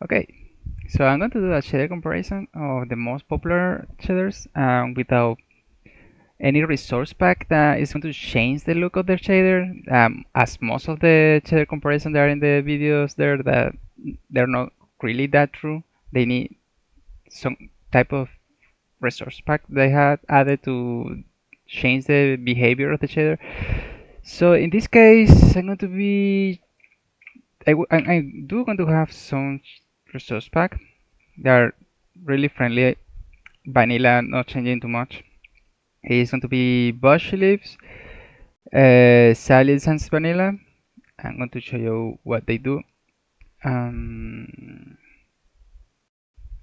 Okay, so I'm going to do a shader comparison of the most popular shaders without any resource pack that is going to change the look of the shader. As most of the shader comparison that are in the videos there, that they're not really that true. They need some type of resource pack they had added to change the behavior of the shader. So in this case, I'm going to be I do going to have some resource pack. They are really friendly, vanilla, not changing too much. It's going to be Bush Leaves, Salad Sans Vanilla. I'm going to show you what they do.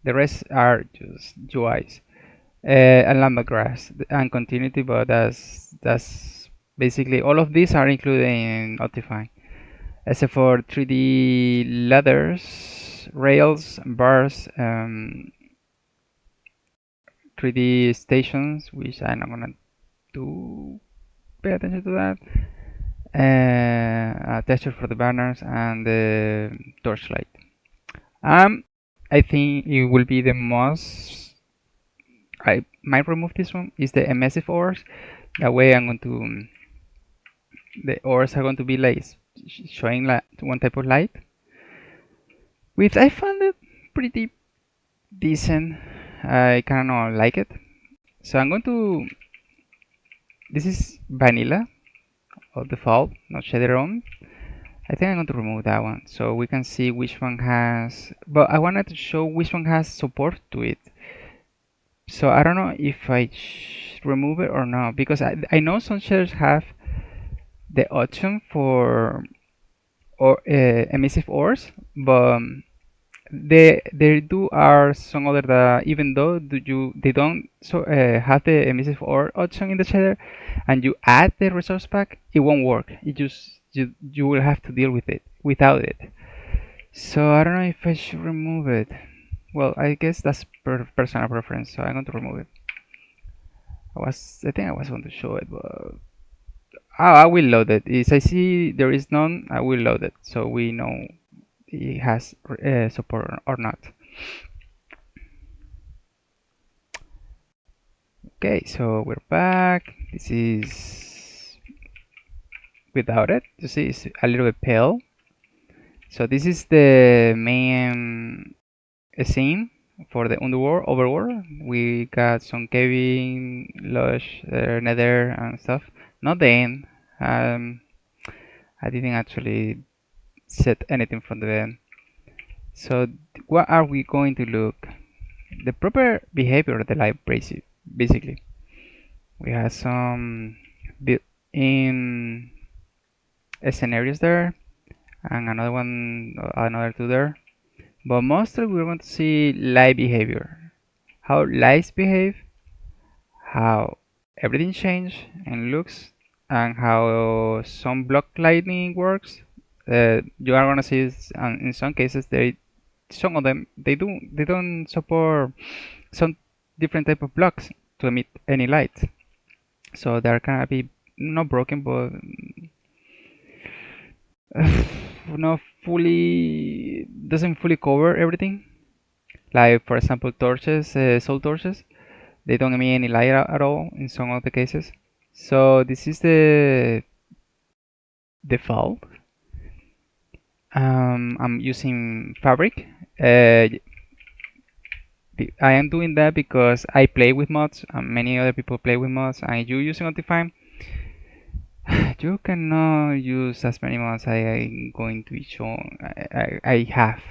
The rest are just UIs. And Lambda Grass and Continuity, but that's basically all of these are included in Optifine, except for 3D ladders, rails, bars, 3D stations, which I'm not gonna do pay attention to that. A texture for the banners and the torchlight. I think it will be the most. I might remove this one. Is the emissive ores. That way, I'm going to. The ores are going to be like showing like one type of light. Which I found it pretty decent. I kind of like it. So I'm going to. This is vanilla of default, not shader on. I think I'm going to remove that one so we can see which one has, but I wanted to show which one has support to it. So I don't know if I remove it or not, because I know some shaders have the option for emissive ores, but they do are some other that even though they don't have the emissive ore option in the shader, and you add the resource pack, it won't work. It just you will have to deal with it without it. So I don't know if I should remove it. Well, I guess that's personal preference, so I'm going to remove it. I think I was going to show it, but I will load it. If I see there is none, I will load it so we know it has support or not. Okay, so we're back. This is without it. You see, it's a little bit pale. So this is the main scene for the underworld, overworld. We got some caving, lush, nether, and stuff. Not the end. I didn't actually set anything from the end. So what are we going to look? The proper behavior of the light, basically. We have some built-in scenarios there, and another two there. But mostly we're going to see light behavior. How lights behave, how everything changes and looks, and how some block lighting works. You are gonna see in some cases some of them they don't support some different type of blocks to emit any light. So they're gonna be not broken, but not fully doesn't fully cover everything. Like for example, torches, soul torches, they don't emit any light at all in some of the cases. So this is the default. I'm using fabric. I am doing that because I play with mods and many other people play with mods, and you using Optifine, you cannot use as many mods I'm going to show I have.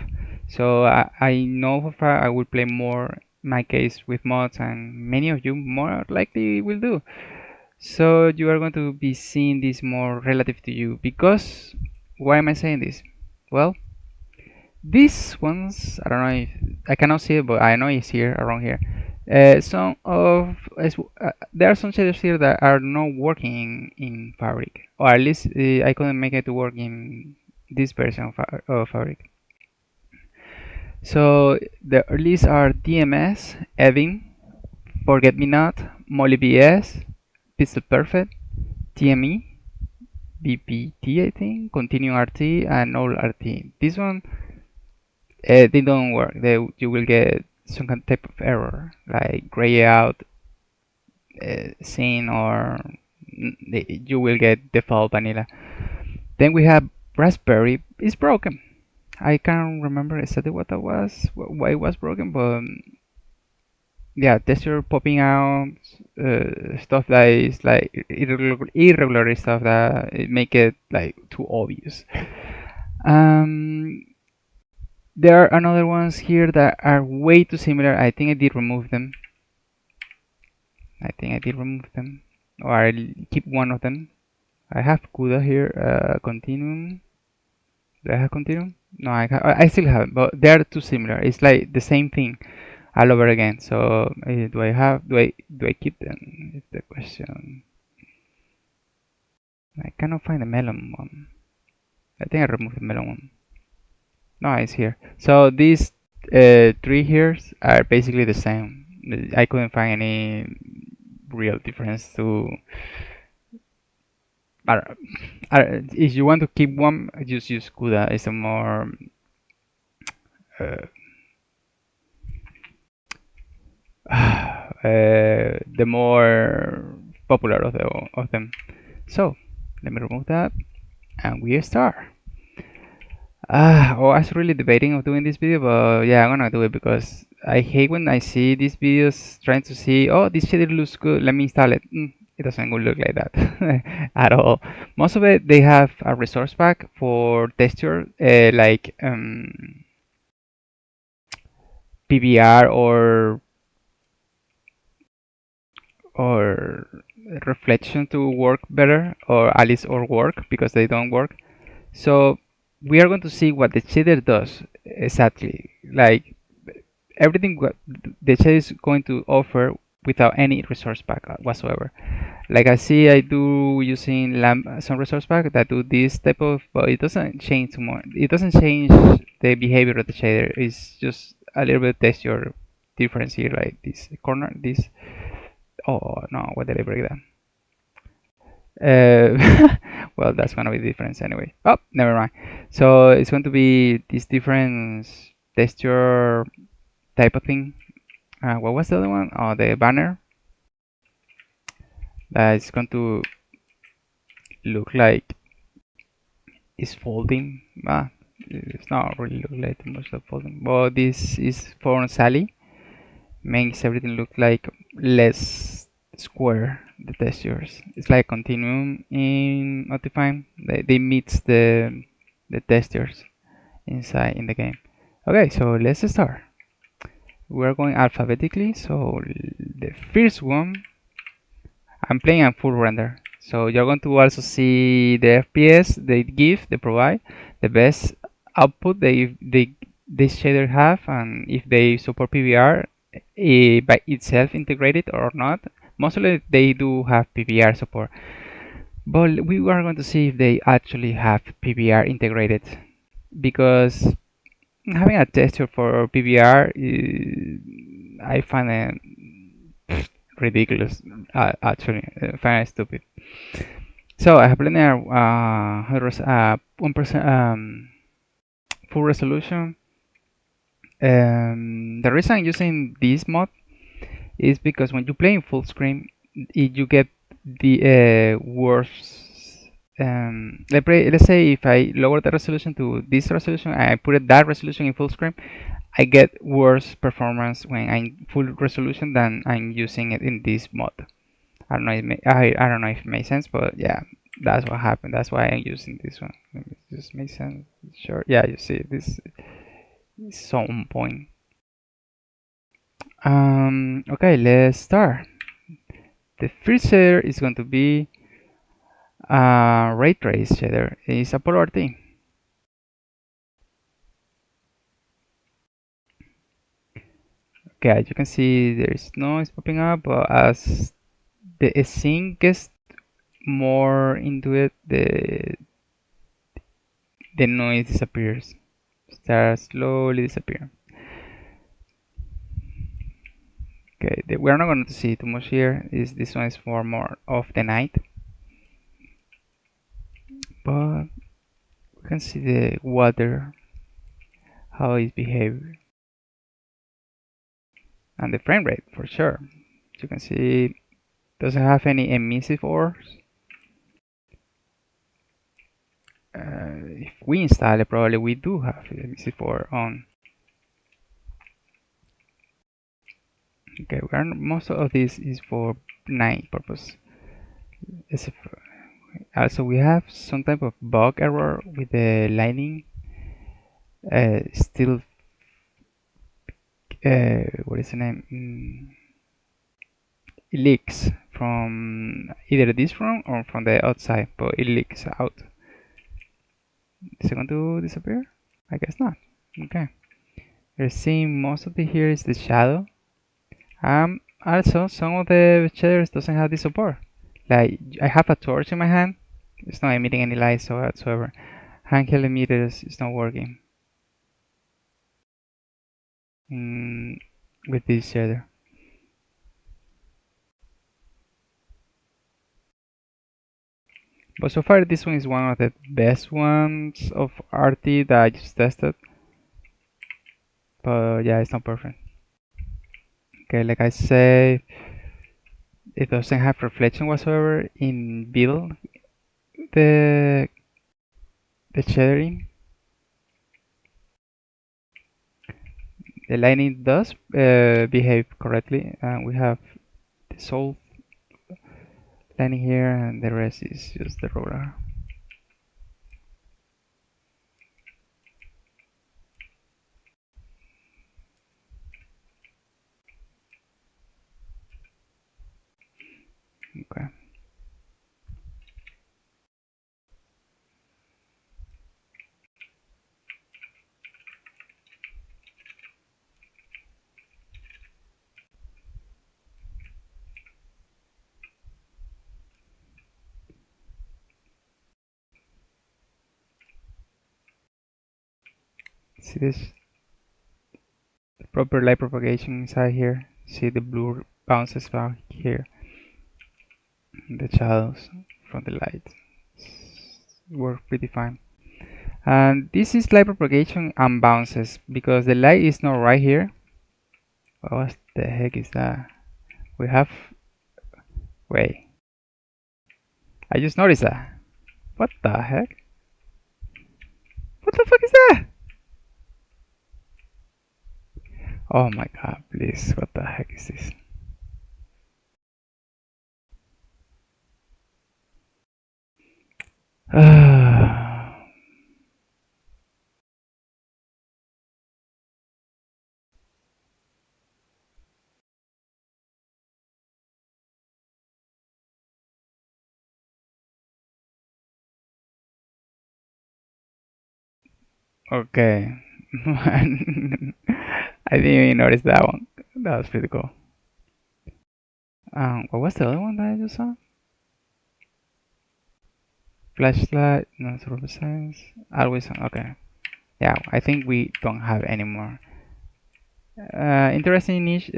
So I know for a fact I will play more my case with mods, and many of you more likely will do. So you are going to be seeing this more relative to you. Because why am I saying this? Well, these ones, I don't know if I cannot see it, but I know it's here around here. There are some shaders here that are not working in Fabric, or at least I couldn't make it to work in this version of Fabric. So the list are DMS, Evin, Forget Me Not, Molly BS, Pixel Perfect, TME, BPT I think, Contiuum RT, and All RT. This one they don't work. You will get some kind of type of error, like gray out scene, or you will get default vanilla. Then we have Raspberry is broken. I can't remember exactly what that was, why it was broken, but yeah, texture popping out, stuff that is like irregular stuff that it make it like too obvious. Um, there are another ones here that are way too similar. I think I did remove them. Or I'll keep one of them. I have Kuda here, Contiuum. Do I have Contiuum? No, I still haven't, but they are too similar. It's like the same thing all over again. So do I keep them? Is the question. I cannot find the Melon one. I think I removed the Melon one. No, it's here. So these three here are basically the same. I couldn't find any real difference to. If you want to keep one, just use Kuda. It's a more the more popular of them. So let me remove that, and we start. I was really debating of doing this video, but yeah, I'm gonna do it because I hate when I see these videos trying to see, oh, this shader looks good, let me install it. It doesn't look like that at all. Most of it, they have a resource pack for texture, like PBR or reflection to work better, or at least or work, because they don't work. So we are going to see what the shader does exactly, like everything what the shader is going to offer without any resource pack whatsoever. Like I see I do using some resource pack that do this type of, but it doesn't change too much. It doesn't change the behavior of the shader. It's just a little bit texture difference here, like this corner, this. Oh no, what did I break that? Well, that's gonna be the difference anyway. Oh, never mind. So it's going to be this different texture type of thing. What was the other one? Oh, the banner. That is going to look like it's folding. It's not really look like too much of folding. But this is for Sally. Makes everything look like less square, the textures. It's like Contiuum in Optifine. They mix the textures inside in the game. Okay, so let's start. We're going alphabetically. So the first one, I'm playing on full render. So you're going to also see the FPS they provide, the best output this shader have, and if they support PBR by itself integrated or not. Mostly they do have PBR support, but we are going to see if they actually have PBR integrated, because having a tester for PBR, I find it ridiculous. Actually, I find it stupid. So I have linear 1% full resolution. The reason I'm using this mod is because when you play in full screen, you get the worse. Let's say if I lower the resolution to this resolution and I put that resolution in full screen, I get worse performance when I'm full resolution than I'm using it in this mod. I don't know. I don't know if it makes sense, but yeah, that's what happened. That's why I'm using this one. Maybe it just makes sense. Sure. Yeah, you see, this is so on point. Okay, let's start. The first shader is going to be raytrace shader. It's a polar thing. Okay, as you can see, there is noise popping up, but as the scene gets more into it, the noise disappears. Starts slowly disappearing. Okay, we're not going to see too much here. This one is for more of the night, but we can see the water, how it behaves. And the frame rate, for sure. As you can see, doesn't have any emissive ores. If we install it, probably we do have emissive ore on. Okay, most of this is for night purpose. Also, we have some type of bug error with the lighting. Still, what is the name? It leaks from either this room or from the outside, but it leaks out. Is it going to disappear? I guess not. Okay. You're seeing most of the here is the shadow. Also, some of the shaders doesn't have this support. Like, I have a torch in my hand. It's not emitting any light whatsoever. Handheld emitters is not working with this shader. But so far, this one is one of the best ones of RT that I just tested. But yeah, it's not perfect. Okay, like I say, it doesn't have reflection whatsoever in build the shadering. The lighting does behave correctly. We have the soul lighting here, and the rest is just the roller. Okay. See this? The proper light propagation inside here. See the blue bounces back here. The shadows from the light work pretty fine. And this is light propagation and bounces because the light is not right here. What the heck is that? We have. Wait. I just noticed that. What the heck? What the fuck is that? Oh my god, please. What the heck is this? Okay. I didn't even notice that one. That was pretty cool. What was the other one that I just saw? Flashlight, no science. Always on. Okay. Yeah, I think we don't have any more. Interesting niche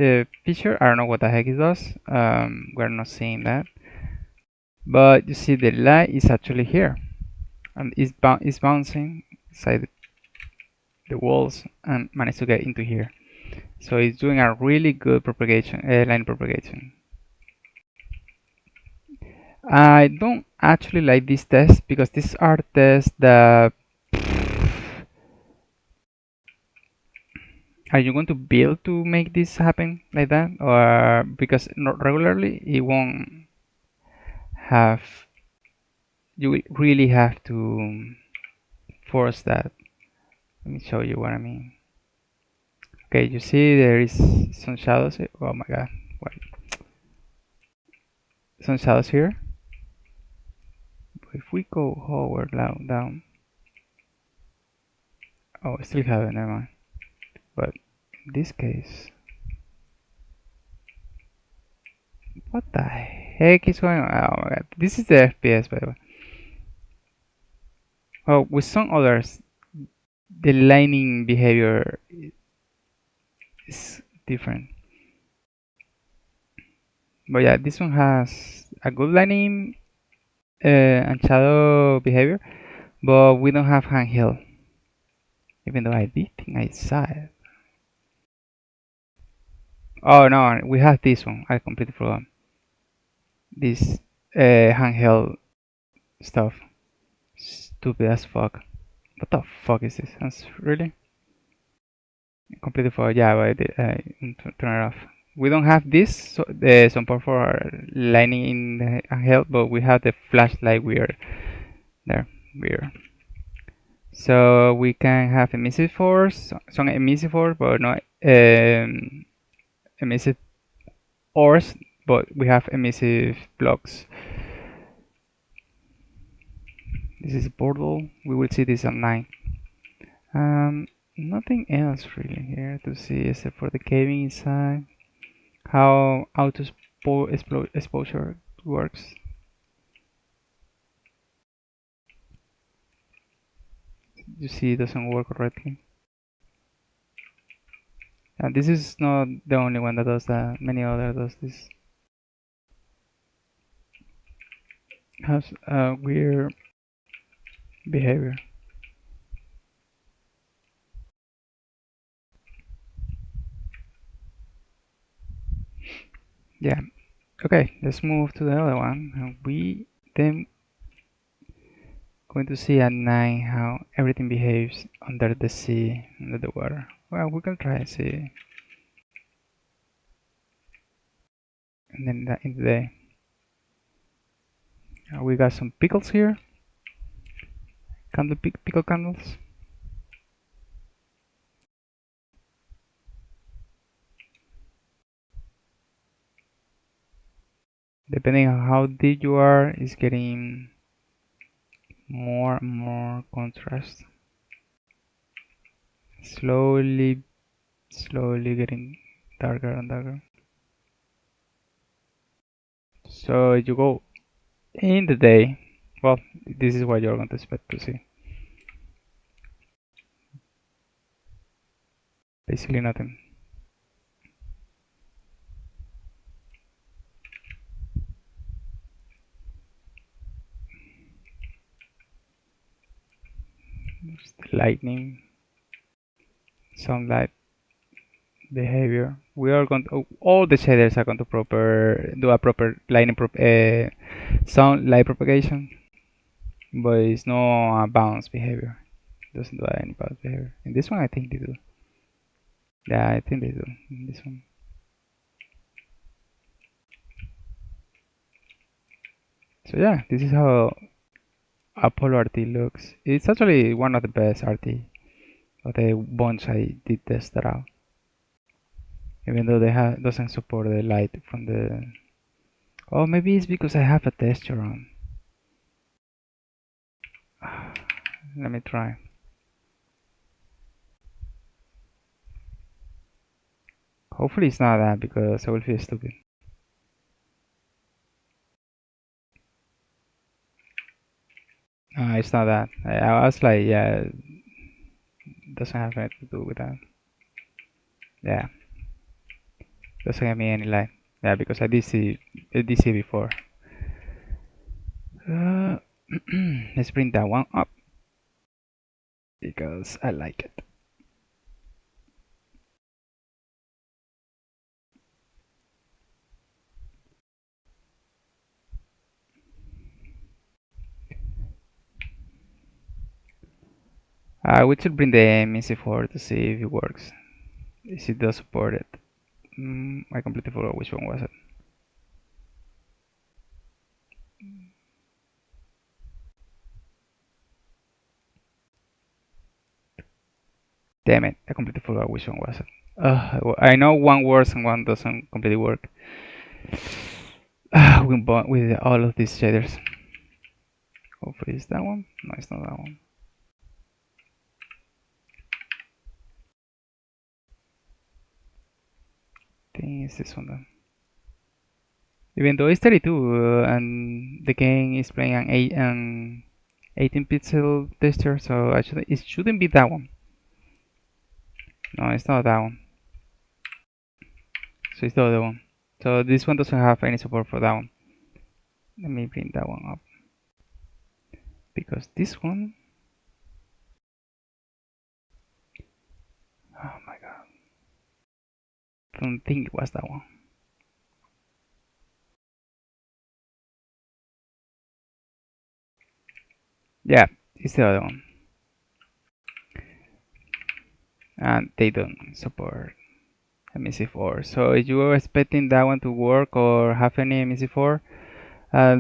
feature. I don't know what the heck it does. We're not seeing that. But you see, the light is actually here, and it's bouncing inside the walls and managed to get into here. So it's doing a really good propagation, line propagation. I don't actually like these tests because these are tests that are you going to build to make this happen like that, or because not regularly it won't have. You will really have to force that. Let me show you what I mean. Okay, you see there is some shadows here. Oh my god, what? Some shadows here. If we go forward down, oh, I still have it, never mind. But in this case, what the heck is going on? Oh my god, this is the FPS, by the way. Oh, with some others, the lighting behavior is different. But yeah, this one has a good lighting and shadow behavior, but we don't have handheld. Even though I did think I saw it. Oh no, we have this one. I completely forgot. This handheld stuff. Stupid as fuck. What the fuck is this? That's really completely forgot. Yeah, but I did turn it off. We don't have this support for lighting in the handheld, but we have the flashlight weird there. Weird. So we can have emissive force, some emissive force, but not emissive ores, but we have emissive blocks. This is portal. We will see this online. Nothing else really here to see except for the caving inside. How auto exposure works. You see, it doesn't work correctly. And this is not the only one that does that. Many others does this. Has a weird behavior. Yeah. Okay, let's move to the other one. And we then going to see at night how everything behaves under the sea, under the water. Well, we can try and see. And then in the day. We got some pickles here. Pickle candles. Depending on how deep you are, it's getting more and more contrast. Slowly getting darker and darker. So you go in the day. Well, this is what you're going to expect to see. Basically nothing. There's the lightning, sunlight behavior. We are going to, all the shaders are going to do a proper lightning sound light propagation, but it's no bounce behavior. It doesn't do any bounce behavior. In this one, I think they do. Yeah, I think they do in this one. So yeah, this is how Apollo RT looks. It's actually one of the best RT of the bunch I did test that out. Even though they doesn't support the light from the. Oh, maybe it's because I have a texture on. Let me try. Hopefully it's not that because I will feel stupid. It's not that. I was like, yeah, doesn't have anything to do with that. Yeah, doesn't give me any light. Yeah, because I did see before. Let's bring that one up because I like it. We should bring the MSC forward to see if it works. If it does support it. I completely forgot which one was it. Damn it, I completely forgot which one was it. I know one works and one doesn't completely work. With all of these shaders. Hopefully it's that one. No, it's not that one. I think it's this one then. Even though it's 32 and the game is playing an 18 pixel texture, so it shouldn't be that one. No, it's not that one. So it's the other one. So this one doesn't have any support for that one. Let me bring that one up. Because this one don't think it was that one. Yeah, it's the other one. And they don't support MSC4. So if you were expecting that one to work or have any MSC4,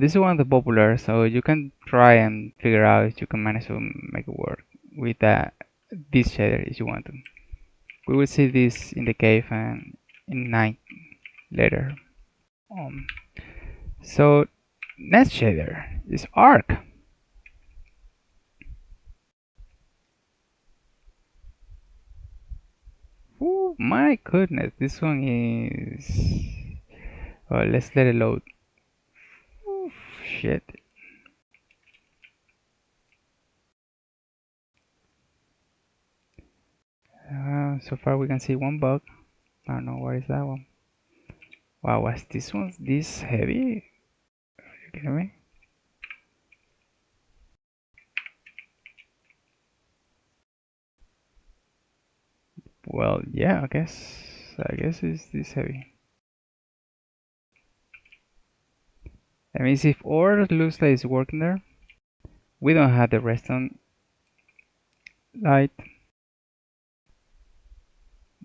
this is one of the popular, so you can try and figure out if you can manage to make it work with this shader if you want to. We will see this in the cave and in night later. So next shader is Arc. Oh my goodness, this one is. Oh, let's let it load. Oof, shit. So far we can see one bug. I don't know what is that one. Wow, was this one this heavy? Are you kidding me? Well, yeah, I guess it's this heavy. Let me see if ore looks like it's working there. We don't have the redstone light.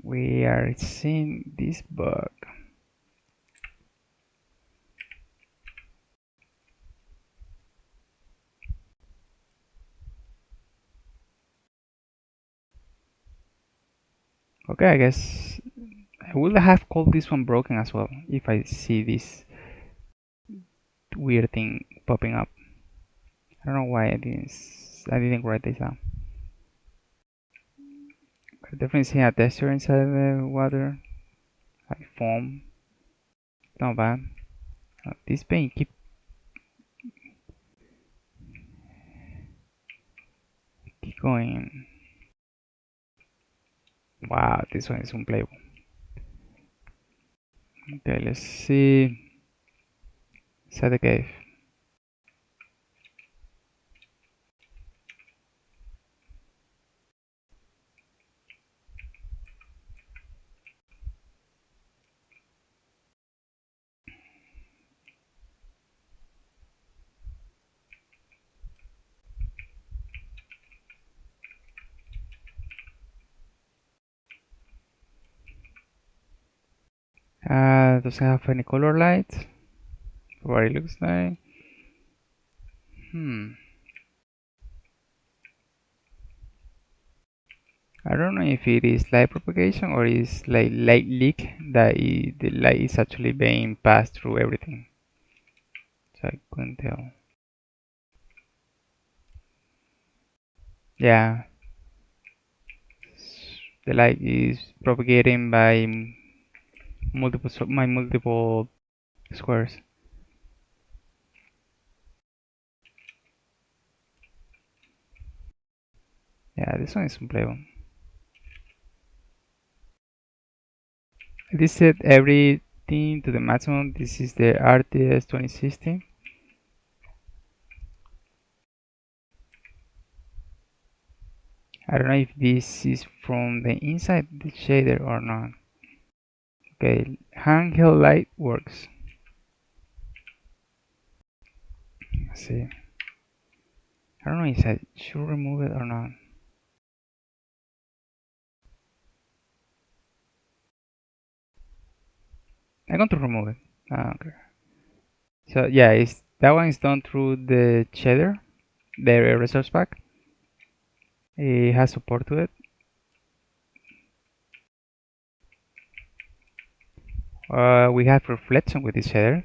We are seeing this bug. Okay, I guess I would have called this one broken as well if I see this weird thing popping up. I don't know why I didn't write this down. I definitely see a texture inside the water, like foam. Not bad. This paint keep going. Wow, this one is unplayable. Okay, let's see. Inside the cave. Doesn't have any color light. What it looks like. I don't know if it is light propagation or is like light leak that the light is actually being passed through everything. So I couldn't tell. Yeah, the light is propagating by multiple squares. Yeah, this one is unplayable. This set everything to the maximum. This is the RTS 2060. I don't know if this is from the inside the shader or not. Okay, handheld light works. Let's see. I don't know if I should remove it or not. I'm going to remove it. Okay. So yeah, that one is done through the shader, the resource pack. It has support to it. We have reflection with this shader.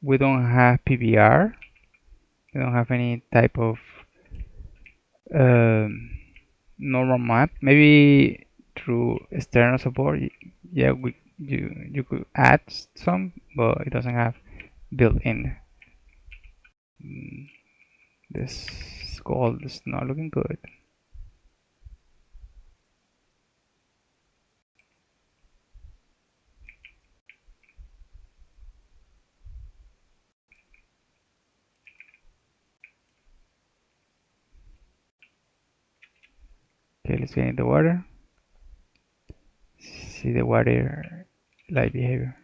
We don't have PBR. We don't have any type of normal map. Maybe through external support, yeah, you could add some, but it doesn't have built-in. This gold is not looking good. Okay, let's get in the water. see the water light behavior.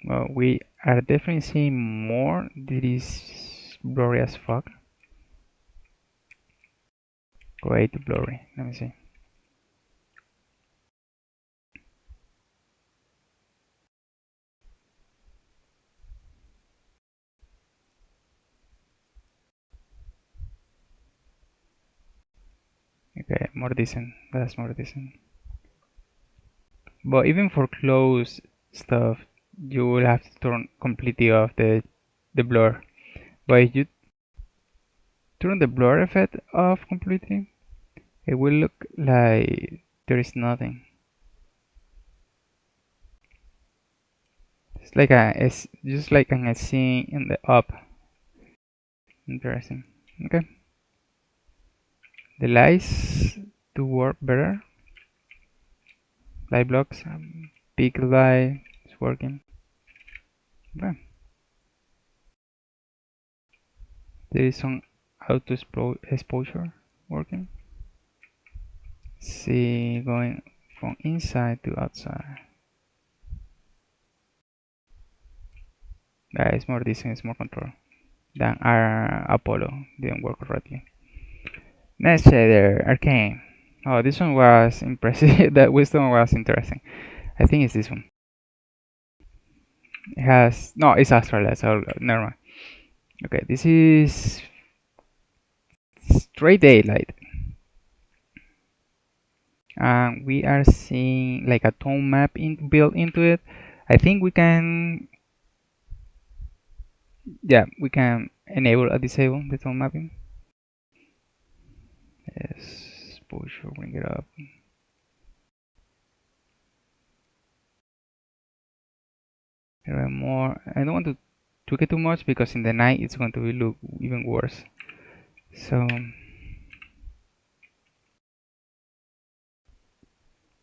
Well, we are definitely seeing more. This is blurry as fuck. Way too blurry. Let me see. Okay, more decent. That's more decent. But even for close stuff, you will have to turn completely off the blur. But if you turn the blur effect off completely, it will look like there is nothing. It's like it's just like an scene in the up. Interesting. Okay. The lights to work better. Light blocks, big light is working. Okay. There is some auto exposure working. See, going from inside to outside. That is more decent, it's more control than our Apollo. Didn't work correctly. Next shader, Arcane. Oh, this one was impressive. That wisdom was interesting. I think it's this one. It has no, it's AxtraLex. Oh, never mind. Okay, this is straight daylight. And we are seeing like a tone map built into it. I think we can, yeah, we can enable or disable the tone mapping. Yes, exposure, bring it up. More. I don't want to tweak it too much because in the night it's going to look even worse. So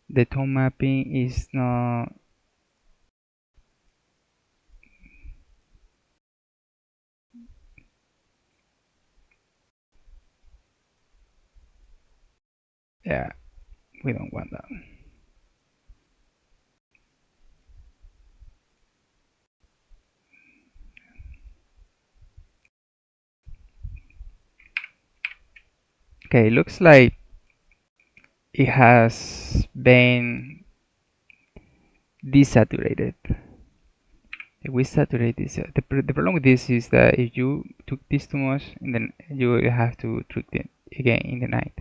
the tone mapping is not. Yeah, we don't want that. Okay, looks like it has been desaturated. If we saturate this, the problem with this is that if you took this too much, and then you will have to tweak it again in the night.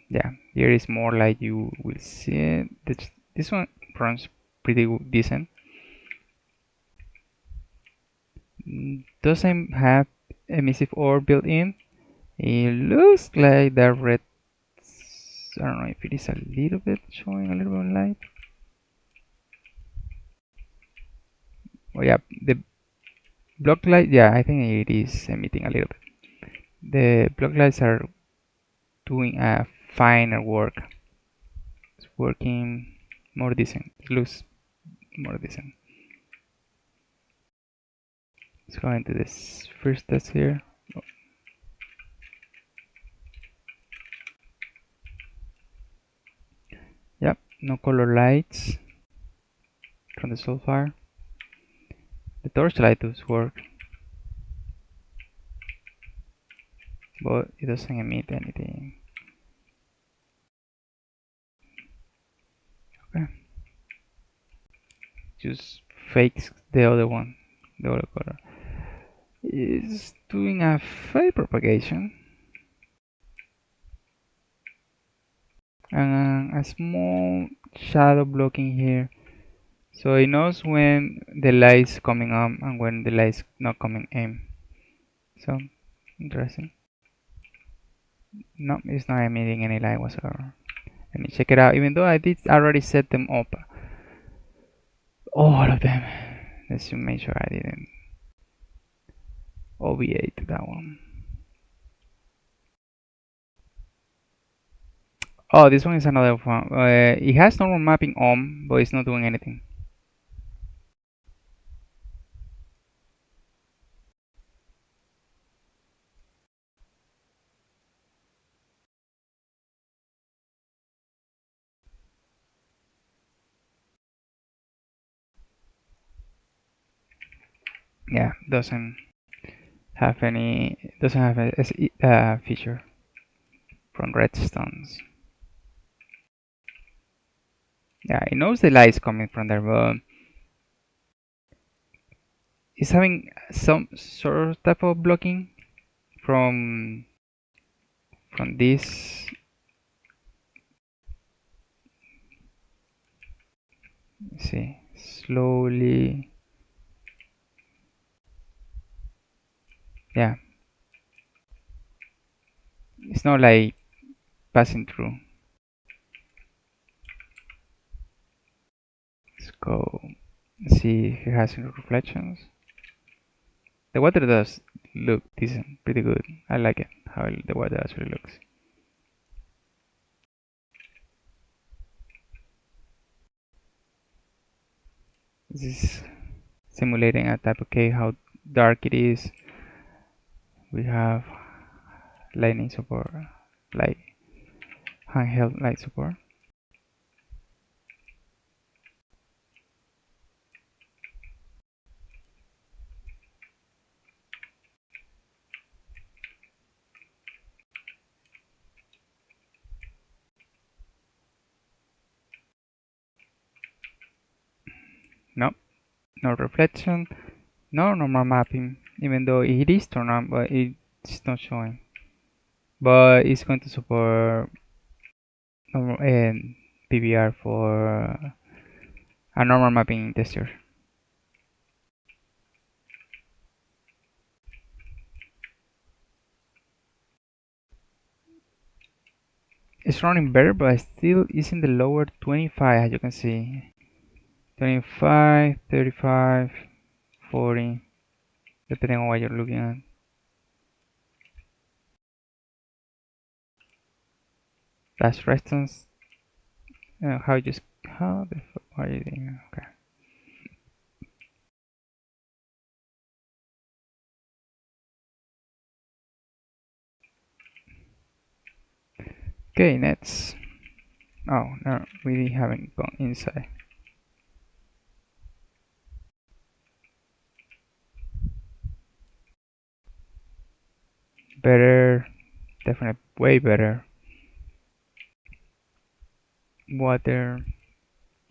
Yeah, here is more like you will see it. This one runs pretty decent. Doesn't have emissive ore built in. It looks like the red. I don't know if it is a little bit showing a little bit of light. Oh yeah, the block light. Yeah, I think it is emitting a little bit. The block lights are doing a finer work. It's working more decent. It looks more decent. Let's go into this first test here. Yep, no color lights from the sulfur. The torchlight does work, but it doesn't emit anything. Okay, just fakes the other one, the other color. It's doing a fade propagation and a small shadow blocking here, so it knows when the light's coming up and when the light's not coming in. So interesting. No, it's not emitting any light whatsoever. Let me check it out, even though I did already set them up, all of them. Let's make sure I didn't obviate that one. Oh, this one is another one. It has normal mapping on, but it's not doing anything. Yeah, doesn't have a feature from redstones. Yeah, it knows the light is coming from there, but it's having some sort of type of blocking from this. Let's see, slowly. Yeah, it's not like passing through. Let's go see if it has any reflections. The water does look decent, pretty good. I like it, how the water actually looks. This is simulating a type of cave, how dark it is. We have lightning support, like handheld light support. No, no reflection, no normal mapping, even though it is turned on, but it's not showing. But it's going to support normal and PBR for a normal mapping texture. It's running better, but still is in the lower 25, as you can see. 25, 35, 40, depending on what you're looking at. That's resistance. How the fuck are you doing? Okay. Okay, next. Oh, no, we haven't gone inside. Better, definitely way better. Water,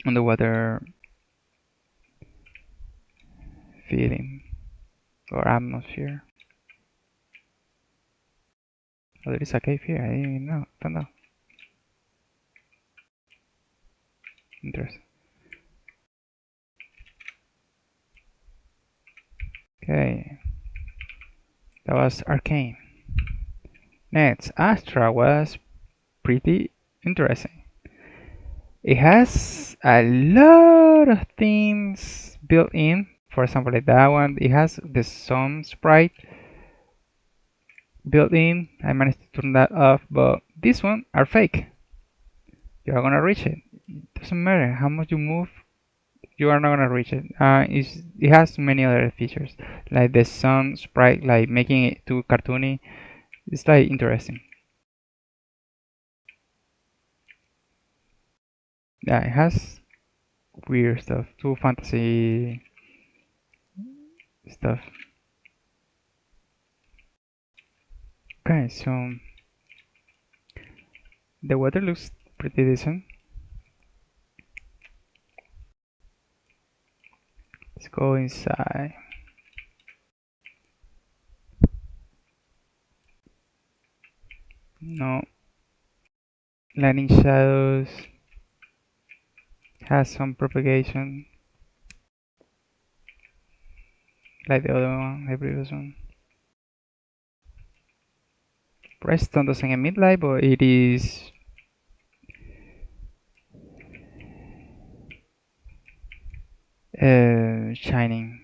underwater feeling or atmosphere. Oh, there is a cave here. I didn't even know. Don't know. Interesting. Okay, that was Arcane. Next, Astra was pretty interesting. It has a lot of things built in. For example, like that one, it has the sun sprite built in. I managed to turn that off, but this one are fake. You are gonna reach it. Doesn't matter how much you move, you are not gonna reach it. It has many other features, like the sun sprite, like making it too cartoony. It's like interesting. Yeah, it has weird stuff, too fantasy stuff. Okay, so the water looks pretty decent. Let's go inside. No. Lightning shadows. Has some propagation. Like the other one, the previous one. Redstone doesn't emit light, but it is shining.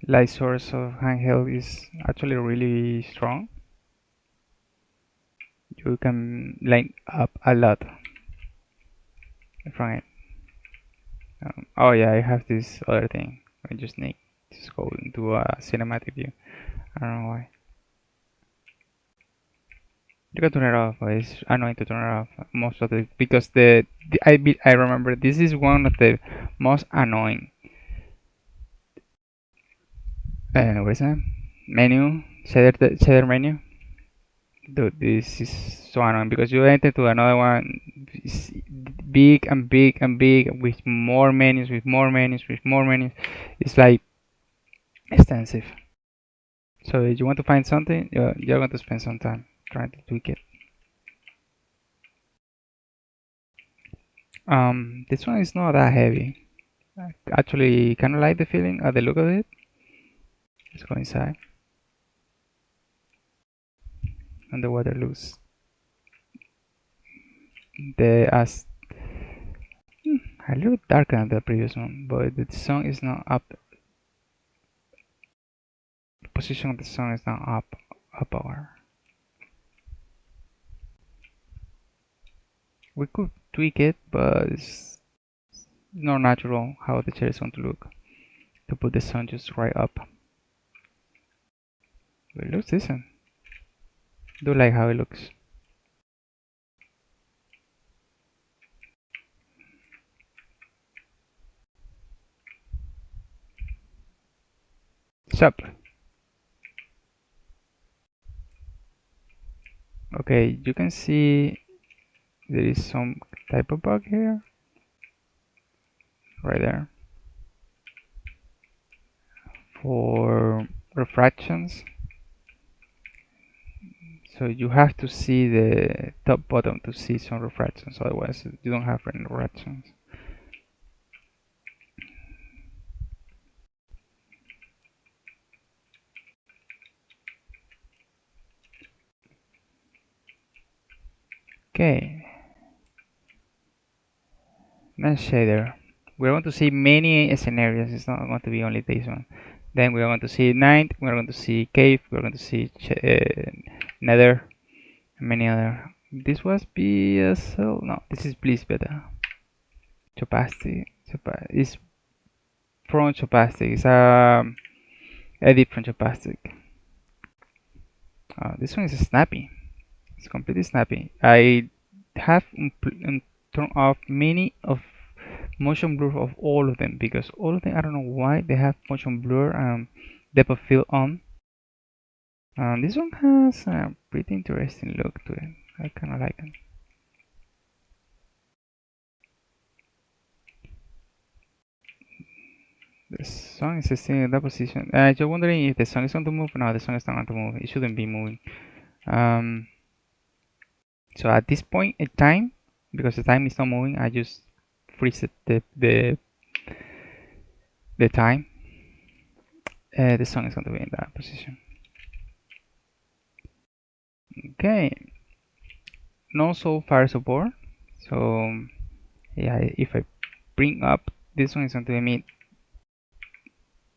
Light source of handheld is actually really strong. You can line up a lot from it. Oh yeah, I have this other thing. I just need to go into a cinematic view. I don't know why. You can turn it off, but it's annoying to turn it off most of the because I remember this is one of the most annoying what is that menu shader menu. Dude, this is so annoying because you enter to another one, it's big and big and big with more menus, with more menus, with more menus. It's like extensive. So if you want to find something, you're going to spend some time trying to tweak it. This one is not that heavy. I actually kind of like the feeling of the look of it. Let's go inside. Underwater looks as a little darker than the previous one, but the sun is not up. The position of the sun is not up our. We could tweak it, but it's not natural how the chair is going to look. To put the sun just right up. But it looks decent. Do like how it looks. Sup. Okay, you can see there is some type of bug here. Right there. For refractions. So you have to see the top bottom to see some refractions, otherwise you don't have any refractions. Okay. Next shader. We're going to see many scenarios, it's not going to be only this one. Then we're going to see night, we're going to see cave, we're going to see nether, and many other. This was BSL? No, this is Bliss Beta. Chocapic. It's from Chocapic. It's a edit from Chocapic. This one is snappy. It's completely snappy. I have turned off many of motion blur of all of them because all of them, I don't know why they have motion blur and depth of field on. This one has a pretty interesting look to it. I kind of like it. The sun is still in that position. You're wondering if the sun is going to move? No, the sun is not going to move. It shouldn't be moving. So at this point in time, because the time is not moving, I just freeze the time. The sun is going to be in that position. Okay. No so far support. So yeah, if I bring up this one, is going to emit.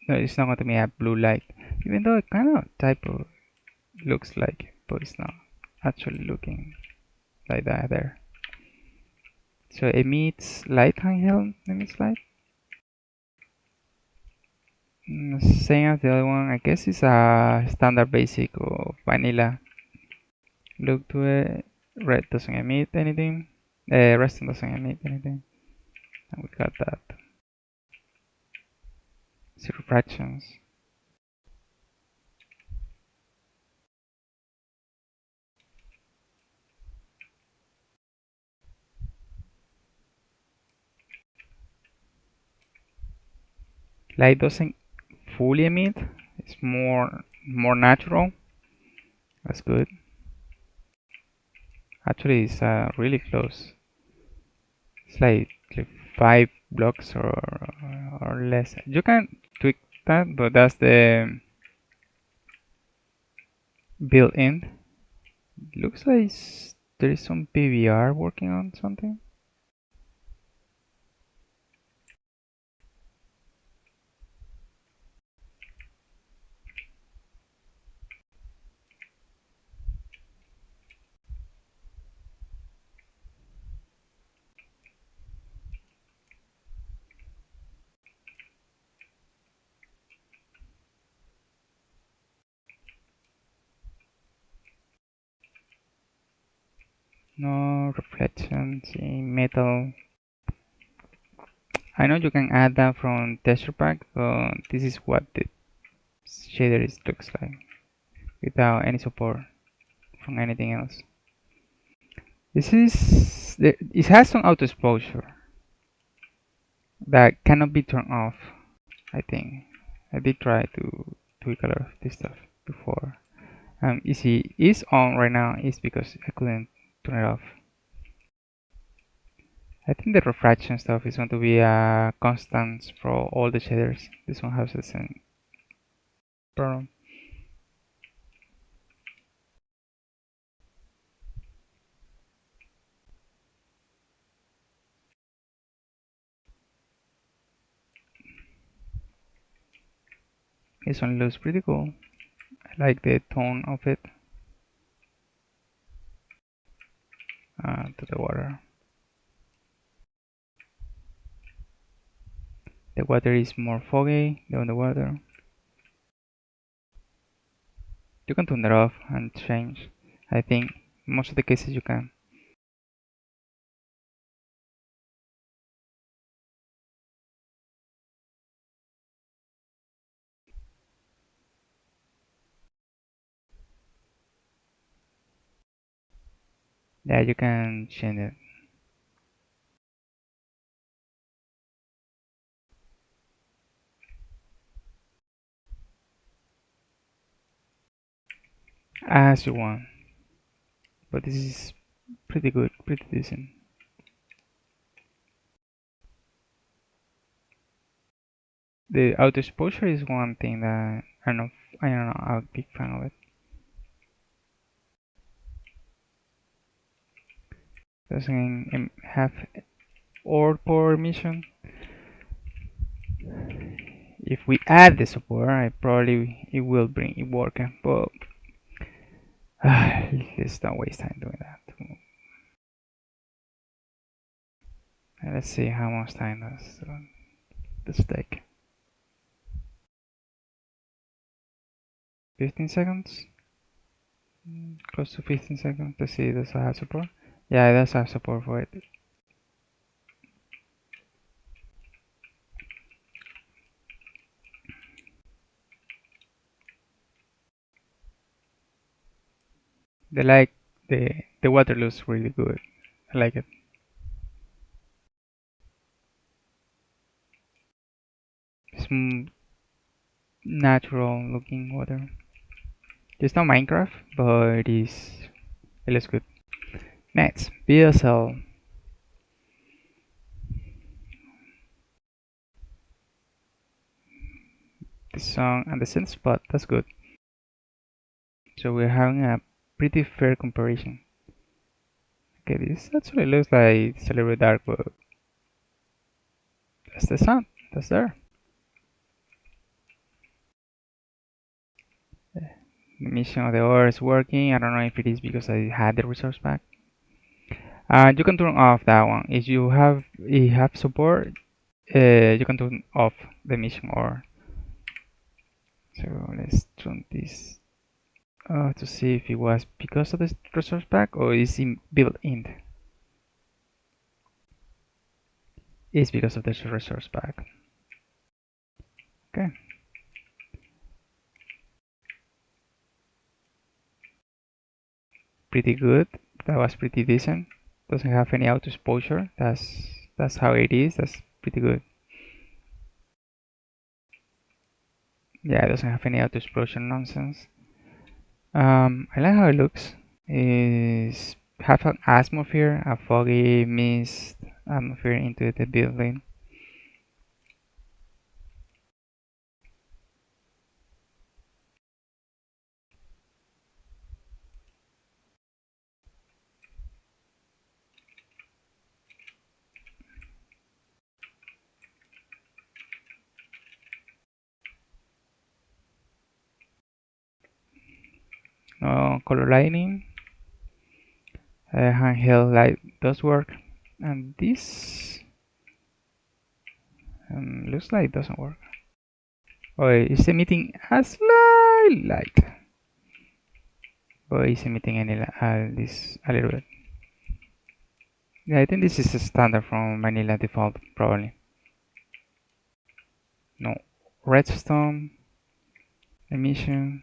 No, it's not going to be a blue light, even though it kind of type of looks like it, but it's not actually looking like that there. So emits light handheld, emits light. Same as the other one, I guess it's a standard basic or vanilla look to it. Red doesn't emit anything. Redstone doesn't emit anything. And we got that. Zero fractions. Light doesn't fully emit. It's more natural. That's good. Actually, it's really close. It's like 5 blocks or less. You can tweak that, but that's the built-in. Looks like there is some PBR working on something. No reflections in metal. I know you can add that from texture pack, but this is what the shader looks like without any support from anything else. It has some auto exposure that cannot be turned off. I think I did try to tweak a lot of this stuff before. You see, it's on right now is because I couldn't turn it off. I think the refraction stuff is going to be a constant for all the shaders. This one has the same problem. This one looks pretty cool. I like the tone of it. To the water. The water is more foggy than the water. You can turn that off and change. I think most of the cases you can. Yeah, you can change it. As you want. But this is pretty good, pretty decent. The auto exposure is one thing that I don't know, I'm a big fan of it. Doesn't have or power emission. If we add the support, it will bring it working, but let's not waste time doing that. Let's see how much time does this take. 15 seconds? Close to 15 seconds. Let's see, does it have support? Yeah, it does have support for it. The water looks really good. I like it. Smooth, natural looking water. It's not Minecraft, but it looks good. Next, BSL. The song and the synth spot, that's good. So we're having a pretty fair comparison. Okay, this actually looks like it's a little bit dark, but that's the sound, that's there. The mission of the ore is working. I don't know if it is because I had the resource pack. You can turn off that one. If you have support, you can turn off the mission ore. So let's turn this to see if it was because of the resource pack or is it built in. It's because of the resource pack. Okay. Pretty good. That was pretty decent. Doesn't have any auto exposure. That's how it is. That's pretty good. Yeah, it doesn't have any auto explosion nonsense. I like how it looks. Is have an atmosphere, a foggy mist atmosphere into the building. No color lighting. Handheld light does work, and this looks like it doesn't work. Oh, it's emitting a slight light, but it's emitting this a little bit. Yeah, I think this is a standard from vanilla default, probably. No, redstone emission.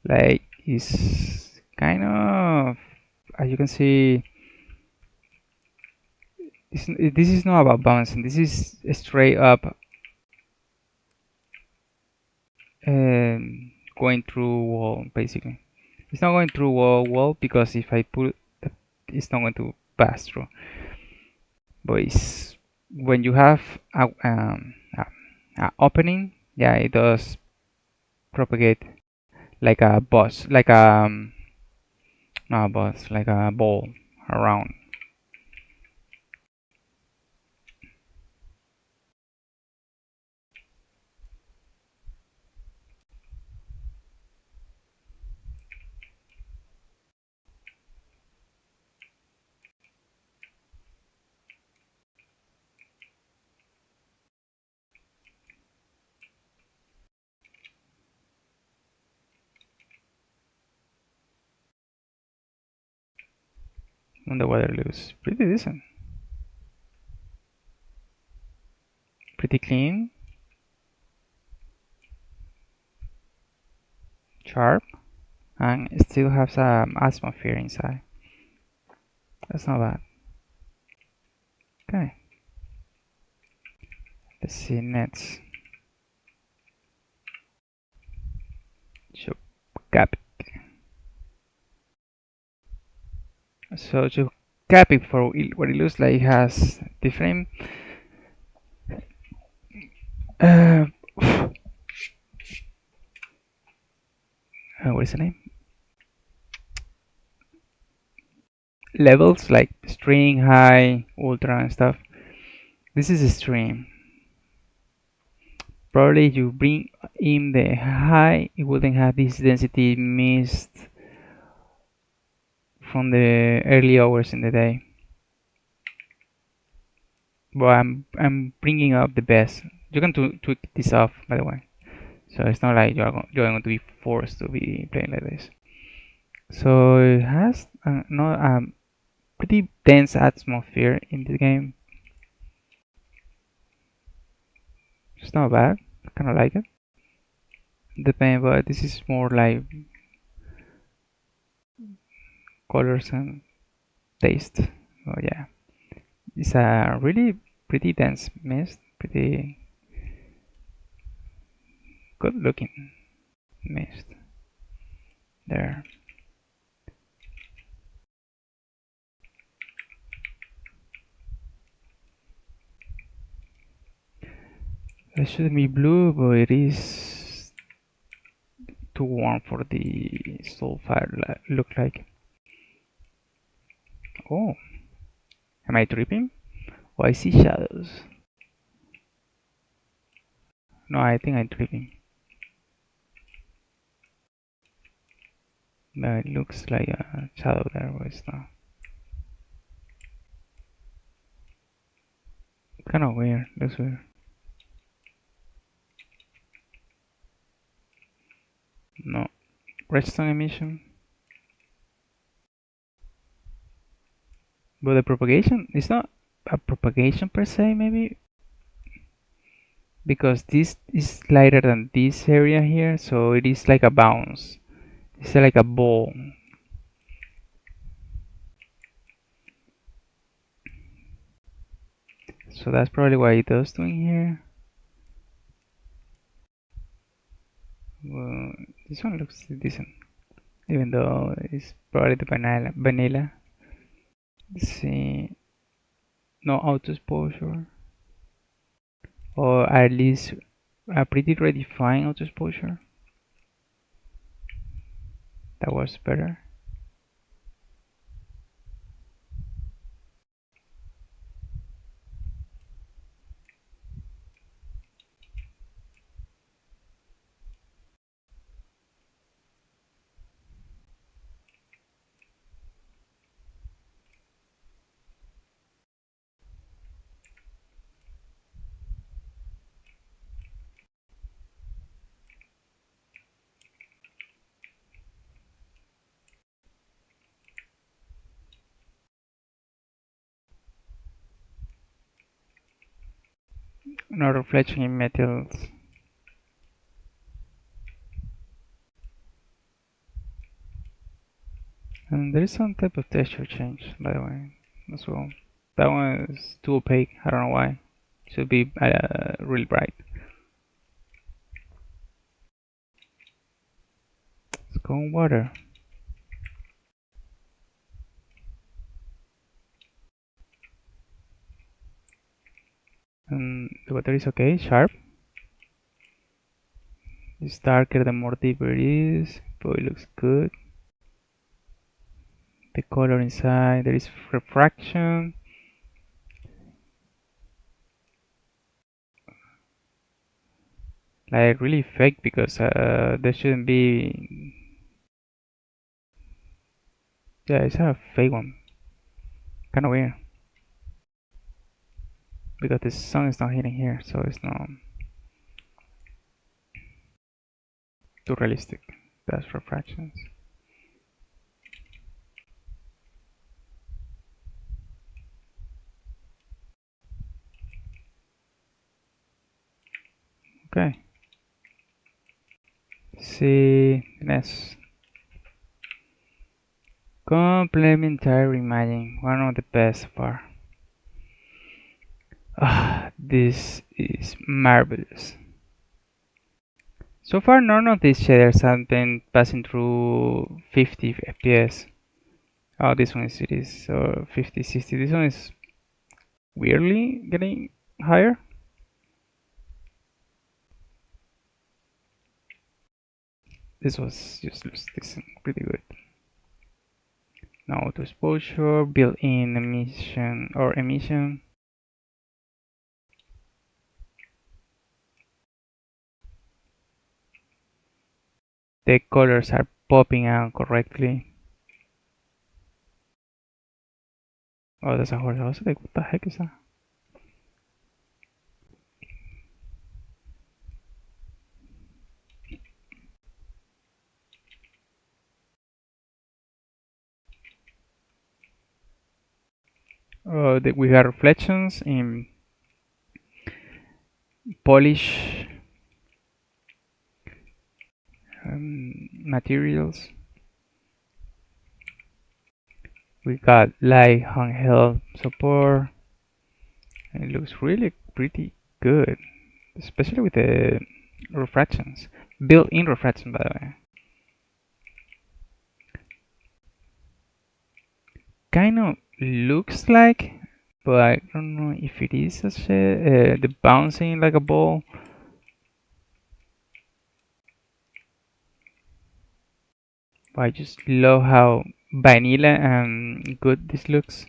Like, is kind of, as you can see, this is not about bouncing. This is straight up going through wall, basically. It's not going through wall because if I put, it's not going to pass through. But it's, when you have a opening, yeah, it does propagate like a bus, like a not a bus, like a ball around. And the weather looks pretty decent, pretty clean, sharp, and it still has some atmosphere inside. That's not bad. Okay, let's see next. Chocapic. So Chocapic, for what it looks like, has different what is the name? Levels like string, high, ultra, and stuff. This is a stream. Probably you bring in the high, it wouldn't have this density mist from the early hours in the day. But I'm bringing up the best. You can tweak this off, by the way. So it's not like you're going to be forced to be playing like this. So it has not pretty dense atmosphere in the game. It's not bad. I kind of like it. Depends, but this is more like colors and taste. So yeah, it's a really pretty dense mist, pretty good looking mist there. It shouldn't be blue, but it is too warm for the sulfire look like. Oh, am I tripping? Oh, I see shadows. No, I think I'm tripping. But it looks like a shadow there, but it's not. Kind of weird, looks weird. No, redstone emission. But the propagation, it's not a propagation per se, maybe, because this is lighter than this area here, so it is like a bounce. It's like a ball. So that's probably what it does doing here. Well, this one looks decent, even though it's probably the vanilla. Let's see, no auto exposure, or at least a pretty redefined auto exposure. That was better. No reflection in metals. And there is some type of texture change, by the way, as well. That one is too opaque. I don't know why. It should be really bright. Let's go on water. And the water is okay, sharp. It's darker the more deeper it is, but it looks good. The color inside, there is refraction. Like really fake, because there shouldn't be. Yeah, it's a fake one. Kind of weird. Because the sun is not hitting here, so it's not too realistic. That's refractions. Okay. See, next. Complementary Reimagined, one of the best so far. This is marvelous. So far, none of these shaders have been passing through 50 FPS. Oh, this one is, it is 50, 60. This one is weirdly getting higher. This was just decent, pretty good. Now auto exposure, built-in emission or emission. The colors are popping out correctly. Oh, that's a horse. I was like, what the heck is that? We have reflections in polish materials. We got light handheld support. It looks really pretty good, especially with the refractions. Built-in refraction, by the way. Kind of looks like, but I don't know if it is the bouncing like a ball. But I just love how vanilla and good this looks.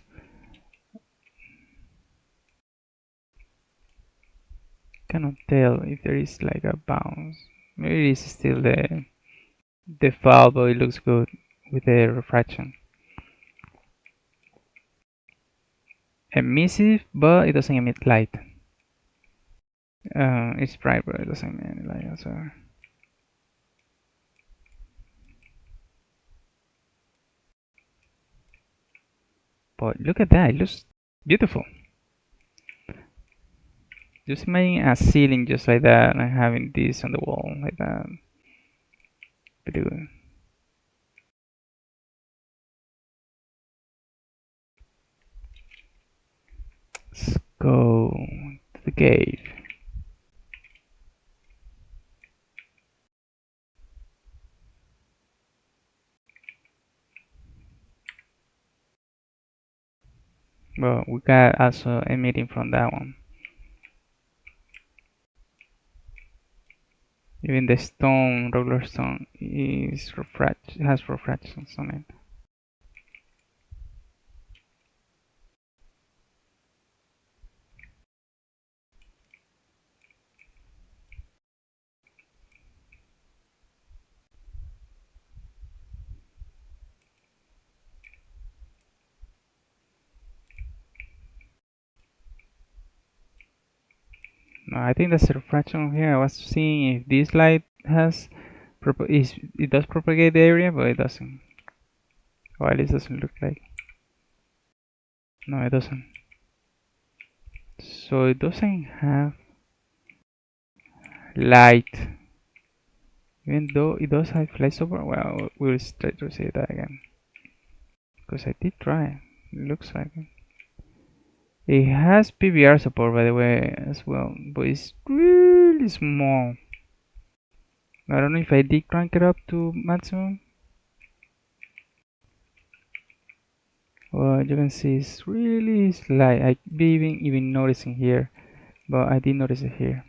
Cannot tell if there is like a bounce. Maybe it is still the default, but it looks good with the refraction. Emissive, but it doesn't emit light. It's bright, but it doesn't emit any light also. But look at that, it looks beautiful. Just imagine a ceiling just like that and having this on the wall like that. Pretty good. Let's go to the cave. Well, we got also emitting from that one. Even the stone, regular stone, has refractions on it. No, I think that's a refraction here. I was seeing if this light has it does propagate the area, but it doesn't. Or at least doesn't look like. No, it doesn't. So it doesn't have light. Even though it does have flash over, well, we'll try to see that again. Because I did try. It looks like it. It has PBR support, by the way, as well, but it's really small. I don't know if I did crank it up to maximum. Well, you can see it's really slight. I didn't even noticing here, but I did notice it here.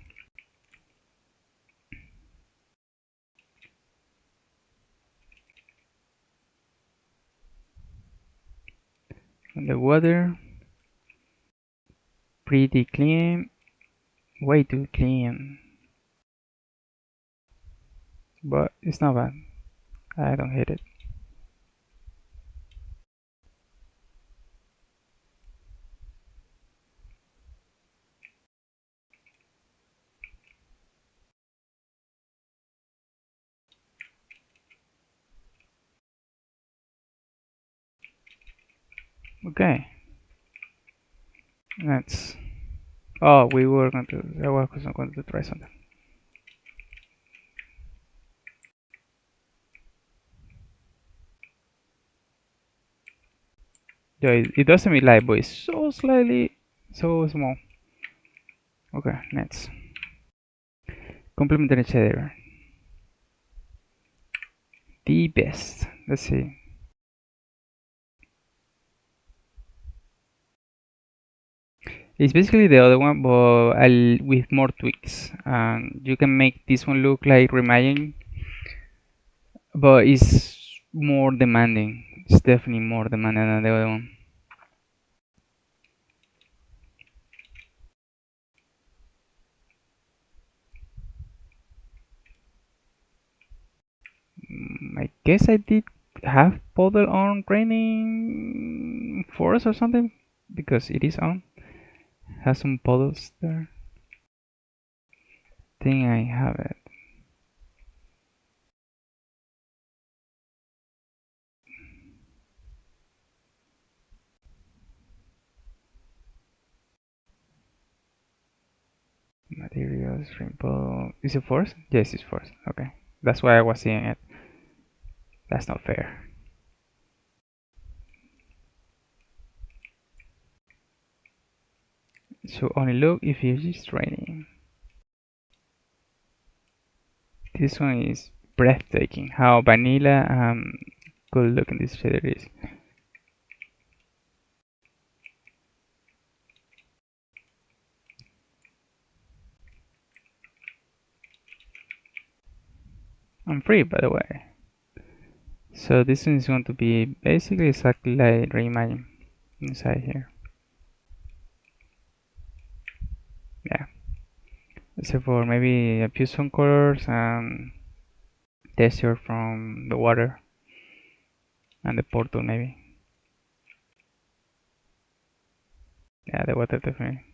And the water, pretty clean, way too clean, but it's not bad. I don't hate it. Okay, let's. Oh, we were going to. I was going to try something. Yeah, it doesn't be light, but it's so slightly, so small. Okay, next. Complementary Shader. The best. Let's see. It's basically the other one, but with more tweaks. And you can make this one look like Reimagined, but it's more demanding. It's definitely more demanding than the other one. I guess I did have Podel on training force or something, because it is on. Has some puddles there. Think I have it. Materials, rainbow. Is it force? Yes, it's force. Okay. That's why I was seeing it. That's not fair. So only look if it's just raining. This one is breathtaking. How vanilla good looking this shader is. I'm free, by the way. So this one is going to be basically exactly like Reimagined inside here. Yeah. Except for maybe a few sun colors and texture from the water and the portal maybe. Yeah, the water definitely.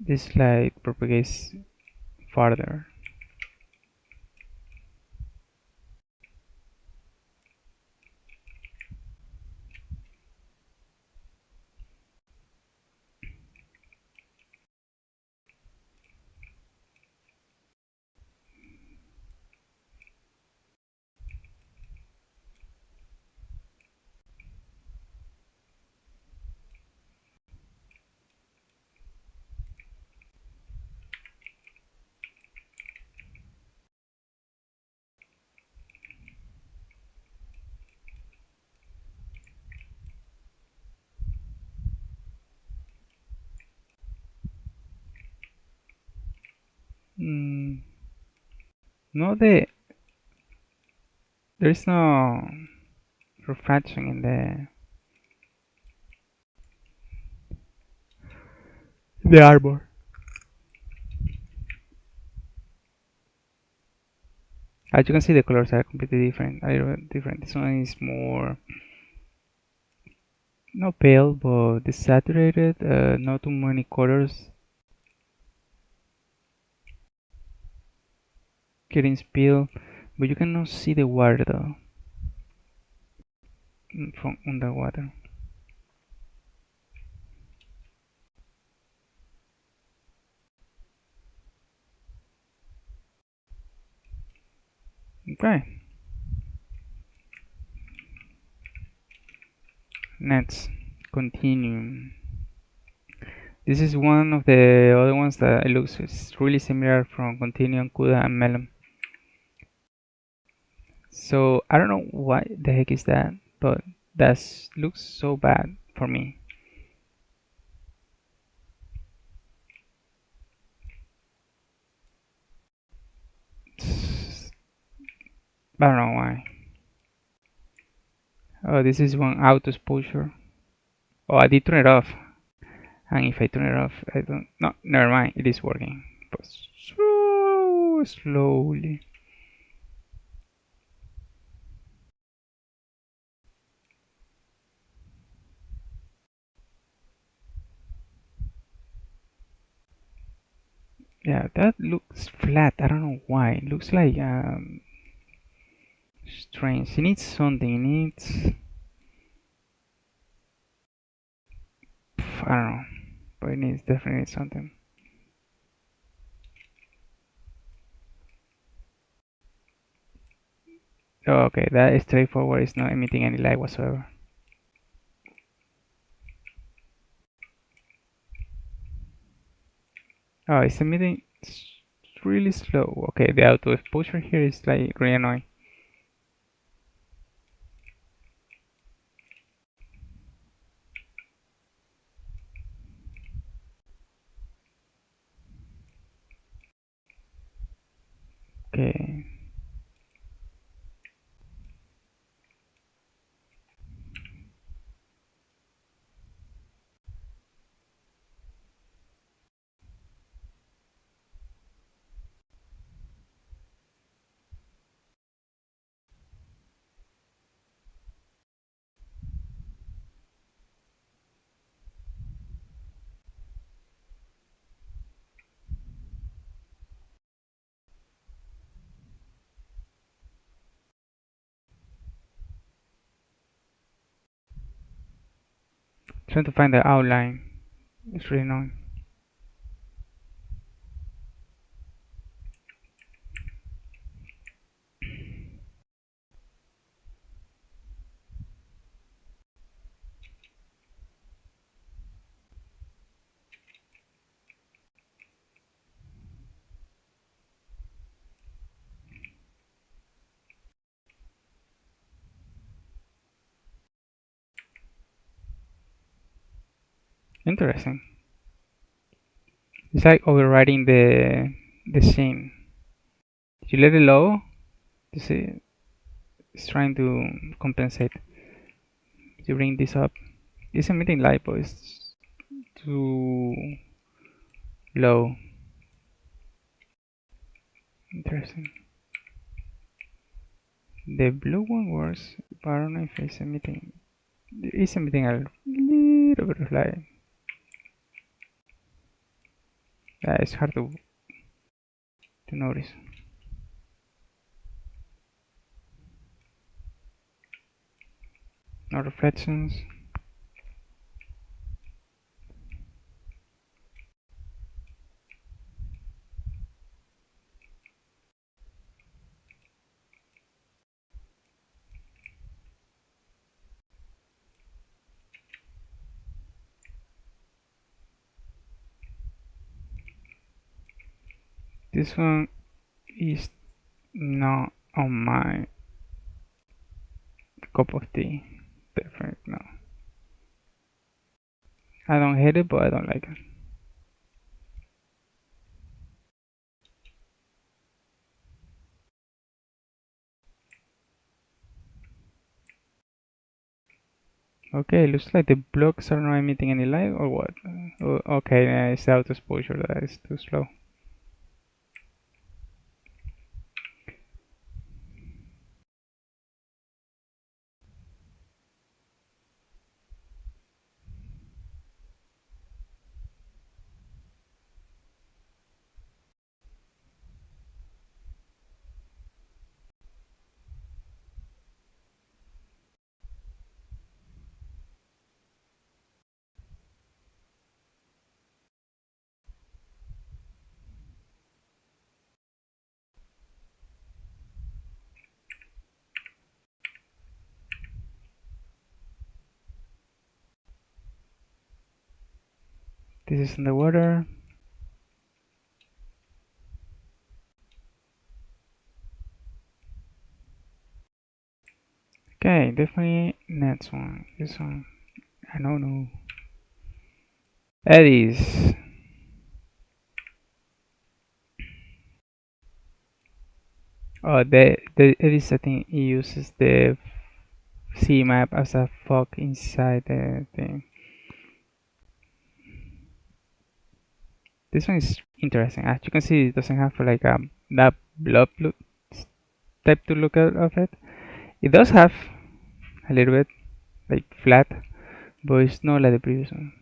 This light propagates farther. No, there's no refraction in the arbor. As you can see, the colors are completely different. This one is more not pale, but desaturated. Not too many colors getting spilled, but you cannot see the water though. from underwater. Okay. Next, Contiuum. This is one of the other ones that it looks really similar from Contiuum, Kuda, and Melon. So I don't know why the heck is that, but that looks so bad for me. I don't know why. Oh, this is one auto exposure. Oh, I did turn it off. And if I turn it off, I don't. No, never mind. It is working, but so slowly. Yeah, that looks flat. I don't know why. It looks like strange. It needs something. It needs. I don't know, but it needs definitely something. Oh, okay, that is straightforward. It's not emitting any light whatsoever. Oh, it's emitting really slow. Okay, the auto exposure here is like really annoying. Okay. Trying to find the outline. It's really annoying. Interesting. It's like overriding the scene. If you let it low, you see it's trying to compensate. If you bring this up, it's emitting light, but it's too low. Interesting. The blue one works, but I don't know if it's emitting. It's emitting a little bit of light. Yeah, it's hard to notice. No reflections. This one is not on my cup of tea. Definitely no. I don't hate it, but I don't like it. Okay, looks like the blocks are not emitting any light or what? Okay, yeah, it's out exposure that is too slow. This is in the water. Okay, definitely next one. This one. I don't know. Edis. Oh, the Edis setting uses the C map as a fog inside the thing. This one is interesting. As you can see, it doesn't have like that blob look type to look out of it. It does have a little bit like flat, but it's not like the previous one.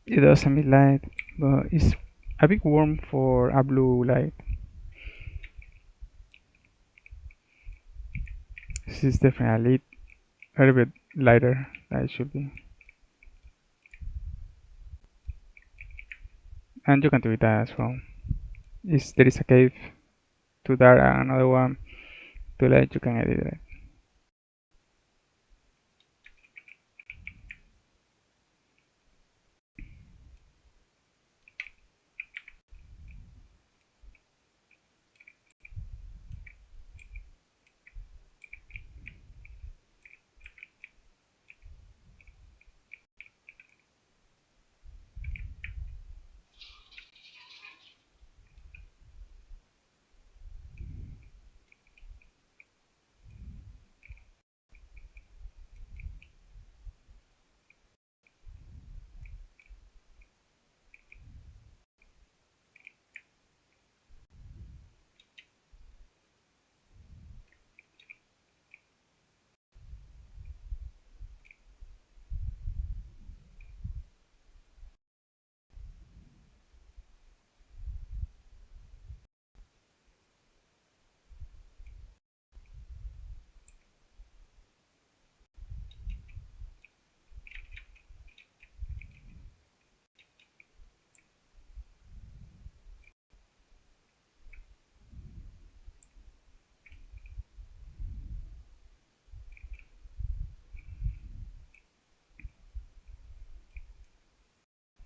It does emit light, but it's a bit warm for a blue light. This is definitely a little bit lighter than it should be. And you can do that as well. There is a cave to dark and another one to light, you can edit it.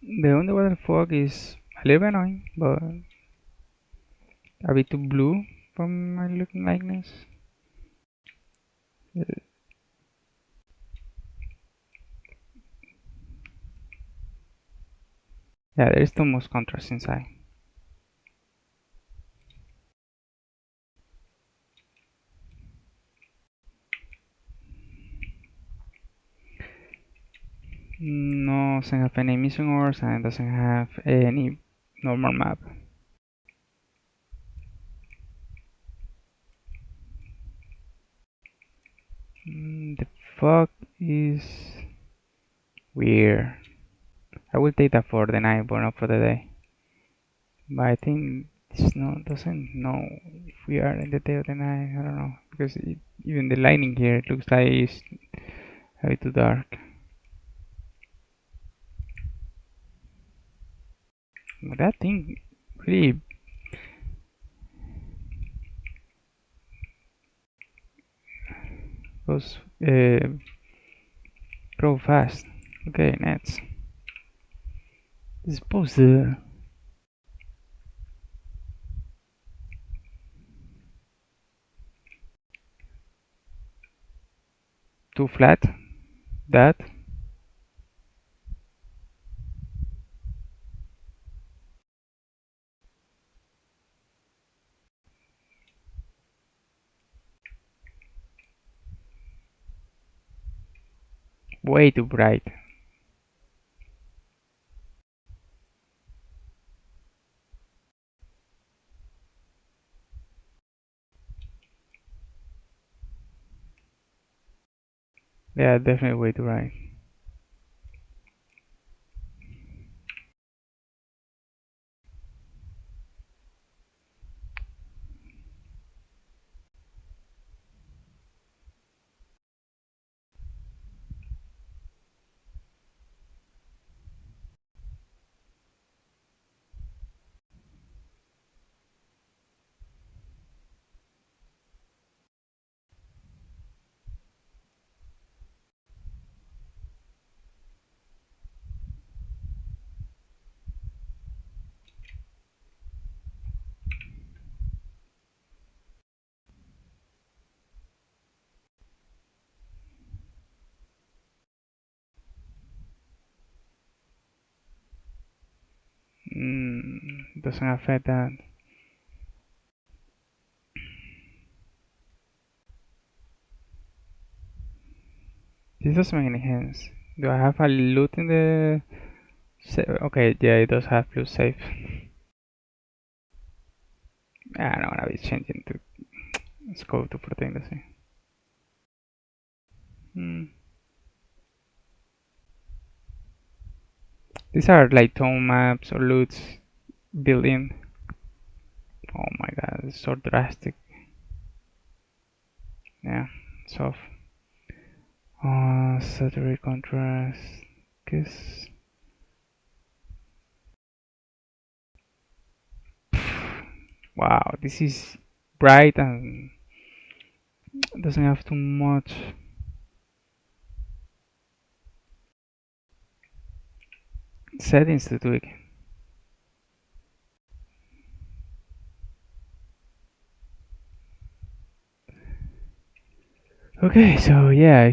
The underwater fog is a little bit annoying, but a bit too blue for my looking likeness. Yeah, there is too much contrast inside. No, doesn't have any missing ores and doesn't have any normal map. The fog is weird. I will take that for the night, but not for the day. But I think this doesn't know if we are in the day or the night. I don't know, because even the lighting here it looks like it's a bit too dark. But that thing really goes grow fast. Okay, next. Exposa. Too flat. That. Way too bright. Yeah, definitely way too bright. doesn't affect that. This doesn't make any sense. Do I have a loot in the... Okay, yeah, it does have plus save. I don't wanna be changing to... Let's go to Protein. These are like tone maps or loots built in. Oh my god, it's so drastic. Yeah, soft. Saturate contrast. Guess. Wow, this is bright and doesn't have too much settings to tweak. Okay, so yeah,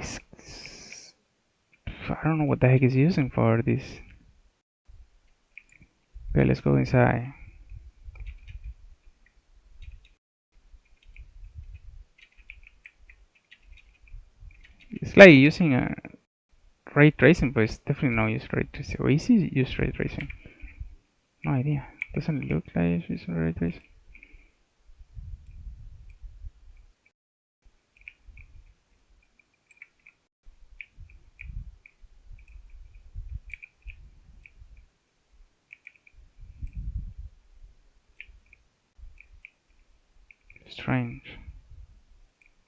I don't know what the heck is using for this. Okay, let's go inside. It's like using a ray tracing, but it's definitely not use ray tracing. Or is it use ray tracing? No idea. Doesn't look like it's using ray tracing. Strange.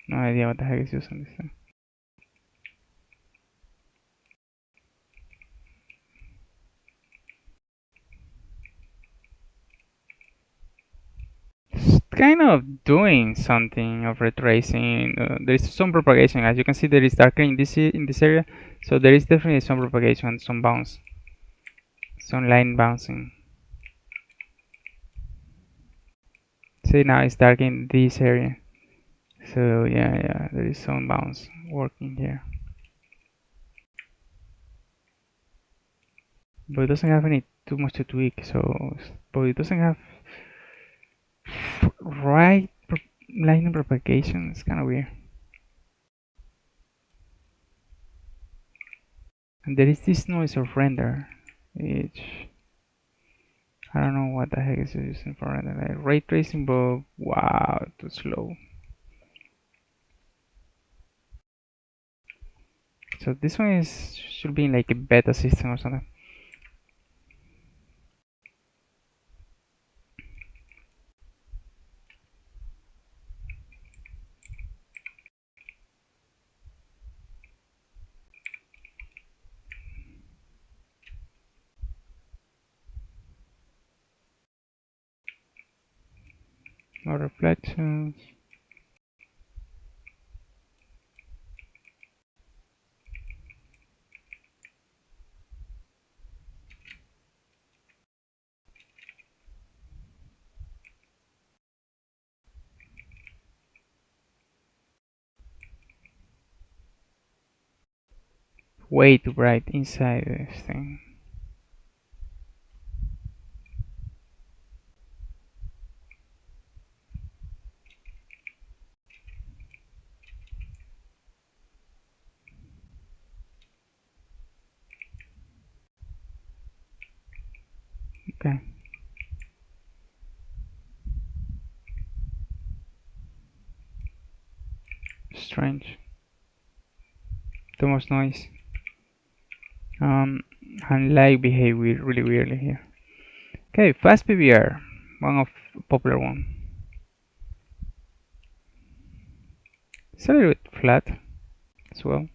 No idea what the heck is using this thing. It's kind of doing something of retracing. There is some propagation. As you can see, there is darker in this area, so there is definitely some propagation, some bounce, some line bouncing. See, now it's dark in this area, so yeah, there is some bounce working here, but it doesn't have any too much to tweak. So, but it doesn't have right line propagation. It's kind of weird. And there is this noise of render, which I don't know what the heck is using for render. Like ray tracing, but wow, too slow. So this one should be in like a beta system or something. No reflections. Way too bright inside this thing. Okay. Strange. Too much noise. And light behavior really weirdly here. Okay, FastPBR, one of popular one. It's a little bit flat as well.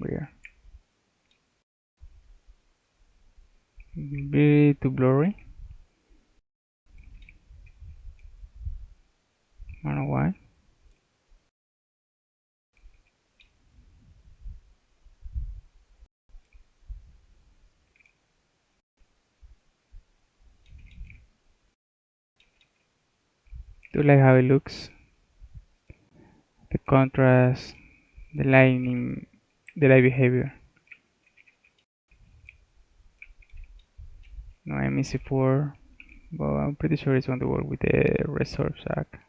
Weird. Very too blurry. I don't know why. Do like how it looks. The contrast, the lighting, the light behavior. No MEC4, but I'm pretty sure it's going to work with the resolve shack.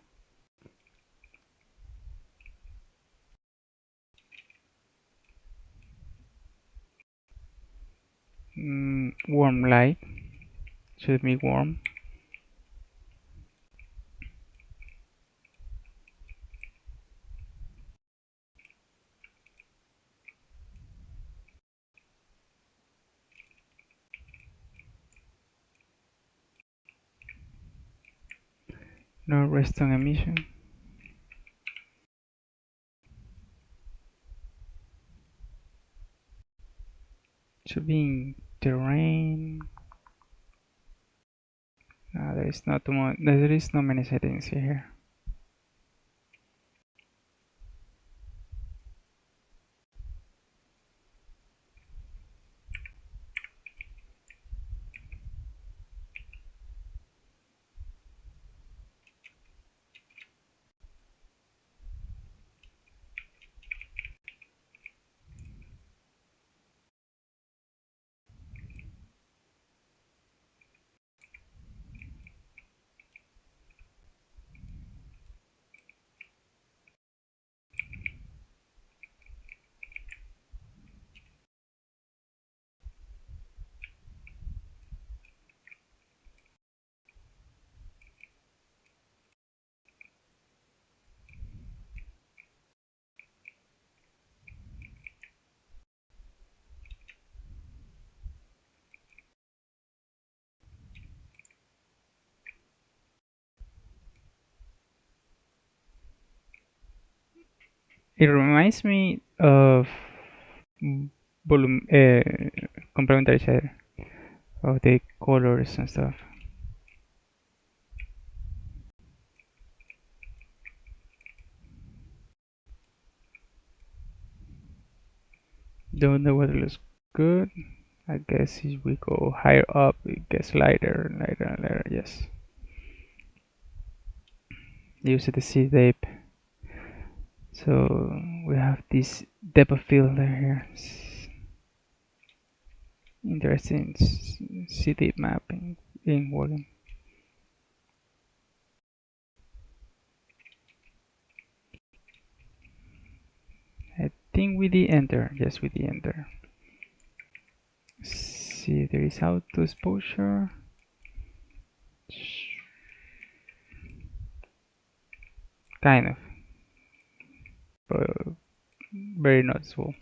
Warm light should be warm. No redstone emission. Should be in terrain. No, there is not too much. There is not many settings here. It reminds me of volume, complementary shader, of the colors and stuff. Don't know what looks good. I guess if we go higher up, it gets lighter, lighter, and lighter. Yes. Use the C tape. So we have this depth of field here. Interesting C tape mapping in working. I think with the enter. Yes, with the enter. See, there is auto exposure. Kind of, but very noticeable.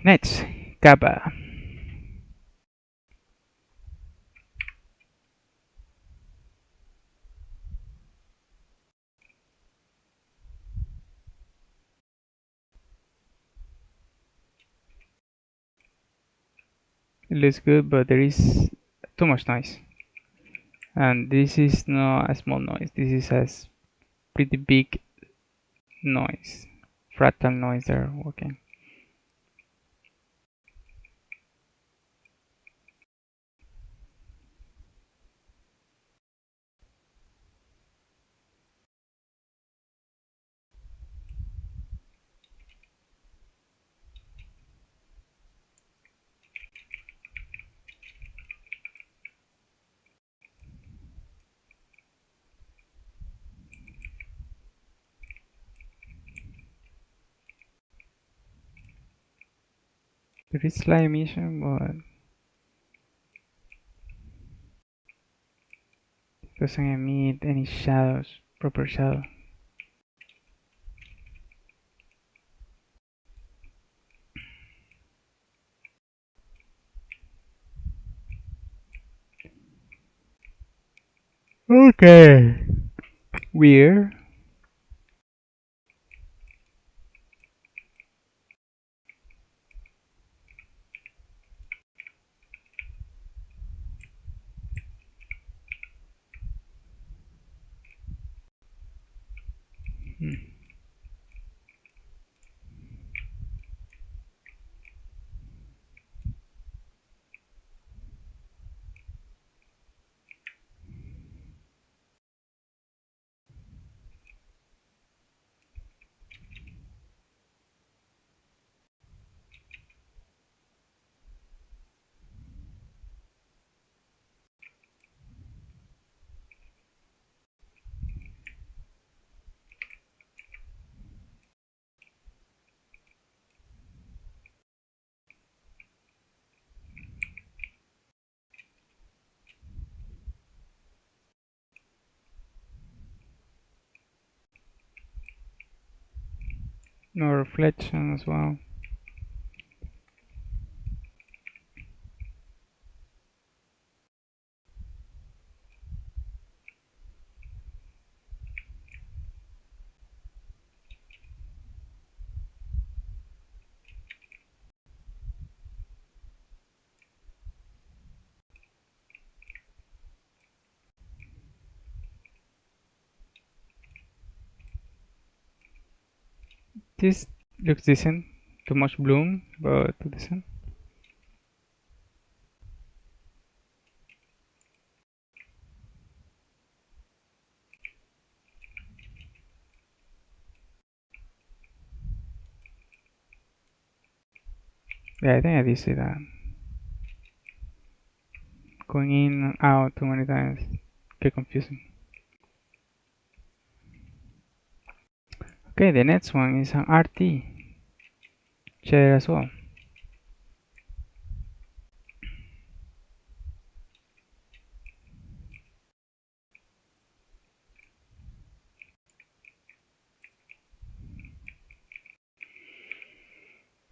Next, Kappa. It looks good, but there is too much noise. And this is not a small noise, this is a pretty big noise. Fractal noise they're working. There is light emission, but it doesn't emit any shadows, proper shadow. Okay. Weird. No reflection as well. This looks decent. Too much bloom, but too decent. Yeah, I think I did see that. Going in and out too many times. Get confusing. Okay, the next one is an RT shader as well.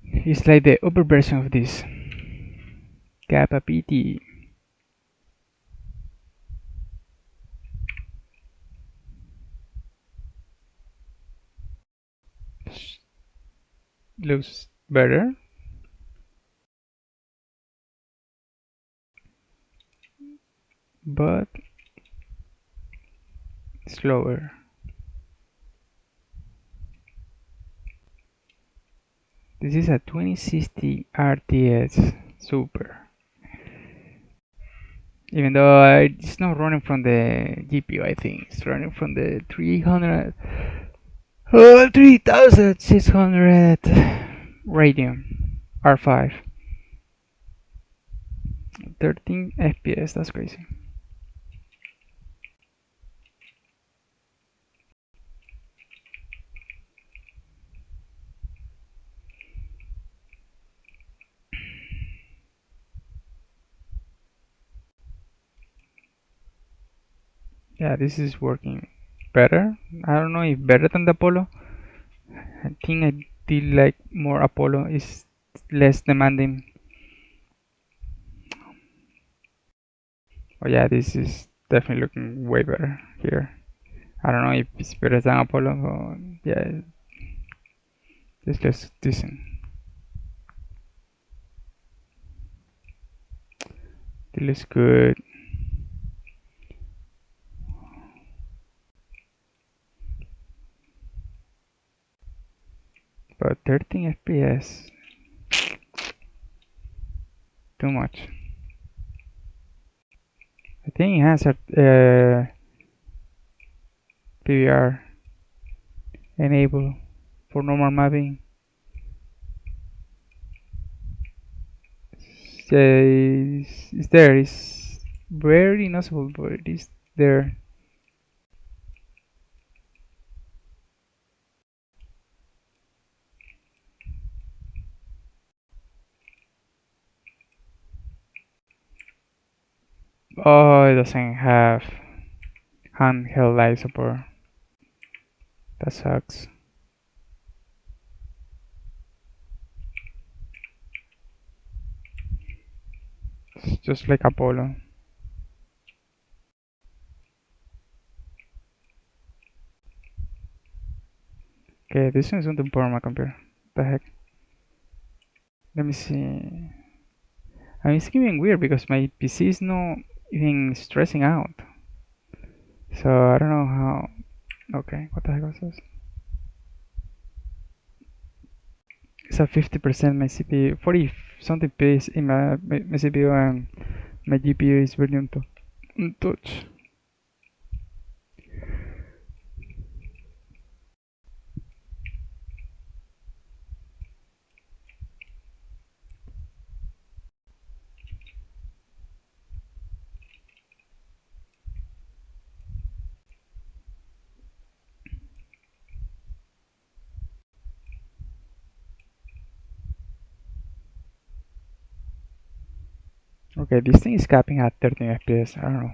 It's like the upper version of this. Kappa PT. Looks better. But slower. This is a 2060 RTS Super. Even though it's not running from the GPU, I think it's running from the 3600 Radeon R5. 13 FPS, that's crazy. Yeah, this is working better. I don't know if better than the Apollo. I think I did like more Apollo. It's less demanding. Oh yeah, this is definitely looking way better here. I don't know if it's better than Apollo, but yeah, it's just decent. It looks good. But 13 FPS, too much. I think it has a PBR enable for normal mapping. It's there. It's very noticeable, but it is there. Oh, it doesn't have handheld light support. That sucks. It's just like Apollo. Okay, this one is something poor on my computer. What the heck? Let me see. I mean, it's getting weird because my PC is not even stressing out. So I don't know how. Okay, what the heck was this? It's a 50% my CPU, 40 something pace in my CPU, and my GPU is really untouched. Okay, this thing is capping at 13 FPS. I don't know.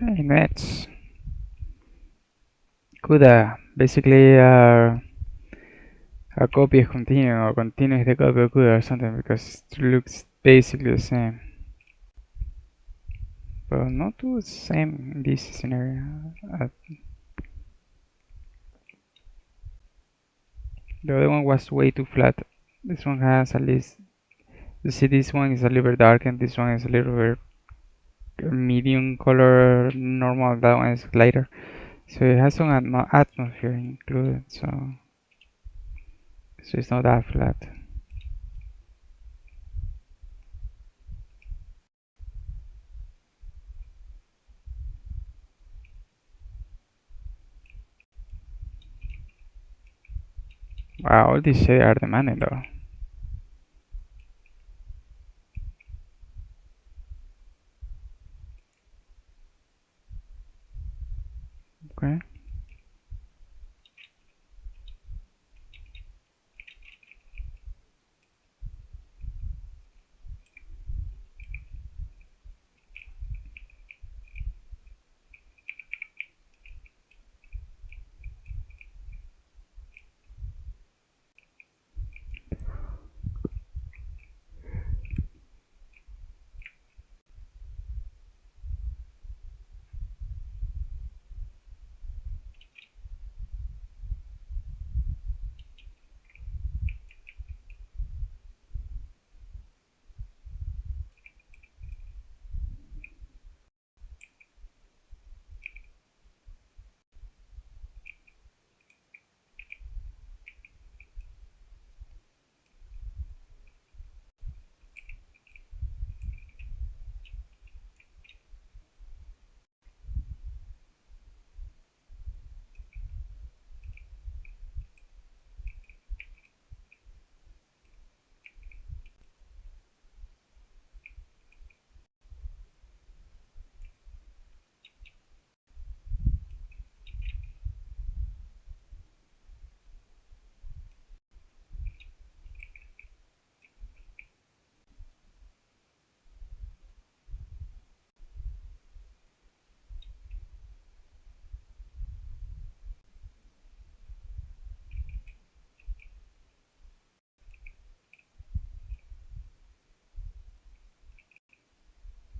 Okay, next. Kuda, basically a copy of Contiuum, or Contiuum is the copy of Kuda or something, because it looks basically the same. But not the same in this scenario. The other one was way too flat. This one has at least, you see, this one is a little bit dark and this one is a little bit medium color, normal, that one is lighter. So it has some atmosphere included, so it's not that flat. Wow, all these shades are demanding though. Okay.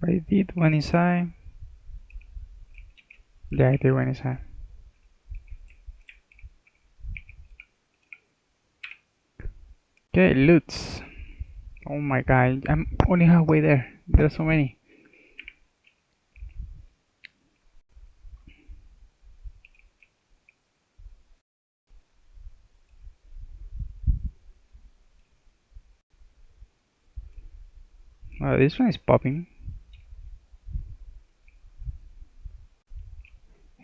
I did one inside. Yeah, I did one inside. Okay, loots. Oh my god, I'm only halfway there. There's so many. This one is popping.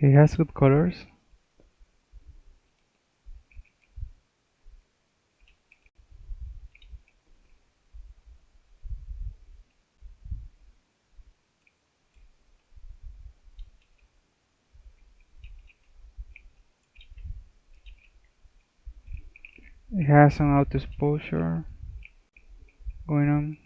It has good colors. It has some auto exposure going on.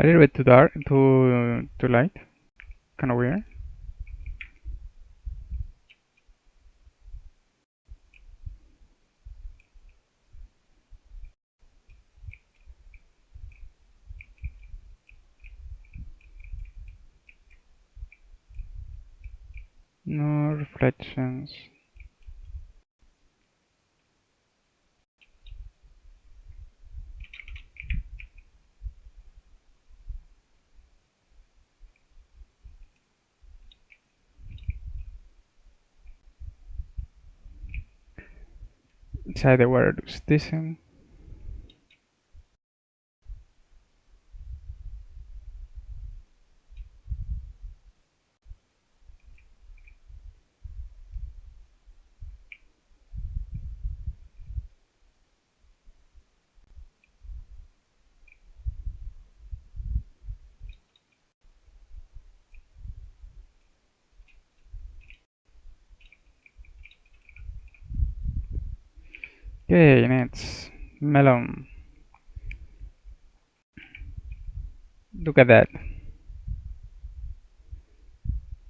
A little bit too dark, too light. Kind of weird. No, no reflections. Inside the water looks decent. Okay, next, Melon. Look at that.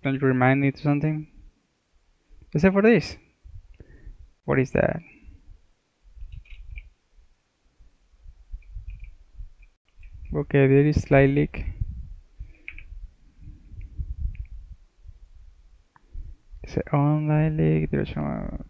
Don't you remind me of something? Except for this. What is that? Okay, there is slight leak. It's an online leak. There's some.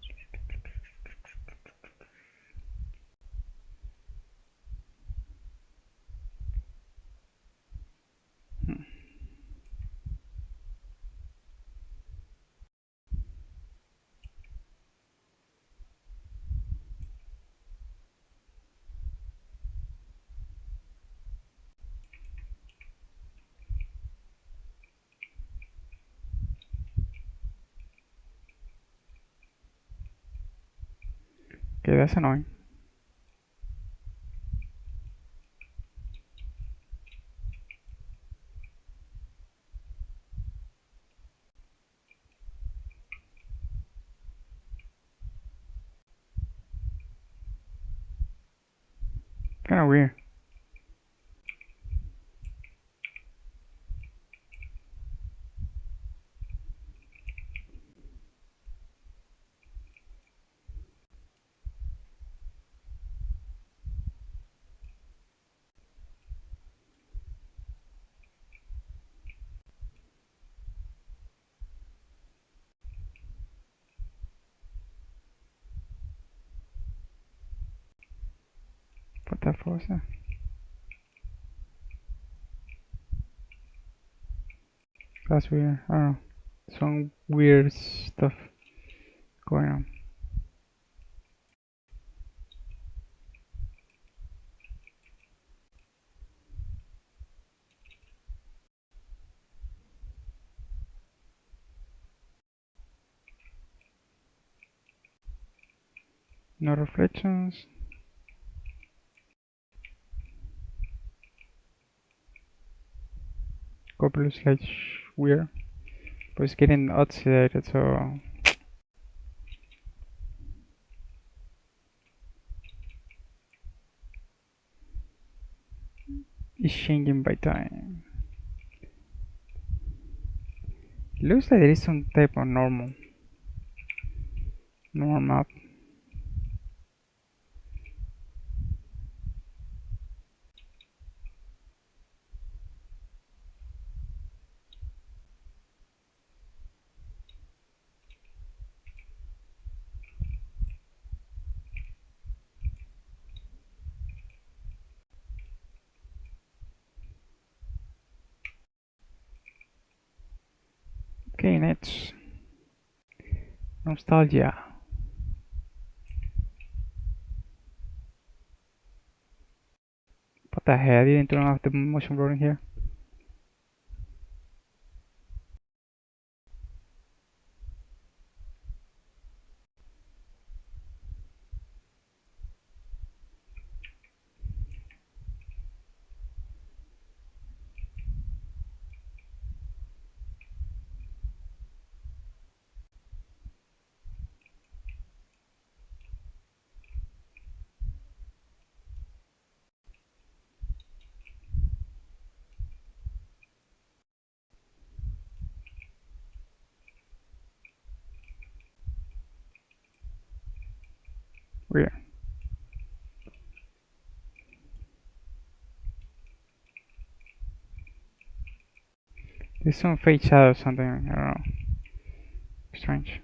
Okay, that's annoying. Kinda weird. What the fuck was that? That's weird. I don't know. Some weird stuff going on. No reflections. Copper looks like weird. But it's getting oxidated, so it's changing by time. It looks like there is some type of normal map. Okay, next. Nostalgia. What the hell? I didn't turn off the motion blur in here. Weird. There's some fake shadow or something, I don't know. strange.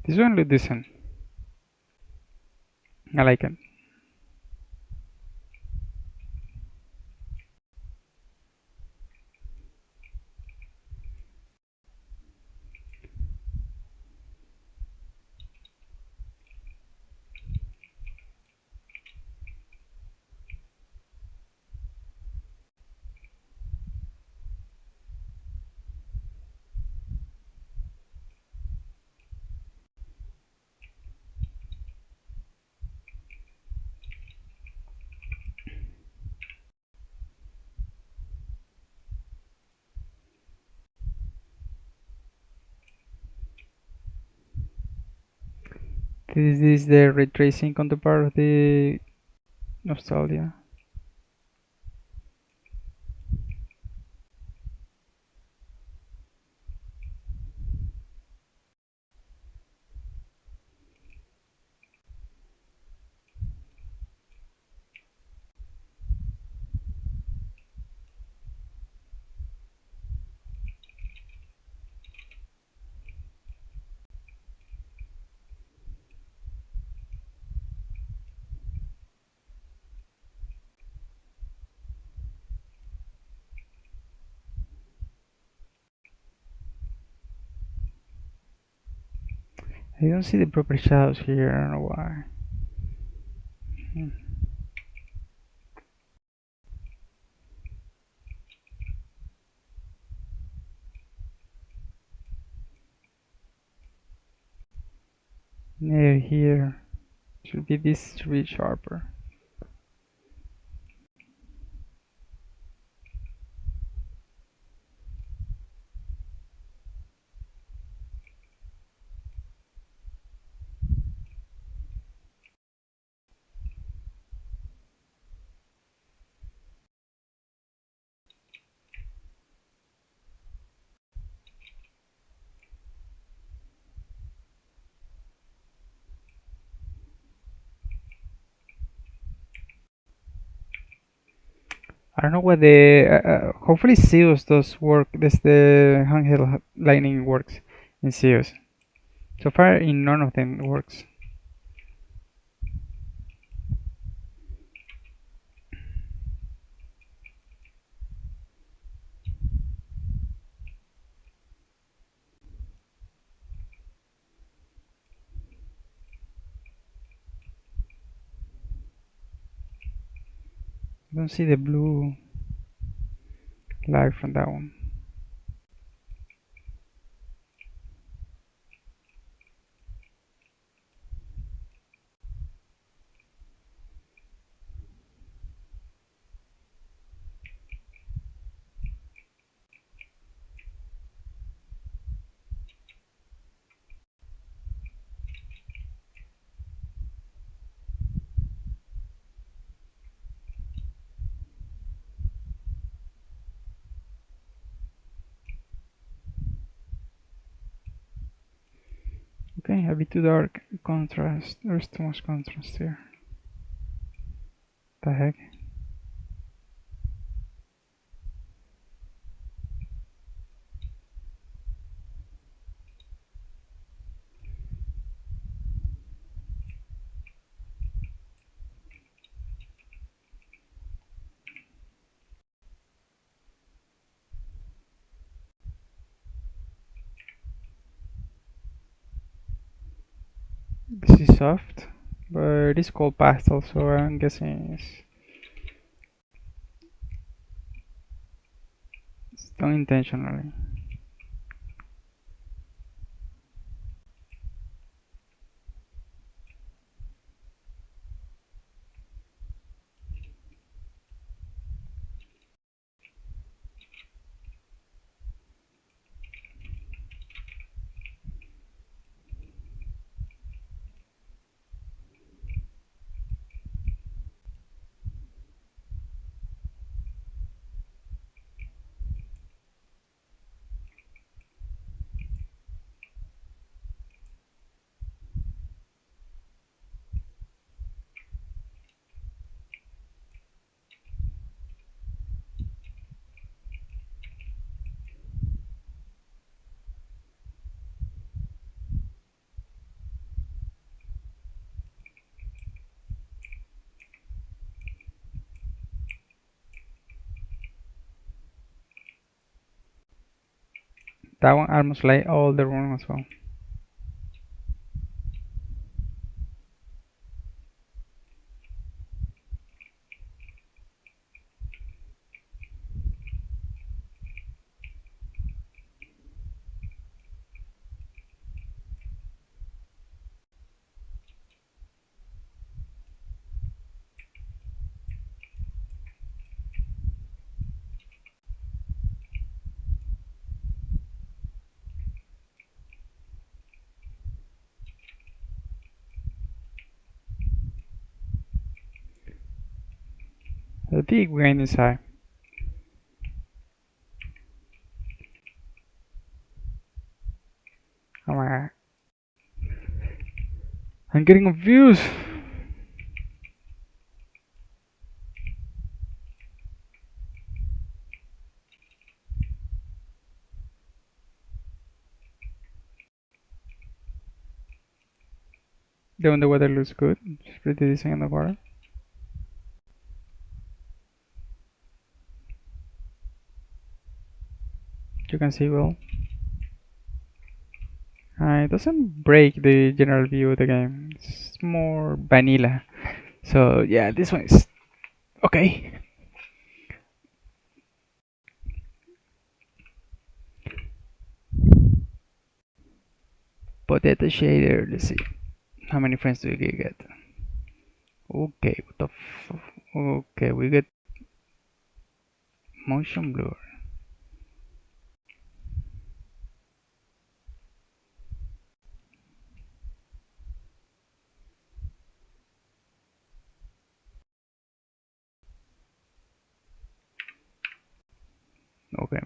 This one looks decent. I like it. This is the ray tracing counterpart of the Nostalgia. I don't see the proper shadows here, I don't know why. Near here. Should be this should be sharper. I don't know what the hopefully SEUS does work. This the handheld lightning works in SEUS. So far, in none of them works. I don't see the blue light from that one. Okay, a bit too dark contrast. There's too much contrast here. The heck? This is soft, but it is called Pastel, so I'm guessing it's done intentionally. That one almost like all the room as well. The big grain is high. Oh my god. I'm getting confused. The underwater looks good. It's pretty decent in the water. You can see well. It doesn't break the general view of the game. It's more vanilla. So yeah, this one is okay. PotatoShader. Let's see. How many friends do we get? Okay, what the okay, we get motion blur. Okay.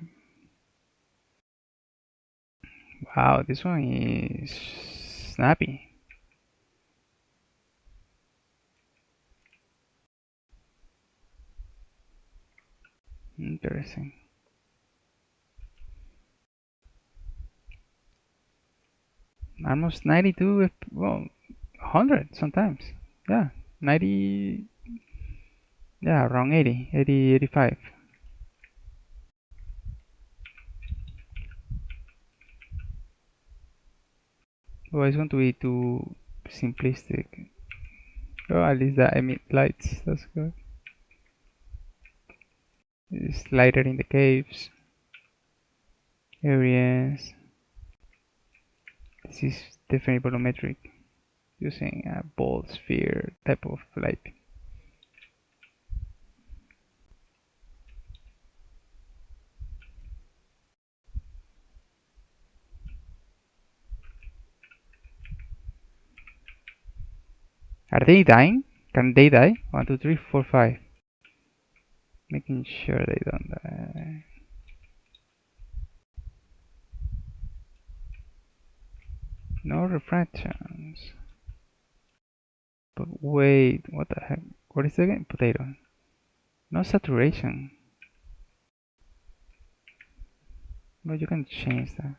Wow, this one is snappy. Interesting. Almost 92, well, 100 sometimes. Yeah, 90, yeah, around 80, 80, 85. Well, it's going to be too simplistic. Oh, at least that emit lights, that's good. It's lighter in the caves, areas. This is definitely volumetric, using a ball sphere type of light. Are they dying? Can they die? 1, 2, 3, 4, 5. Making sure they don't die. No refractions. But wait, what the heck? What is the game? Potato. No saturation. But you can change that.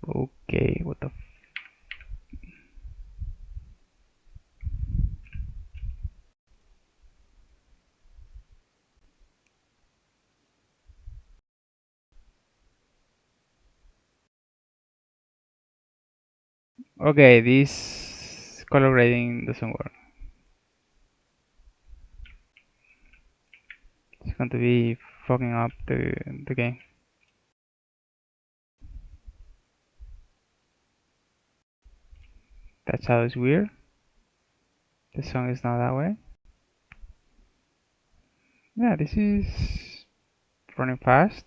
Okay, what the Okay, this color grading doesn't work. It's going to be fucking up the game. That shadow is weird. The song is not that way. Yeah, this is running fast,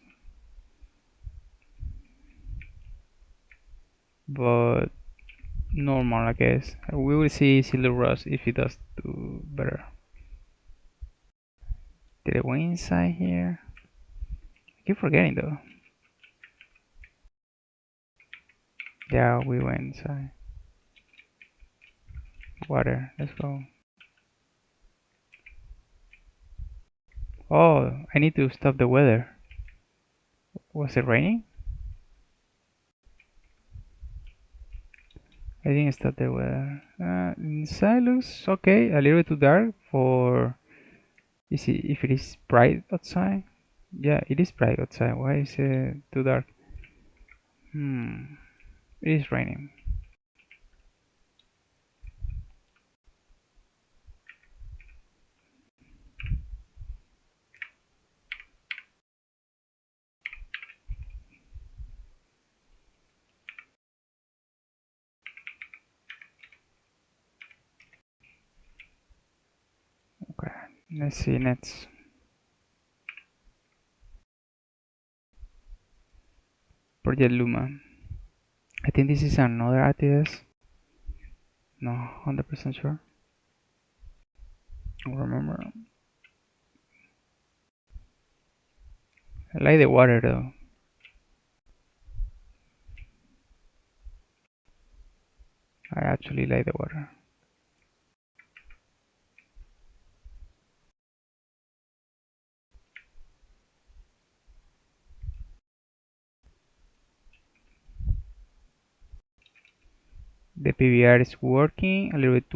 but normal, I guess. We will see Sildurs if he does do better. Did I go inside here? I keep forgetting though. Yeah, we went inside. Water, let's go. Oh, I need to stop the weather. Was it raining? I didn't stop the weather. Inside looks okay, a little bit too dark for... Is it, if it is bright outside? Yeah, it is bright outside. Why is it too dark? It is raining. Okay, let's see next. projectLuma. I think this is another ATS. No, 100% sure. I don't remember. I like the water though. I actually like the water. The PBR is working a little bit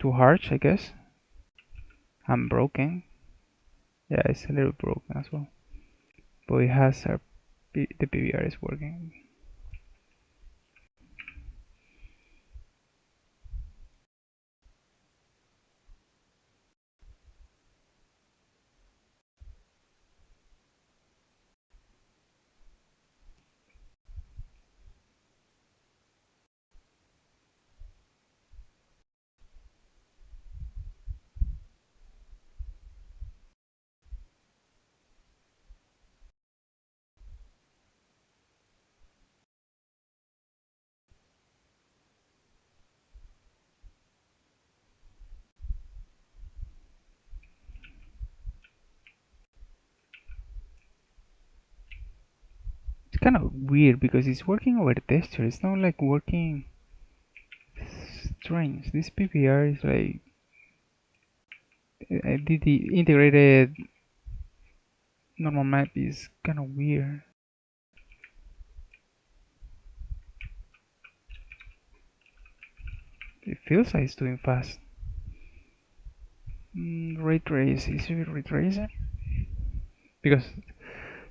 too harsh, I guess. I'm broken. Yeah, it's a little broken as well. But it has the PBR is working. It's kind of weird because it's working over the texture. It's not like working strange. This PBR is like the integrated normal map is kind of weird. It feels like it's doing fast. Raytrace, is it retracing? Because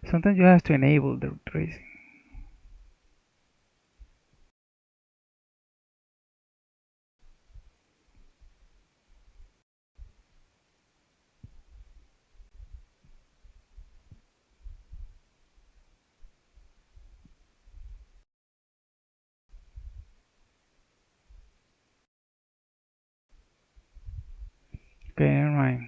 sometimes you have to enable the retracing. Okay, never mind.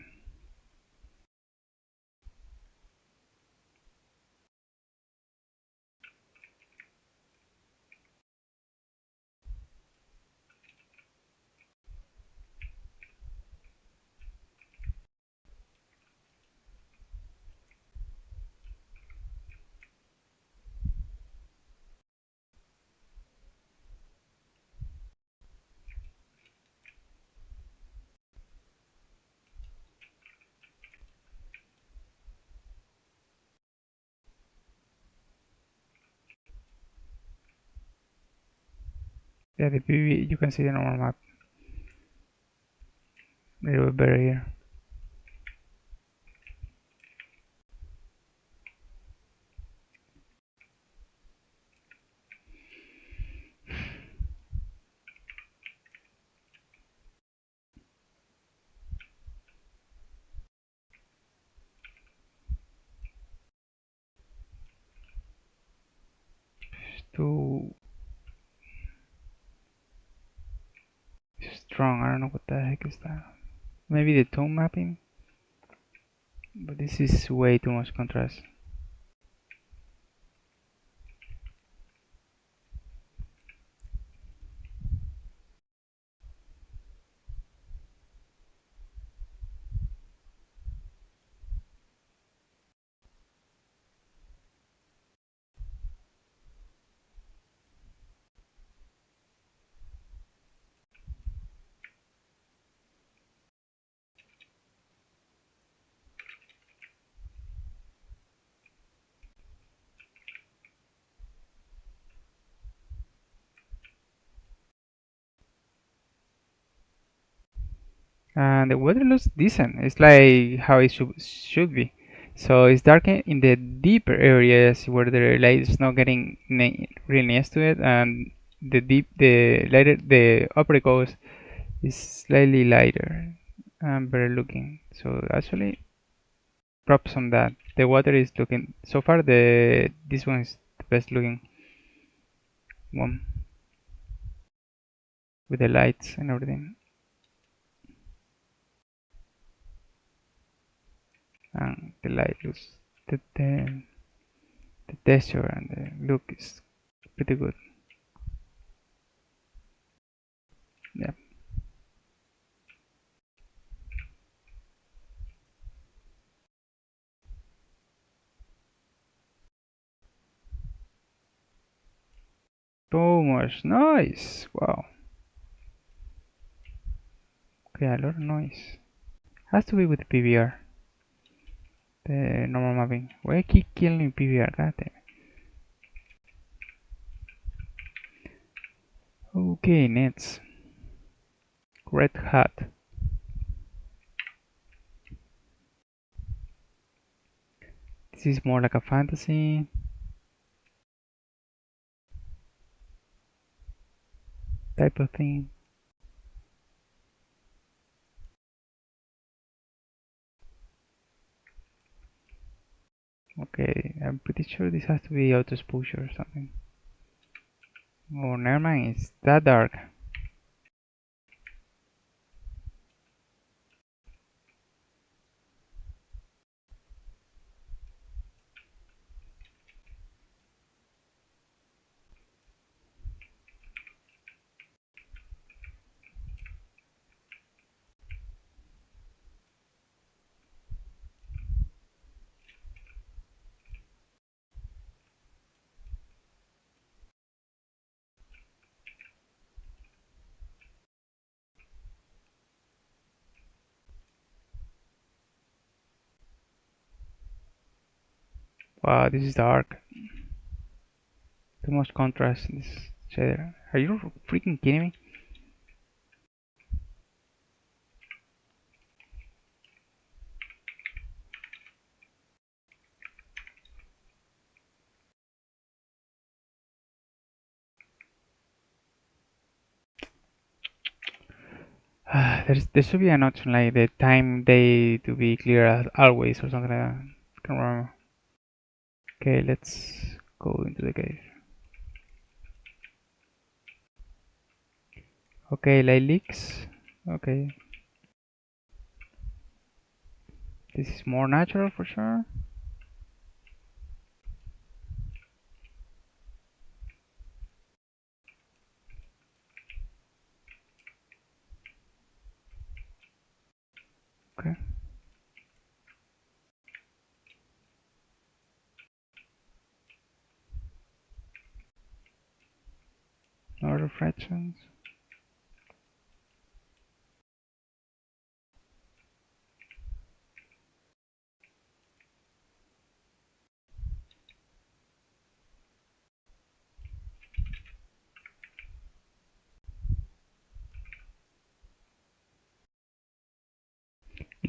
Yeah, the PV, you can see the normal map a little bit better here. It's too strong. I don't know what the heck is that. Maybe the tone mapping, but this is way too much contrast. And the weather looks decent. It's like how it should be. So it's dark in the deeper areas where the light is not getting really next to it, and the upper coast is slightly lighter and better looking. So actually, props on that. The water is looking so far. This one is the best looking one with the lights and everything. And the light looks the texture and the look is pretty good. Yeah. So much noise. Wow. Okay, a lot of noise. Has to be with the PBR. The normal mapping. Why I keep killing PBR? God damn it. Okay, next. RedHat. This is more like a fantasy type of thing. Okay, I'm pretty sure this has to be auto exposure or something. Oh, never mind, it's that dark. Wow, this is dark. Too much contrast in this shader. Are you freaking kidding me? There should be an option like the time day to be clear as always or something like that. I can't remember. Okay, let's go into the cave. Okay, light leaks. Okay. This is more natural for sure. Okay. No refractions.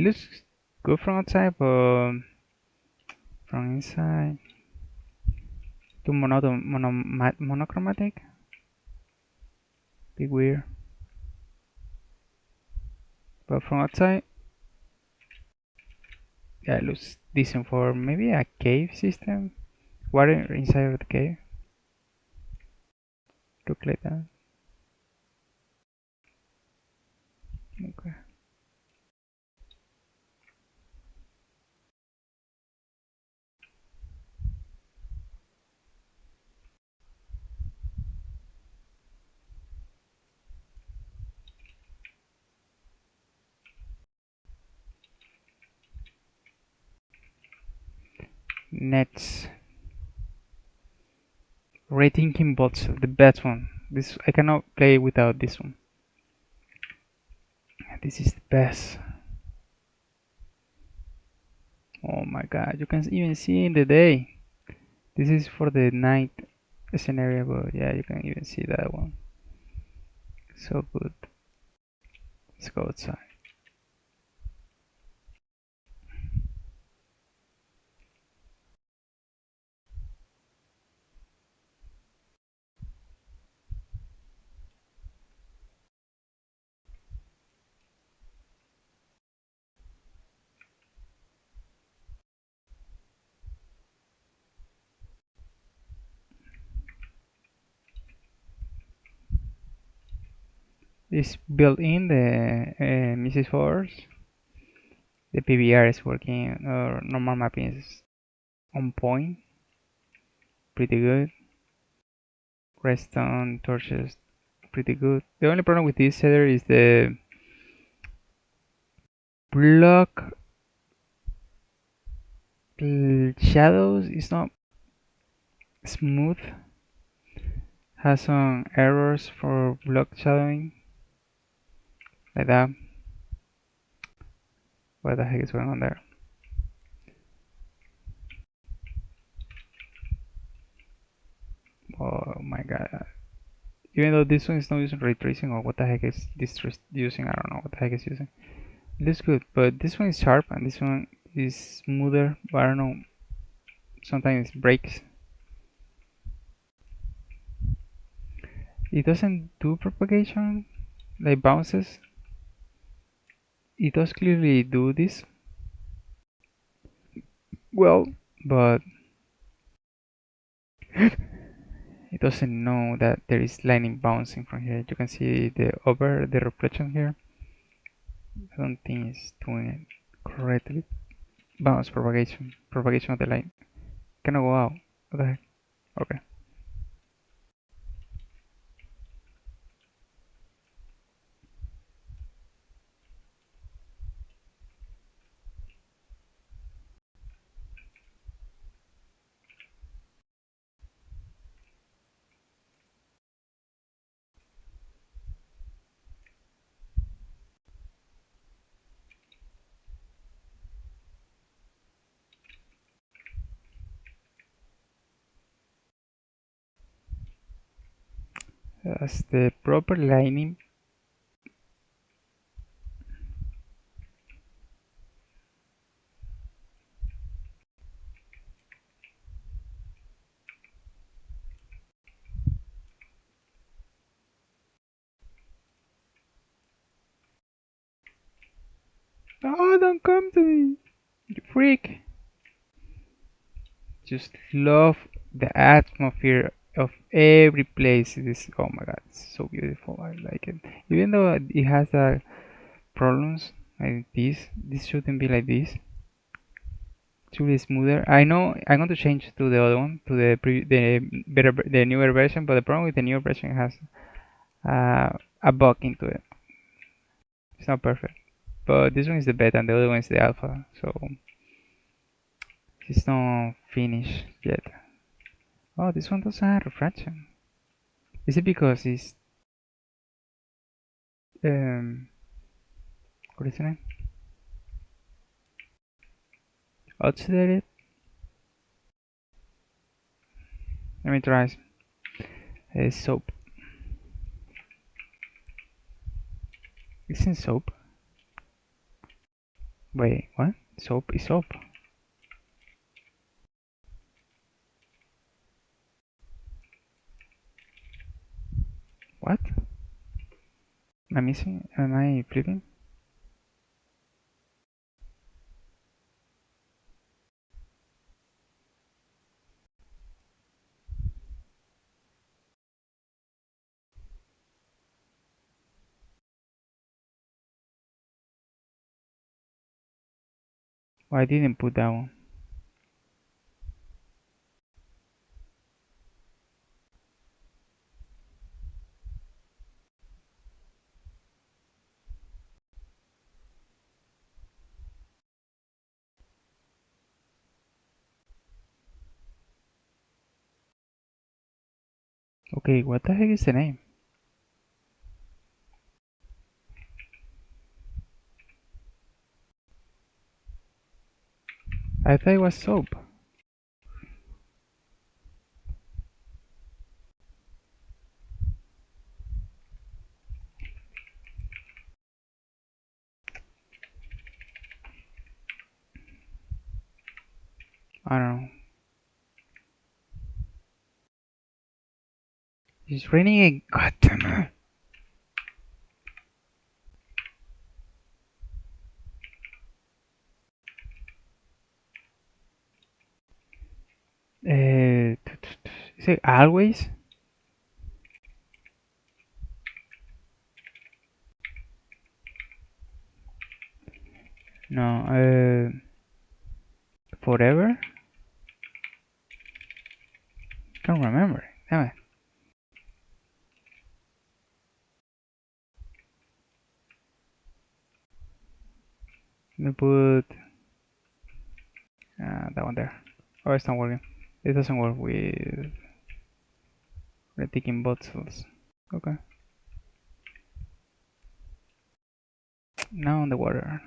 looks good from outside, but from inside too monochromatic. Bit weird. But from outside, yeah, it looks decent for maybe a cave system. Water inside of the cave. Look like that. Okay. Next, Rethinking Voxels, the best one. This I cannot play without this one. This is the best. Oh my god, you can even see in the day. This is for the night scenario, but yeah, you can even see that one. So good. Let's go outside. This built in the Mrs. Force. The PBR is working, or normal mapping is on point. Pretty good. Redstone torches, pretty good. The only problem with this shader is the block shadows is not smooth. Has some errors for block shadowing. Like that. What the heck is going on there? Oh my god. Even though this one is not using ray tracing, or what the heck is this using? I don't know what the heck is using. It looks good, but this one is sharp and this one is smoother, but I don't know. Sometimes it breaks. It doesn't do propagation, like bounces. It does clearly do this well, but it doesn't know that there is lightning bouncing from here. You can see the reflection here. I don't think it's doing it correctly. Bounce propagation of the light. Cannot go out. What the heck? Okay. That's the proper lighting. Oh, don't come to me, you freak! Just love the atmosphere of every place. This, oh my god, it's so beautiful. I like it. Even though it has problems like this shouldn't be like this. It should be smoother. I know I'm going to change to the other one, to the newer version, but the problem with the newer version has a bug into it. It's not perfect. But this one is the beta and the other one is the alpha, so it's not finished yet. Oh, this one doesn't have refraction. Is it because it's what is the name? Oxidated? Let me try soap. Isn't soap? Wait, what? Soap is soap. What? Am I missing? Am I flipping? Why didn't put that one? Okay, what the heck is the name? I thought it was soap. I don't know. It's raining again. God damn it. Is it always? No. Forever? Can't remember. Damn it. Let me put that one there. Oh, it's not working. It doesn't work with Rethinking Voxels. Okay. Now on the water.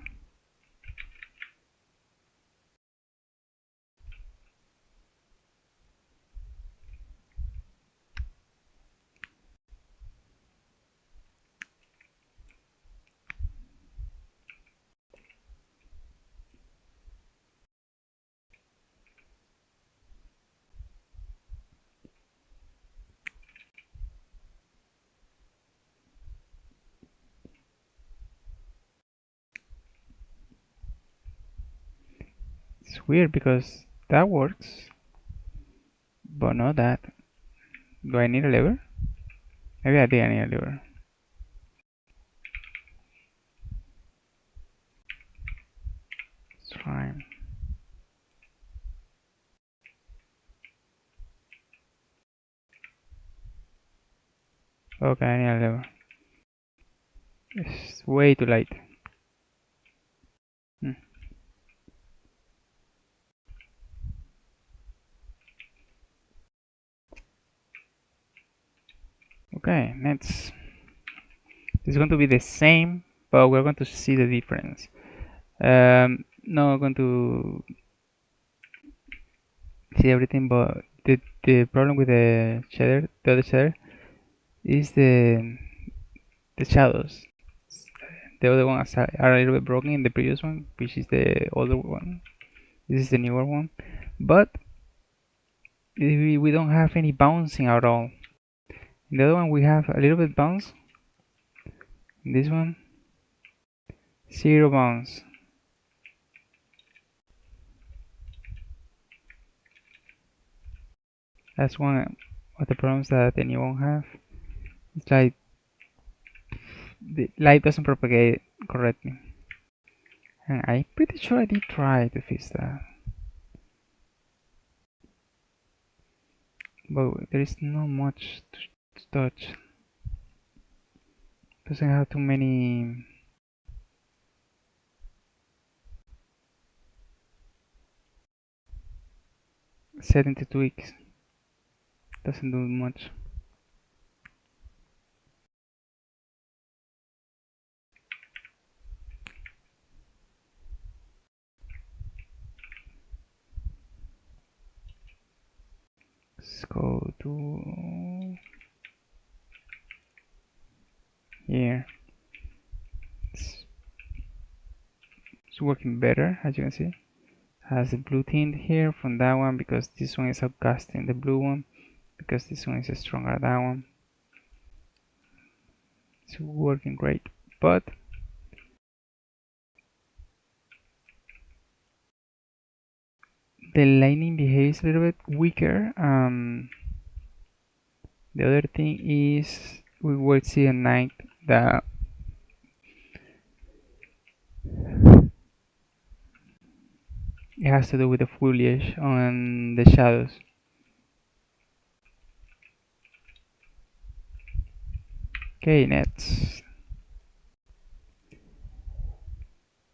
It's weird because that works, but not that. Do I need a lever? Maybe I did need a lever. Let's try. Okay, I need a lever. It's way too light. Hmm. Okay, next. It's going to be the same, but we're going to see the difference. Not going to see everything, but the problem with the shader, the other shader, is the shadows. The other ones are a little bit broken in the previous one, which is the older one. This is the newer one, but we don't have any bouncing at all. In the other one we have a little bit bounce. In this one, zero bounce. That's one of the problems that the new one have. It's like the light doesn't propagate correctly. And I'm pretty sure I did try to fix that. But there is not much to touch. Doesn't have too many setting to tweaks. Doesn't do much. Let's go to here. It's working better, as you can see. Has a blue tint here from that one because this one is outcasting the blue one, because this one is stronger than that one. It's working great, but the lightning behaves a little bit weaker. The other thing is we will see at night that it has to do with the foliage on the shadows. Okay, next.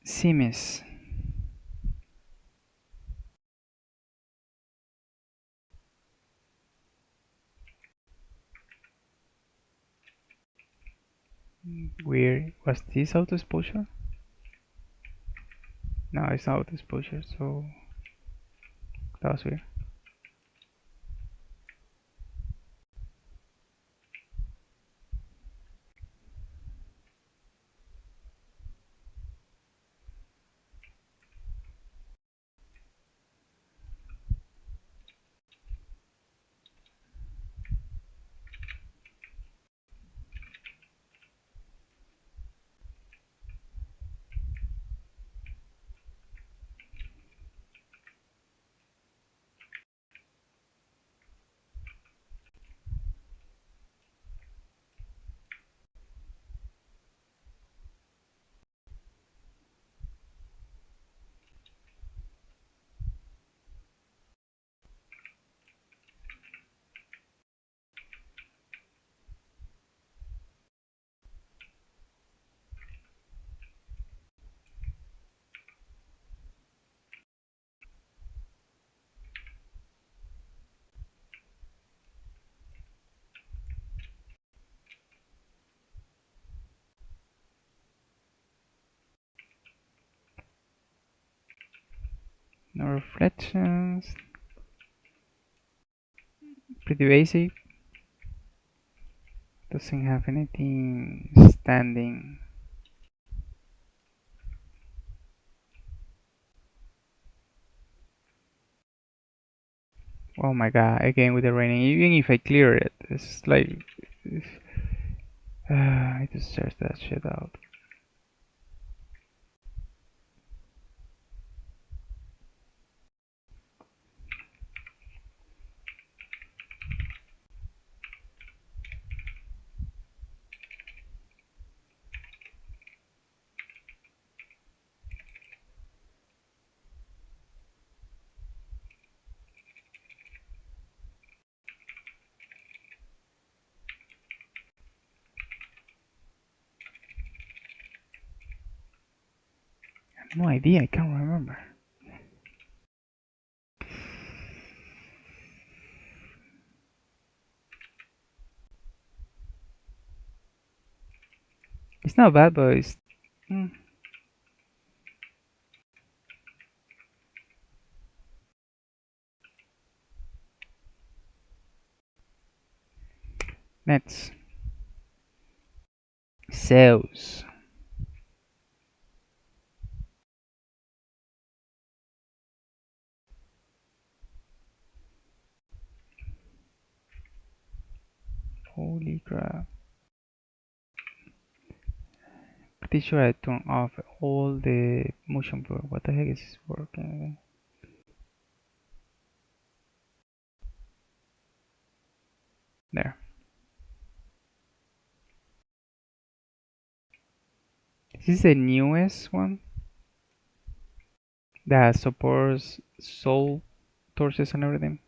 Seamitis. Weird. Was this auto exposure? No, it's not auto exposure, so that was weird. No reflections. Pretty basic. Doesn't have anything standing. Oh my god, again with the raining. Even if I clear it, it's like I just search that shit out. I have no idea, I can't remember. It's not bad, but it's next. SEUS. Holy crap. Pretty sure I turned off all the motion blur. What the heck is this working? There. This is the newest one that supports soul torches and everything.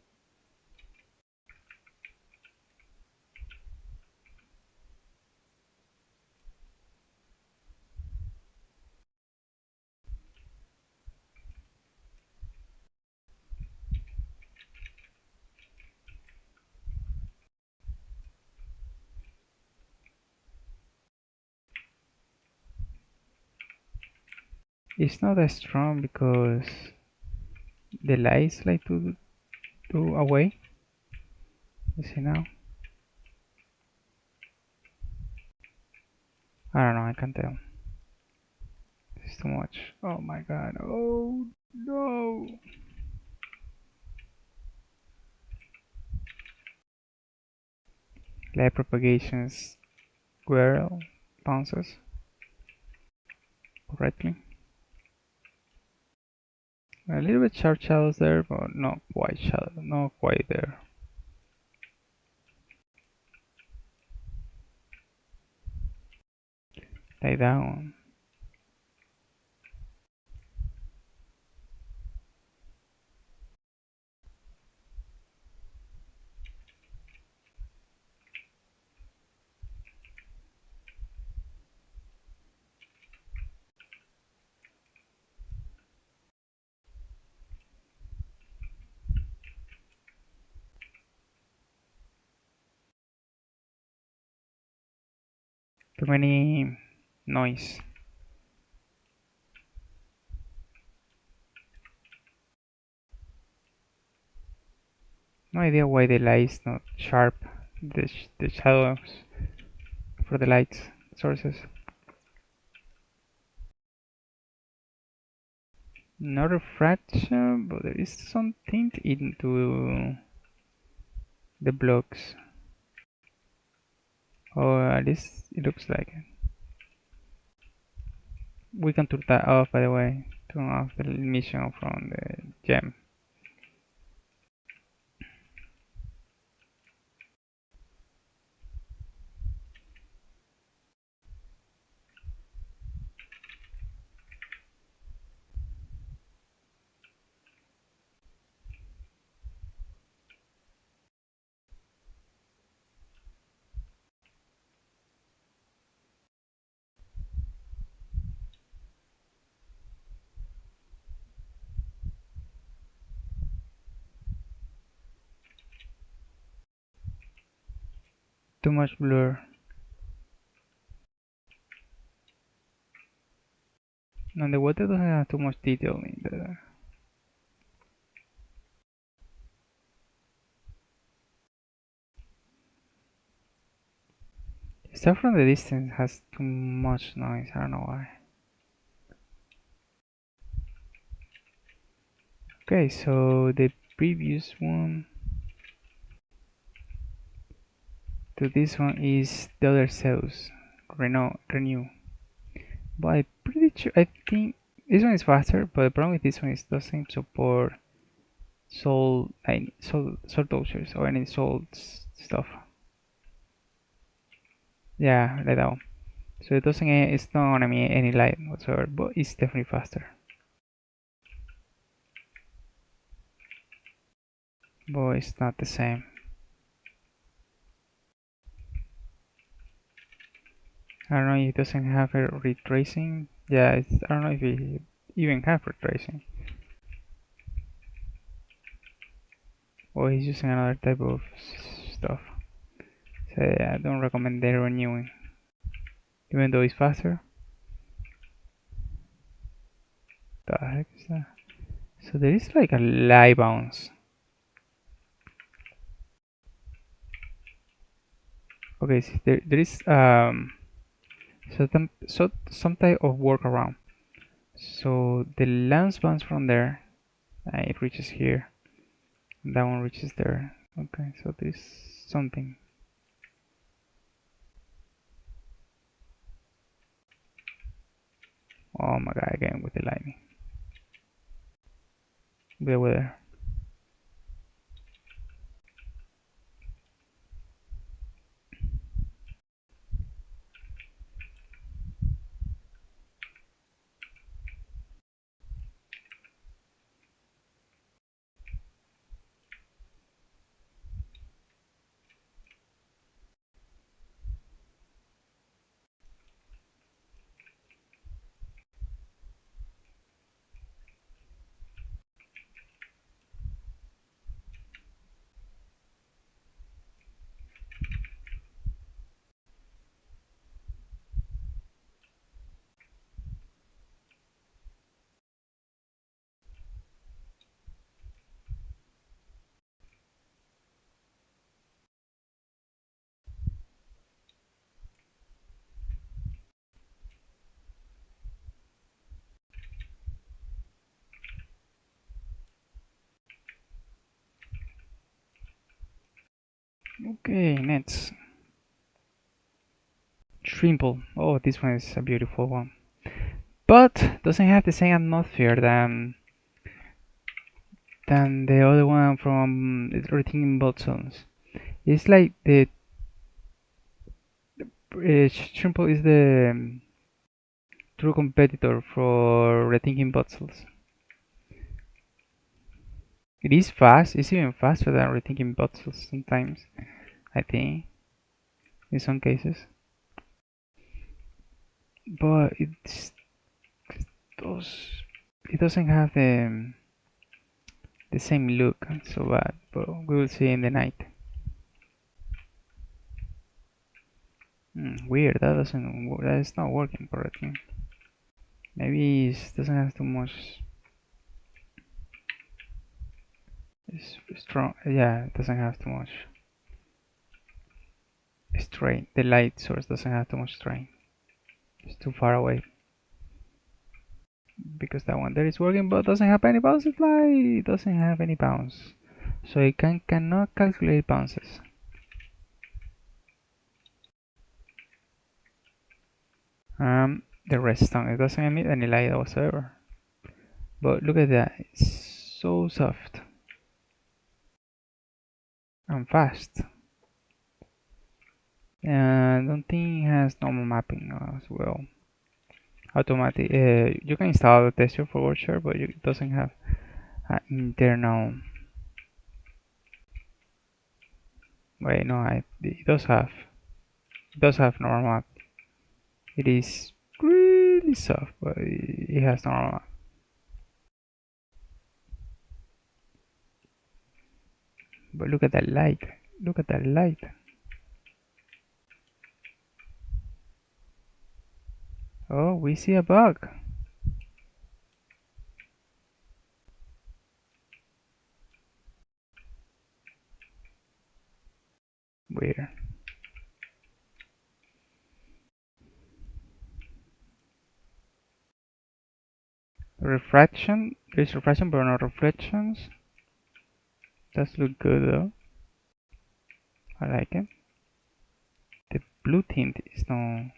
It's not as strong because the lights like to do away. You see now? I don't know, I can't tell. It's too much. Oh my god. Oh no. Light propagations squirrel bounces correctly. A little bit sharp shadows there, but not quite shadow, not quite there. Lay down. Too many noise. No idea why the light is not sharp. The shadows for the light sources. No refraction, but there is some tint into the blocks. Or at least it looks like it. We can turn that off, by the way. Turn off the emission from the gem. Too much blur. And the water doesn't have too much detail in the. Stuff from the distance has too much noise. I don't know why. Okay, so the previous one to this one is the other SEUS Renew. But I'm pretty sure, I think this one is faster, but the problem with this one is it doesn't support soul dosers or any soul stuff. Yeah, like that one. So it doesn't, it's not gonna be any light whatsoever, but it's definitely faster. But it's not the same. I don't know if it doesn't have a retracing. Yeah, I don't know if it even have retracing. Or he's using another type of stuff. So yeah, I don't recommend the renewing. Even though it's faster. The heck is that? So there is like a light bounce. Okay, so there is some type of workaround. So the lens bounce from there, it reaches here. And that one reaches there. Okay, so there is something. Oh my god, again with the lightning. The weather. Okay, next. Shrimple. Oh, this one is a beautiful one. But doesn't have the same atmosphere than the other one from Rethinking Voxels. It's like the Shrimple is the true competitor for Rethinking Voxels. It is fast. It's even faster than Rethinking Voxels sometimes, I think, in some cases. But it doesn't have the same look so bad. But we will see in the night. Weird. That is not working correctly. Maybe it doesn't have too much. It's strong. Yeah, it doesn't have too much strain. The light source doesn't have too much strain. It's too far away. Because that one there is working but doesn't have any bounce fly. It doesn't have any bounce. So it cannot calculate bounces. The redstone, it doesn't emit any light whatsoever. But look at that, it's so soft and fast. And I don't think it has normal mapping as well. Automatic. You can install the texture for sure, but it doesn't have internal. Wait, no, it does have. It does have normal map. It is really soft, but it has normal map. But look at that light. Look at that light. Oh, we see a bug. Where? Refraction. There's refraction, but no reflections. Does look good though. I like it. The blue tint is no.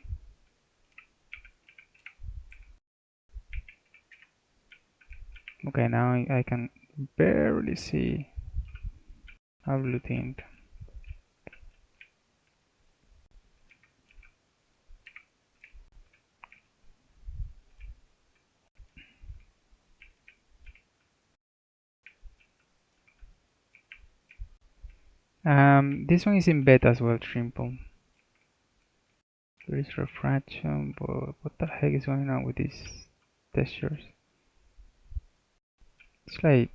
Okay, now I can barely see a blue tint. This one is in beta as well, Trimple. There is refraction, but what the heck is going on with these textures? It's like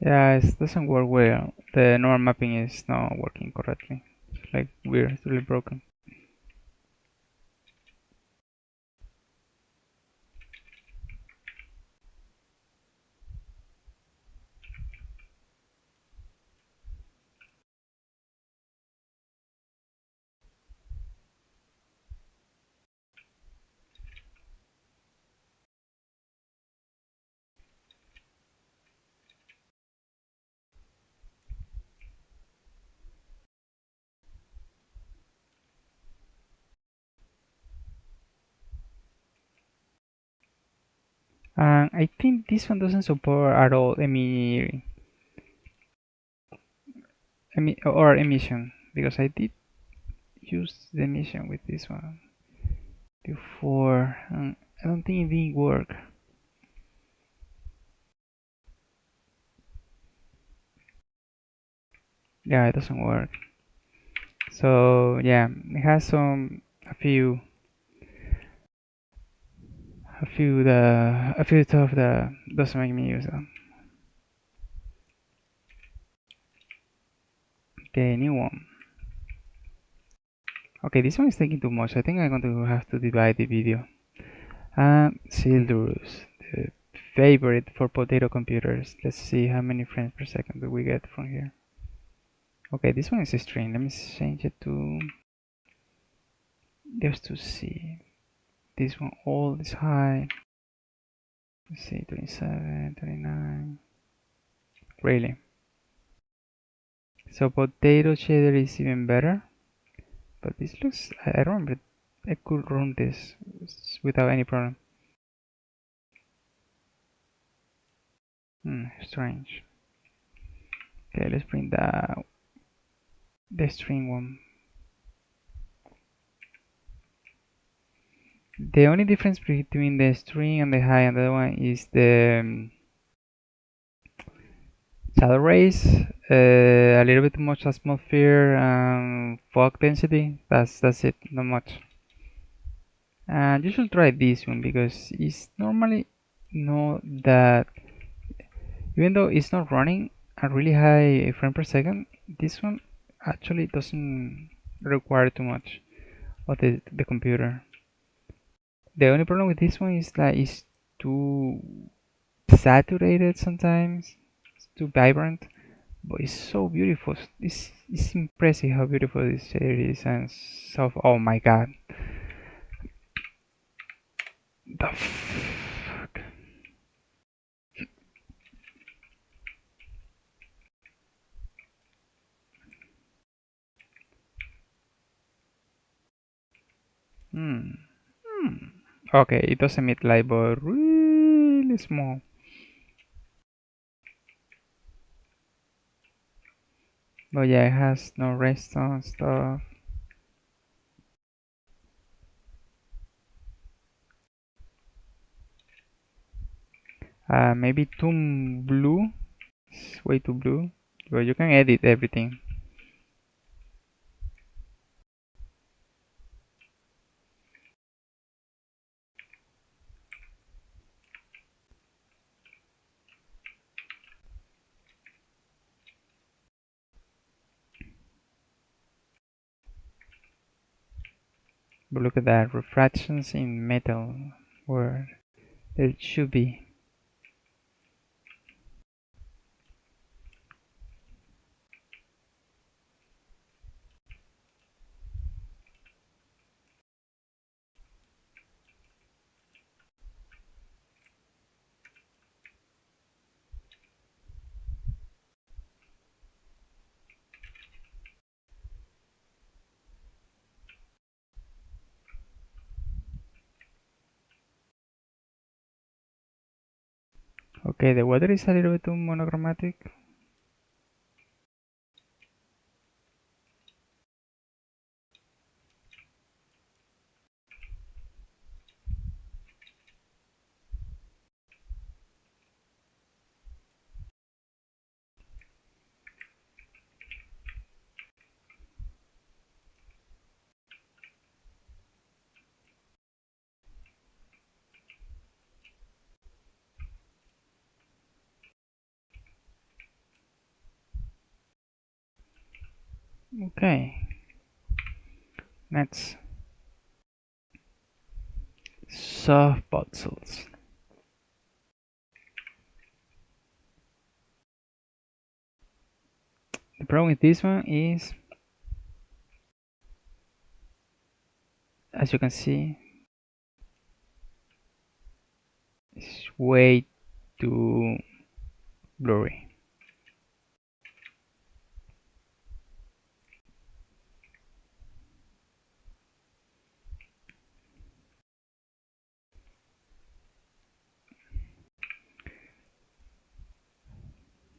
yeah, it doesn't work well. The normal mapping is not working correctly. It's like weird, it's really broken. And I think this one doesn't support at all or emission, because I did use the emission with this one before, and I don't think it did work. Yeah, it doesn't work. So yeah, it has a few a few of the doesn't make me use them. Okay, new one. Okay, this one is taking too much. I think I'm going to have to divide the video. Sildurs, the favorite for potato computers. Let's see how many frames per second do we get from here. Okay, this one is a string. Let me change it to just to see. This one all is high. Let's see, 27, 29. Really? So PotatoShader is even better. But this looks, I remember I could run this without any problem. Strange. Okay, let's bring the string one. The only difference between the string and the high and the other one is the shadow rays, a little bit too much atmosphere, fog density. That's it, not much. And you should try this one because it's normally not that, even though it's not running a really high frame per second, this one actually doesn't require too much of the computer. The only problem with this one is that it's too saturated sometimes, it's too vibrant, but it's so beautiful. It's impressive how beautiful this shader is, and so, oh my god. The fuck. Okay, it doesn't meet light, but really small. But yeah, it has no redstone stuff. Maybe too blue. It's way too blue. But you can edit everything. But look at that, refractions in metal, where it should be. Okay, the weather is a little bit too monochromatic. Okay, next, SoftVoxels. The problem with this one is, as you can see, it's way too blurry.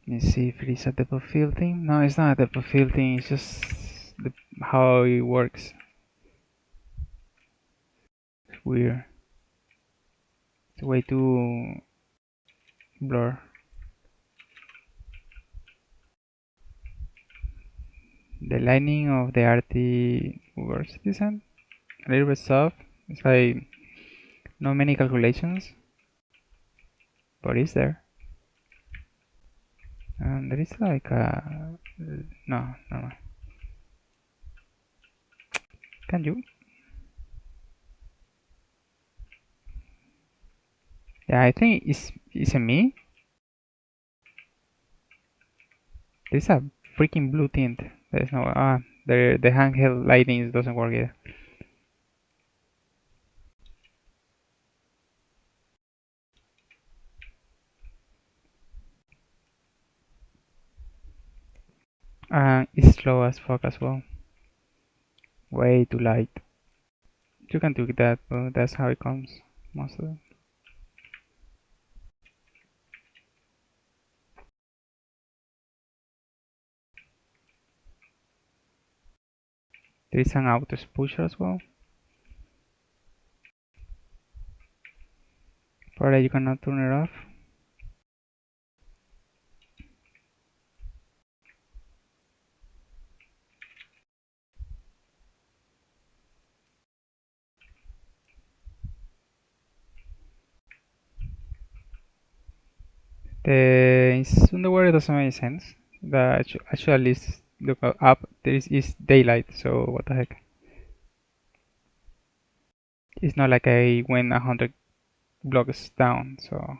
Let me see if it is a depth of field thing. No, it's not a depth of field thing, it's just how it works. It's weird. It's way too blur. The lining of the RT works decent. A little bit soft. It's like Not many calculations, but it's there. And there is like a... No, no. Can you? Yeah, I think it's a me. There's a freaking blue tint. There's no the handheld lighting doesn't work either. It's slow as fuck as well. Way too light. You can do that, but that's how it comes most of it. There is an auto exposure as well. But you cannot turn it off. The underwater doesn't make sense. The actual is look up. There is daylight. So what the heck? It's not like I went 100 blocks down. So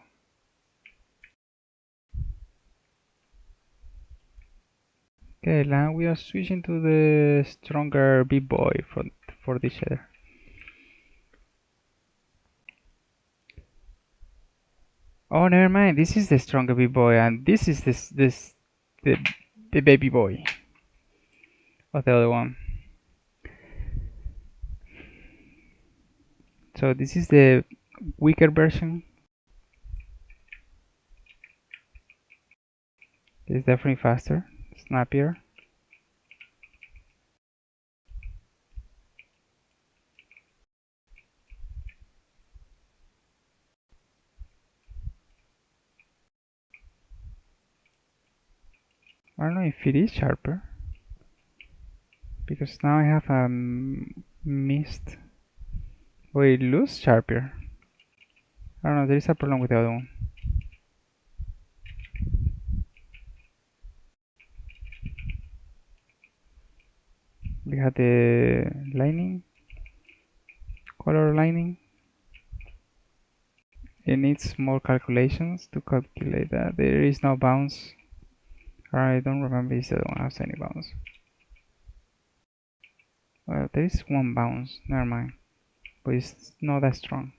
okay, now we are switching to the stronger big boy for this shader. Oh, never mind. This is the stronger big boy, and this is the baby boy of the other one. So this is the weaker version. It's definitely faster, snappier. I don't know if it is sharper, because now I have a mist. Oh, it looks sharper. I don't know, there is a problem with the other one. We have the lining, color lining. It needs more calculations to calculate that. There is no bounce. I don't remember if the other one has any bounce. Well, there is one bounce, never mind. But it's not that strong.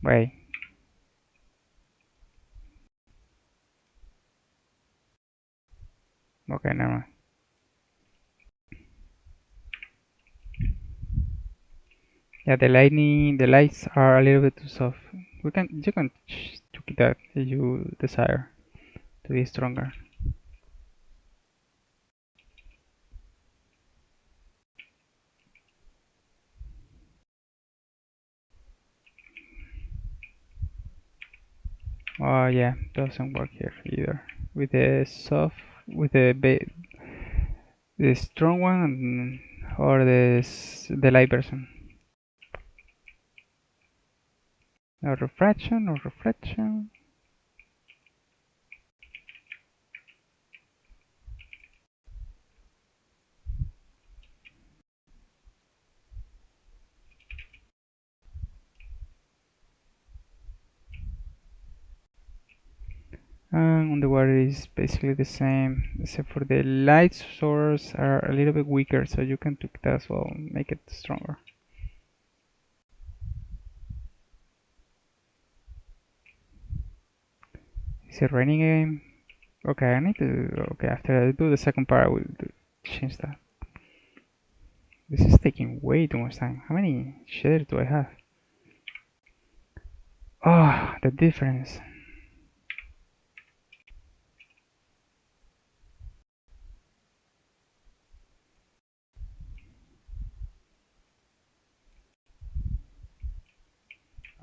Wait. Okay, never mind. Yeah, the lights are a little bit too soft. You can tweak that if you desire to be stronger. Oh yeah, doesn't work here either. With the the strong one or the light version. No refraction or reflection. And on the water is basically the same, except for the light source are a little bit weaker, so you can tweak that as well, make it stronger. Is it raining again? Okay, I need to. Okay, after I do the second part, I will change that. This is taking way too much time. How many shaders do I have? Oh, the difference.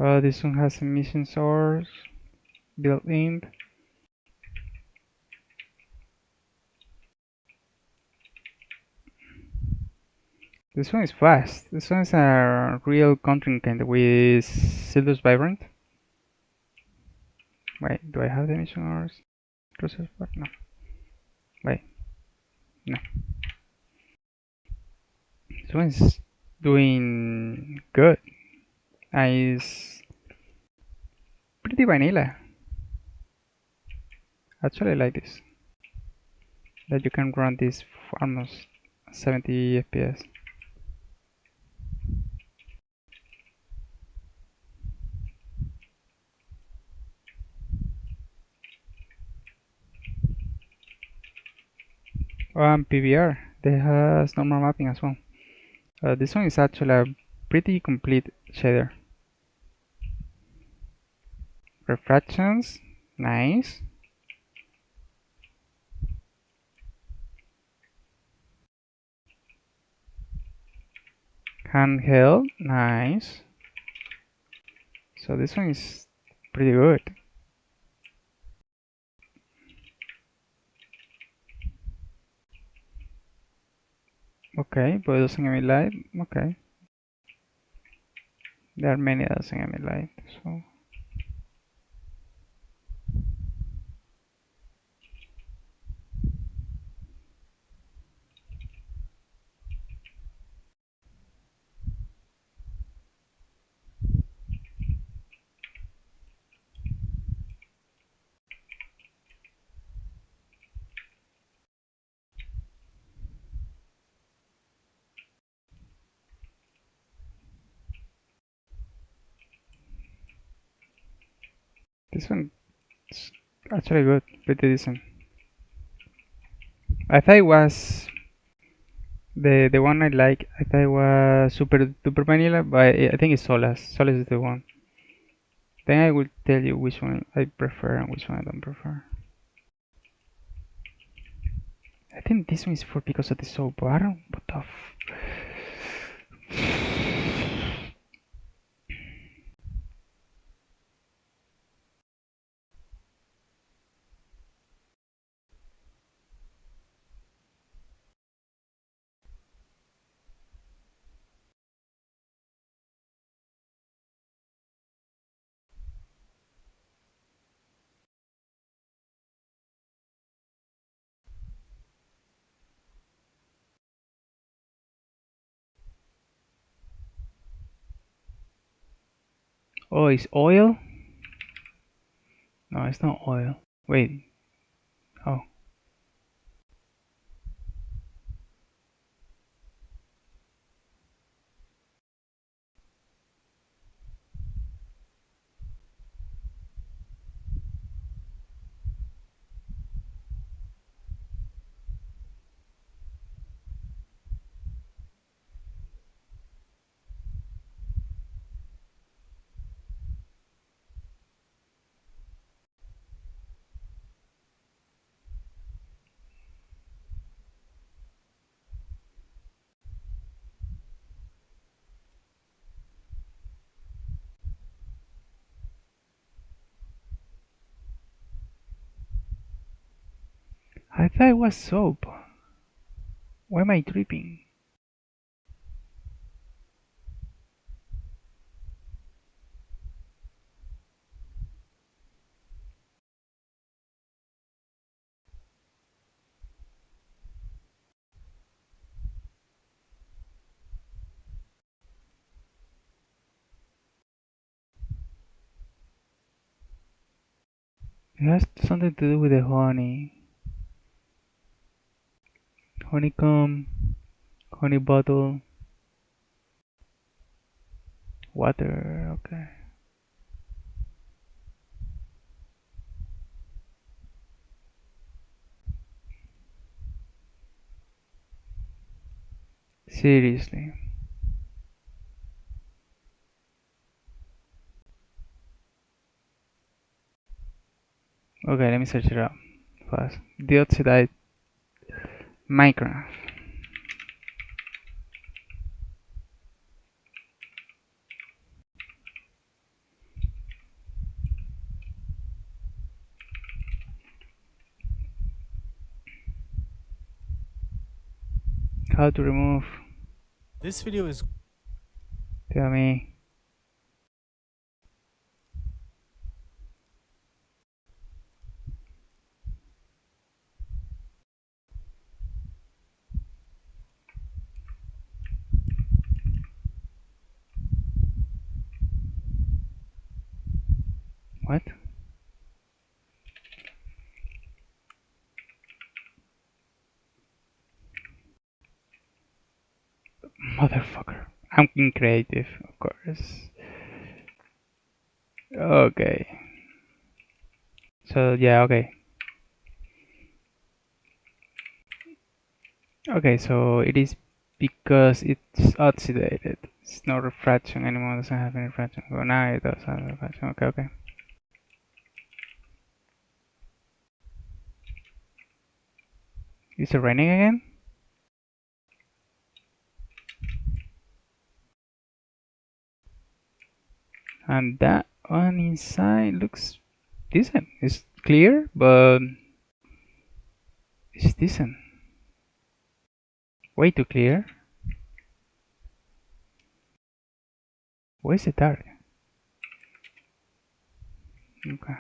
Oh, this one has emission source built in. This one is fast. This one is a real contrincant with Sildurs Vibrant. Wait, do I have the mission or process? No. Wait, no. This one is doing good. It's pretty vanilla. Actually, I like this. That you can run this for almost 70 FPS. PBR, they has normal mapping as well. This one is actually a pretty complete shader. Refractions, nice. Handheld, nice. So this one is pretty good. Okay, but it doesn't emit light. Okay. There are many that doesn't emit light. So this one is actually good, pretty decent. I thought it was the one I like. I thought it was super duper vanilla, but I think it's Solas. Solas is the one. Then I will tell you which one I prefer and which one I don't prefer. I think this one is for because of the soap. I don't. What the Oh, it's oil? No, it's not oil. Wait. Oh. I thought it was soap. Why am I tripping? It has something to do with the honey. Honeycomb, honey bottle, water, okay. Seriously. Okay, let me search it up fast. Deoxidized MineCraft. How to remove This video is Tell me. What? Motherfucker. I'm being creative, of course. Okay. So yeah, okay. Okay, so it is because it's oxidated. It's no refraction anymore, doesn't have any refraction. Well, now it does have refraction. Okay, okay. Is it raining again? And that one inside looks decent. It's clear, but it's decent. Way too clear. Where's the dark? Okay.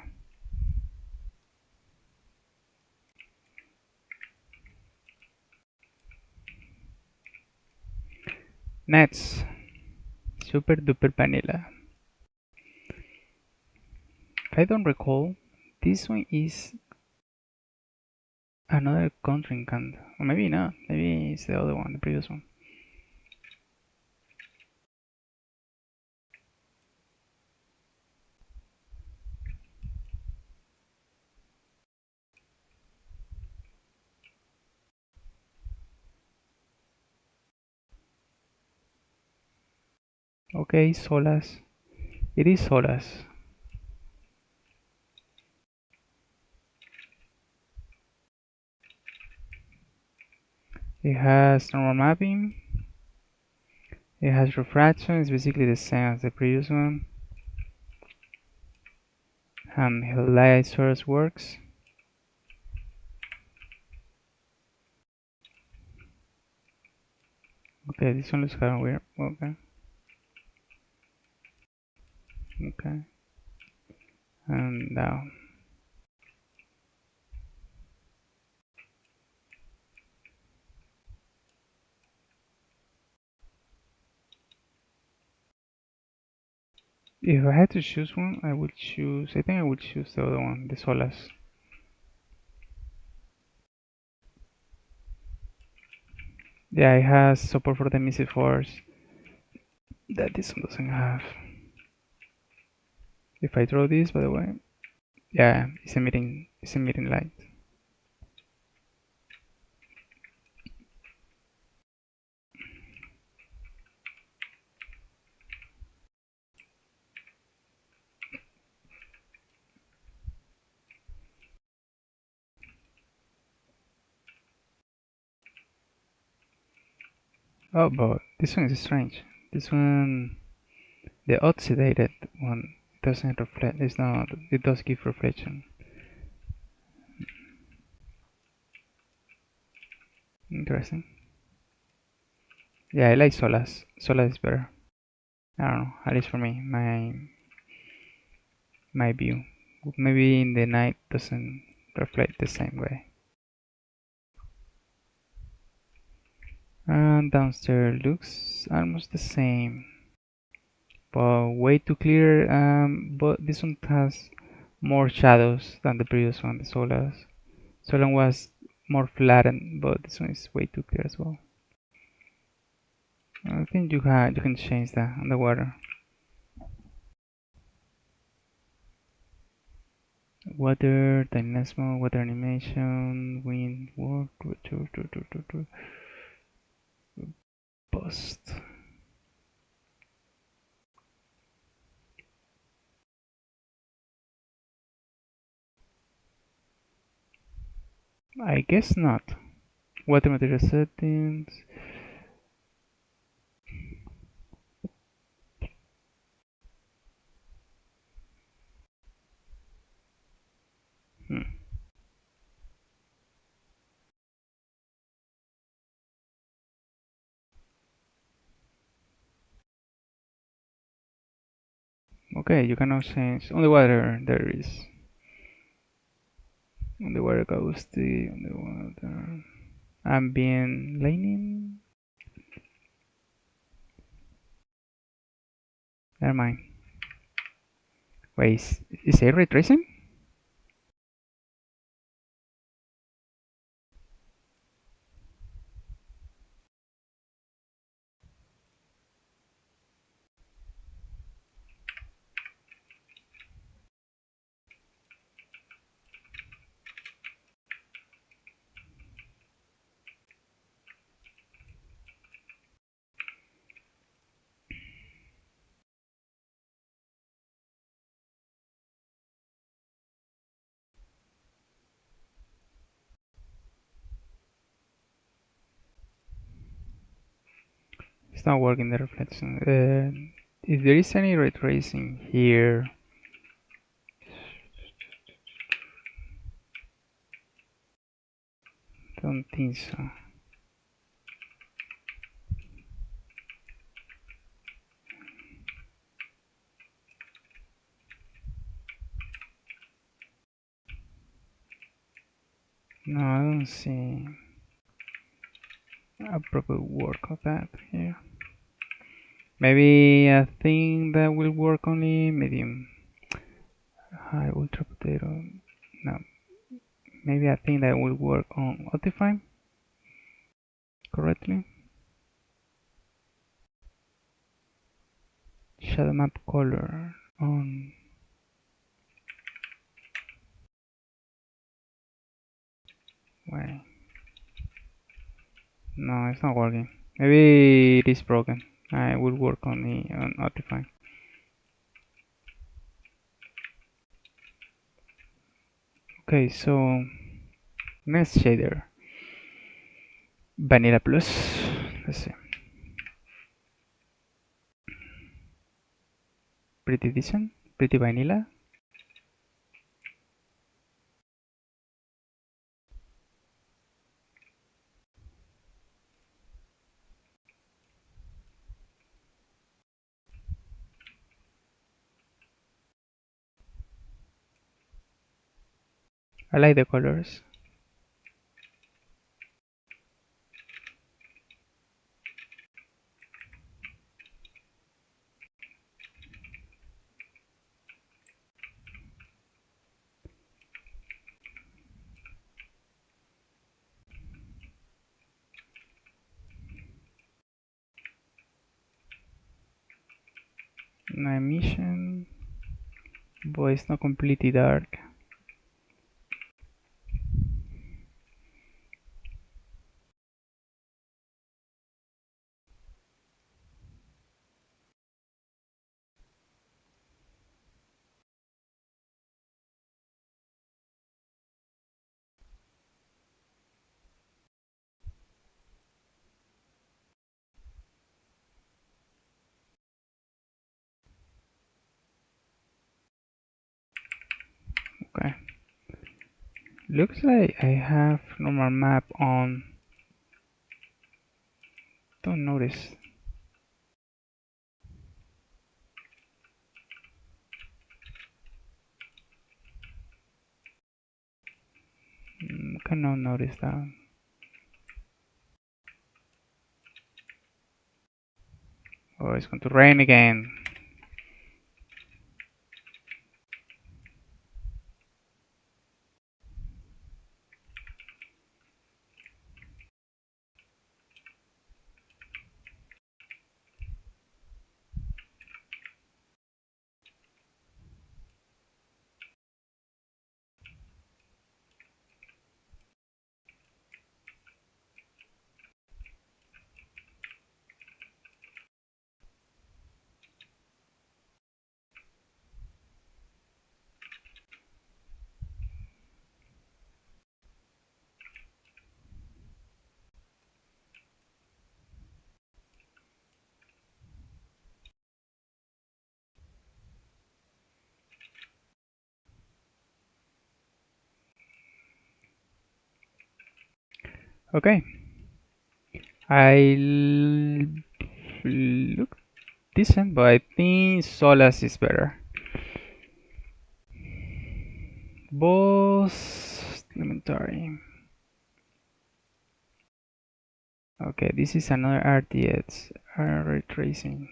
Next, super duper vanilla. If I don't recall, this one is another contrincant. Or maybe not. Maybe it's the other one, the previous one. Okay, Solas. It is Solas. It has normal mapping. It has refraction. It's basically the same as the previous one. Light source works. Okay, this one looks kind of weird. Okay. Okay. And now. If I had to choose one, I would choose. I think I would choose the other one, the Solas. Yeah, it has support for the emissive force that this one doesn't have. If I draw this, by the way, yeah, it's emitting light. Oh, but this one is strange. This one, the oxidated one, doesn't reflect. It's not. It does give reflection. Interesting. Yeah, I like Solas. Solas is better. I don't know. At least for me, my view. Maybe in the night doesn't reflect the same way. And downstairs looks almost the same, but way too clear. But this one has more shadows than the previous one, the Solas. Solan was more flattened, but this one is way too clear as well. I think you can change that on the water. Water, dynamismo, water animation, wind, work, post. I guess not. Water material settings. Hmm. Okay, you cannot change underwater. There is underwater ghosty, underwater ambient lighting. Never mind. Wait, is it ray tracing? It's not working, the reflection. If there is any ray tracing here, don't think so. No, I don't see a proper work of that here. Maybe a thing that will work only medium. High ultra potato. No. Maybe a thing that will work on Optifine correctly. Shadow map color on. Wait. No, it's not working. Maybe it is broken. I will work on Optifine. Okay, so next shader. Vanilla Plus. Let's see. Pretty decent. Pretty vanilla. I like the colors. No emission, but it's not completely dark. Okay. Looks like I have normal map on. Don't notice. Cannot notice that. Oh, it's going to rain again. Okay. I looked decent, but I think Solas is better. Both elementary. Okay, this is another RTS ray tracing.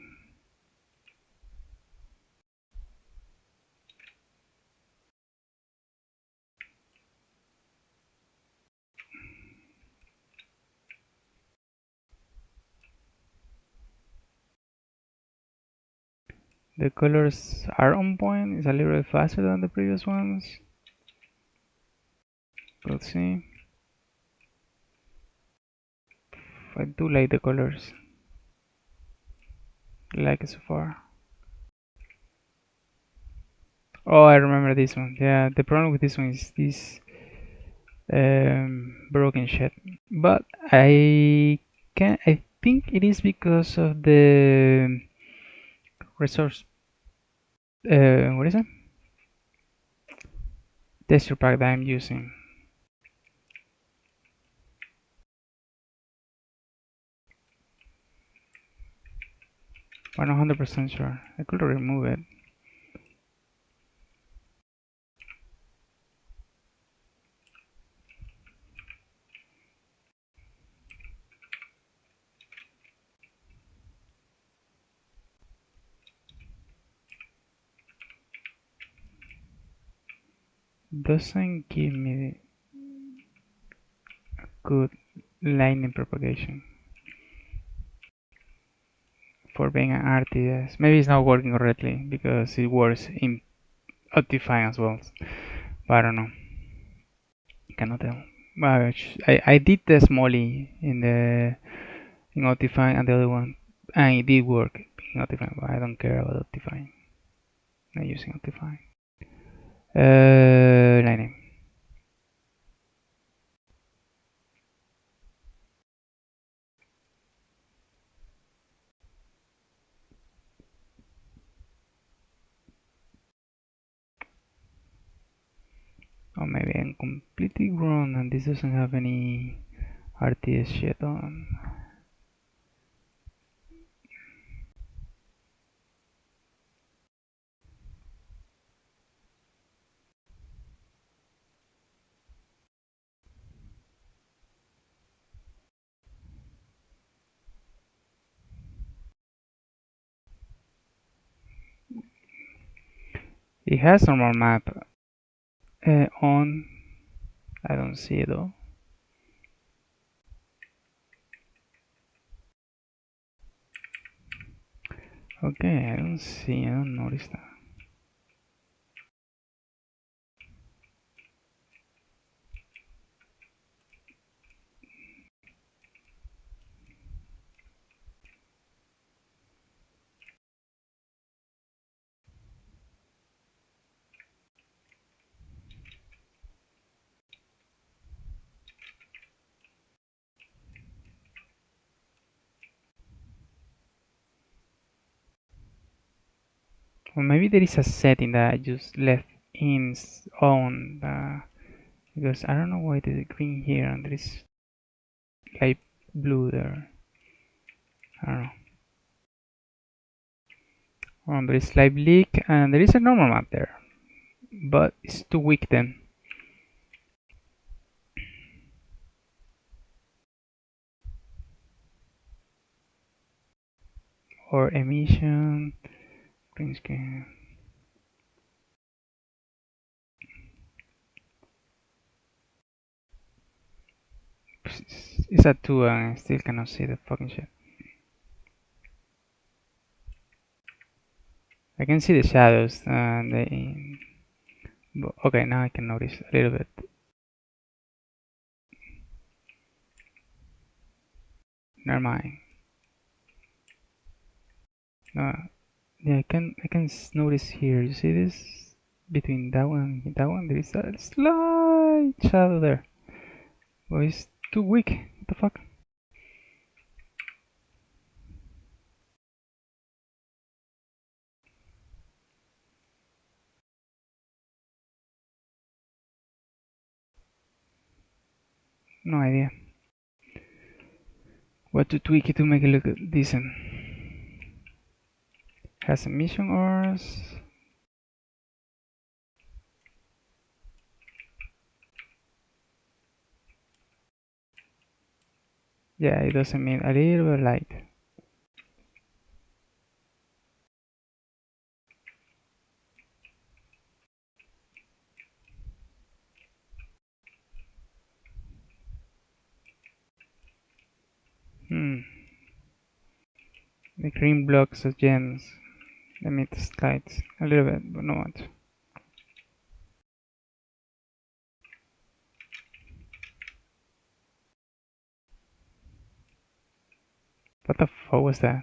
The colors are on point. It's a little bit faster than the previous ones. Let's see. I do like the colors. I like it so far. Oh, I remember this one. Yeah, the problem with this one is this broken shit. But I think it is because of the resource. What is it? Texture pack that I'm using. 100% sure. I could remove it. Doesn't give me good lightning propagation for being an RTS. Maybe it's not working correctly because it works in Optifine as well, but I don't know. Cannot tell. But I did the Smolly in Optifine and the other one, and it did work in Optifine, but I don't care about Optifine. Not using Optifine. Lightning. Or maybe I'm completely wrong and this doesn't have any RTS shit on. It has normal map on. I don't see it though. Okay, I don't notice that. Or maybe there is a setting that I just left in on because I don't know why there's green here and there is light blue there. I don't know. There is light bleak and there is a normal map there, but it's too weak then. Or emission, green screen. It's at 2 and I still cannot see the fucking shit. I can see the shadows and okay, now I can notice a little bit. Never mind. No, yeah, I can notice here. You see this between that one and that one? There is a slight shadow there. Well, it's too weak. What the fuck? No idea. What to tweak it to make it look decent. Has emission ores. Yeah, it doesn't mean a little bit light. The green blocks of gems emit lights a little bit, but not much. What the fuck was that?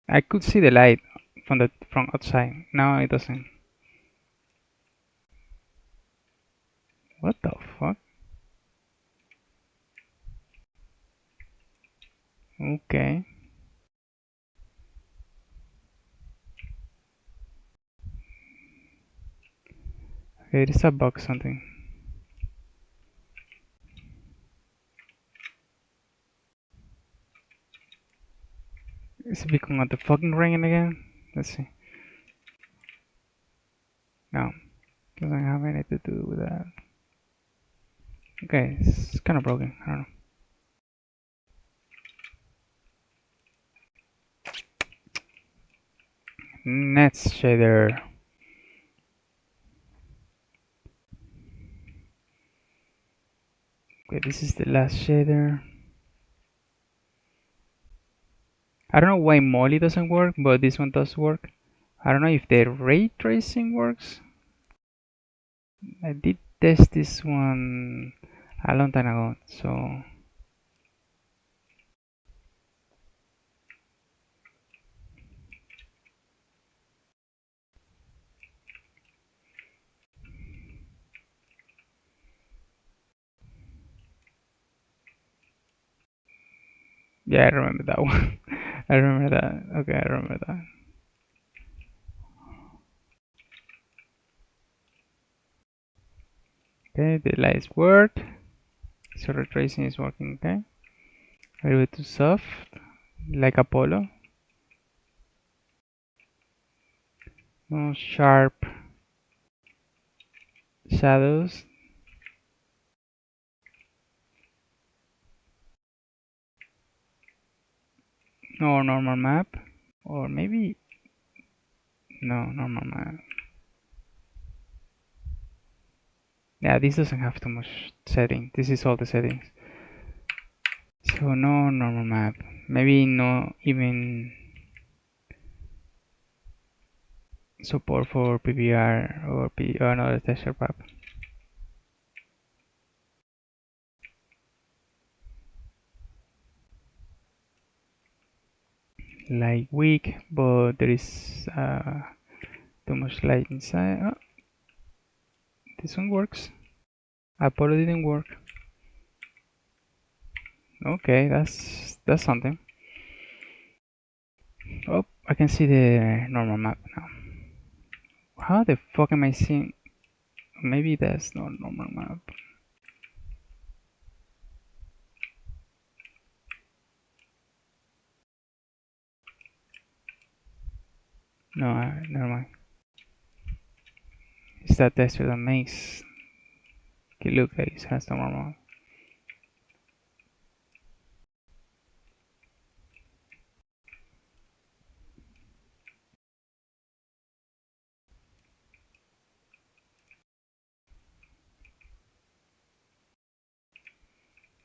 I could see the light from outside. Now it doesn't. What the fuck? Okay. Okay, it is a bug something. Is it becoming the fucking rain again? Let's see. No. Doesn't have anything to do with that. Okay, it's kind of broken. I don't know. Next shader. Okay, this is the last shader. I don't know why Molly doesn't work, but this one does work. I don't know if the ray tracing works. I did test this one a long time ago, so yeah, I remember that one. I remember that. Okay, I remember that. Okay, the lights worked. So retracing is working, okay. A little bit too soft, like Apollo. No sharp shadows. No normal map. Or maybe no normal map. Yeah, this doesn't have too much setting. This is all the settings. So no normal map. Maybe no even support for PBR or another texture pack. Like weak, but there is too much light inside. Oh, this one works. Apollo didn't work. Okay, that's something. Oh, I can see the normal map now. How the fuck am I seeing? Maybe that's not normal map. No, never mind. It's that texture that makes it look like it has normal map.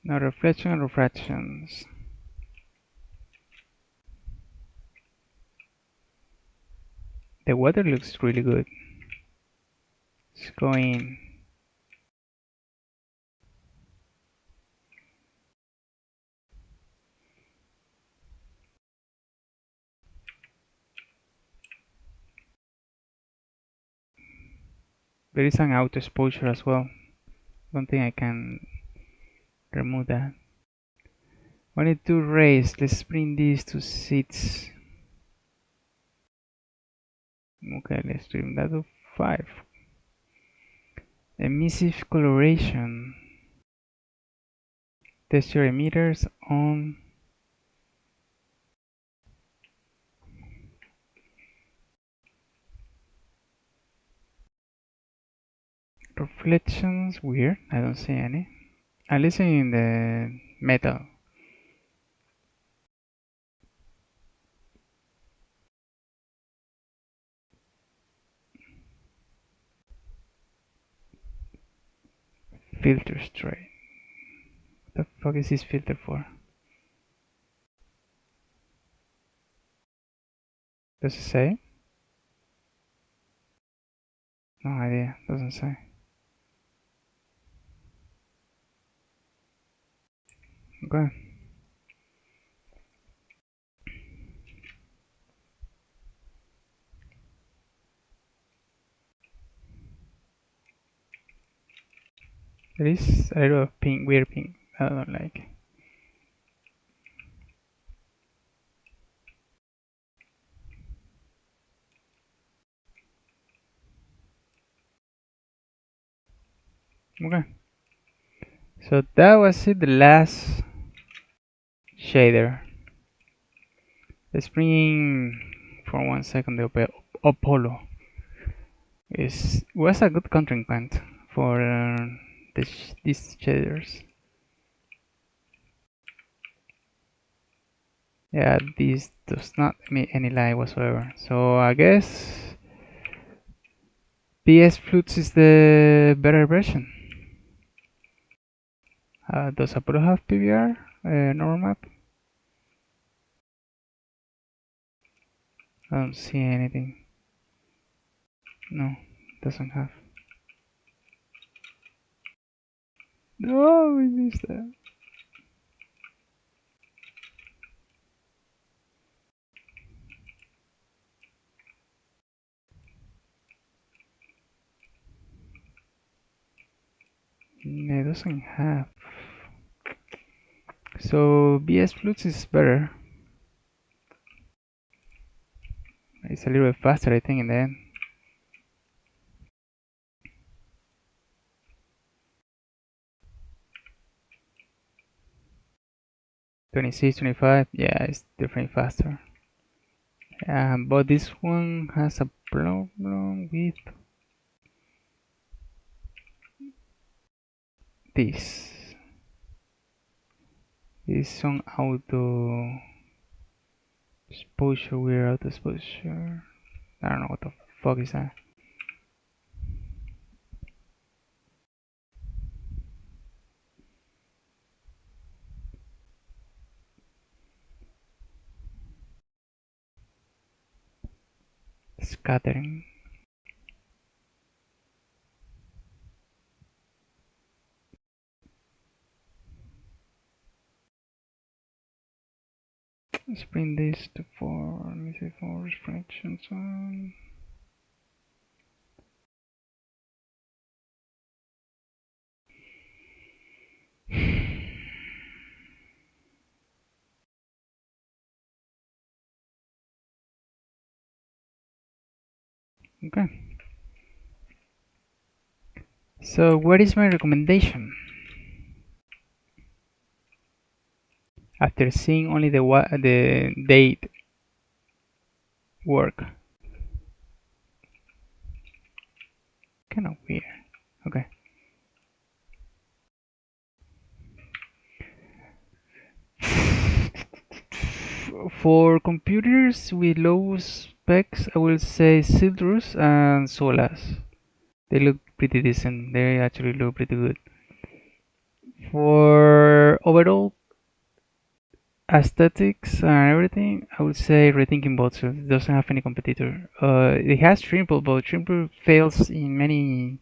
Now reflection and refractions. The weather looks really good. It's going. There is an auto exposure as well. Don't think I can remove that. I need to raise. Let's bring these to 6. Okay, let's trim that to 5. Emissive coloration. Texture emitters on. Reflections, weird. I don't see any. At least in the metal. Filter straight. What the fuck is this filter for? Does it say? No idea. Doesn't say. Okay. There is a little of pink, weird pink. I don't like. Okay. So that was it, the last shader. Let's bring in for 1 second the Apollo. Was a good counterpart for these shaders. Yeah, this does not make any light whatsoever. So I guess PS Flutes is the better version. Does Apollo have PBR? Normal map? I don't see anything. No, doesn't have. No, we missed that. It doesn't have. So BS Flutes is better. It's a little bit faster, I think, in the end. $26, $25, yeah, it's definitely faster. But this one has a problem with this. It's on auto exposure, weird auto exposure. I don't know what the fuck is that. Scattering. Let's bring this to 4. Let me see, 4 refractions on. Okay. So what is my recommendation? After seeing only the date work. Kind of weird. Okay. For computers with low specs, I will say Sildurs and Solas. They look pretty decent. They actually look pretty good. For overall aesthetics and everything, I would say Rethinking Voxels. It doesn't have any competitor. It has Trimple, but Trimple fails in many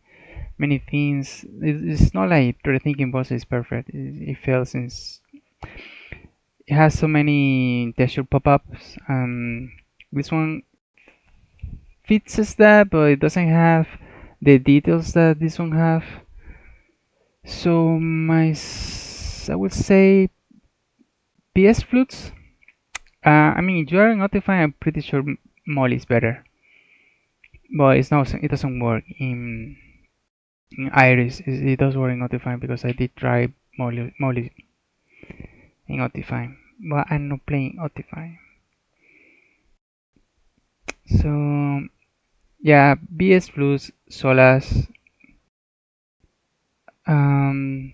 things. It's not like Rethinking Voxels is perfect. It fails since it has so many texture pop-ups. This one fixes that, but it doesn't have the details that this one have. So I would say PS Flutes. I mean, if you are notifying, I'm pretty sure Molly is better, but it doesn't work in Iris. It does work in notifying because I did try Molly in notifying, but I'm not playing notifying. So yeah, BS Flutes, Solas, I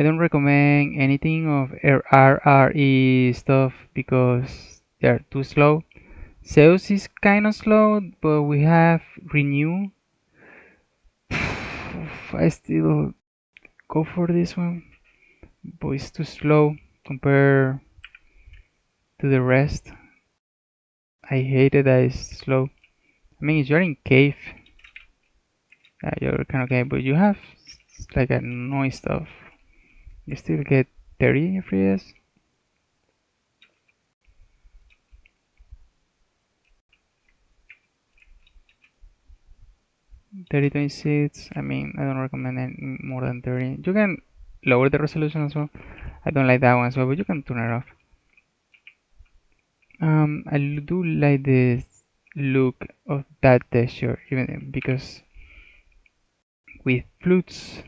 don't recommend anything of RRE stuff because they're too slow. SEUS is kind of slow, but we have Renew. I still go for this one, but it's too slow compared to the rest. I hate it that it's slow. I mean, if you're in cave, you're kind of okay, but you have like a noise stuff. You still get 30 FPS. 3026. I mean, I don't recommend any more than 30. You can lower the resolution as well. I don't like that one as well, but you can turn it off. I do like the look of that texture, even because with flutes,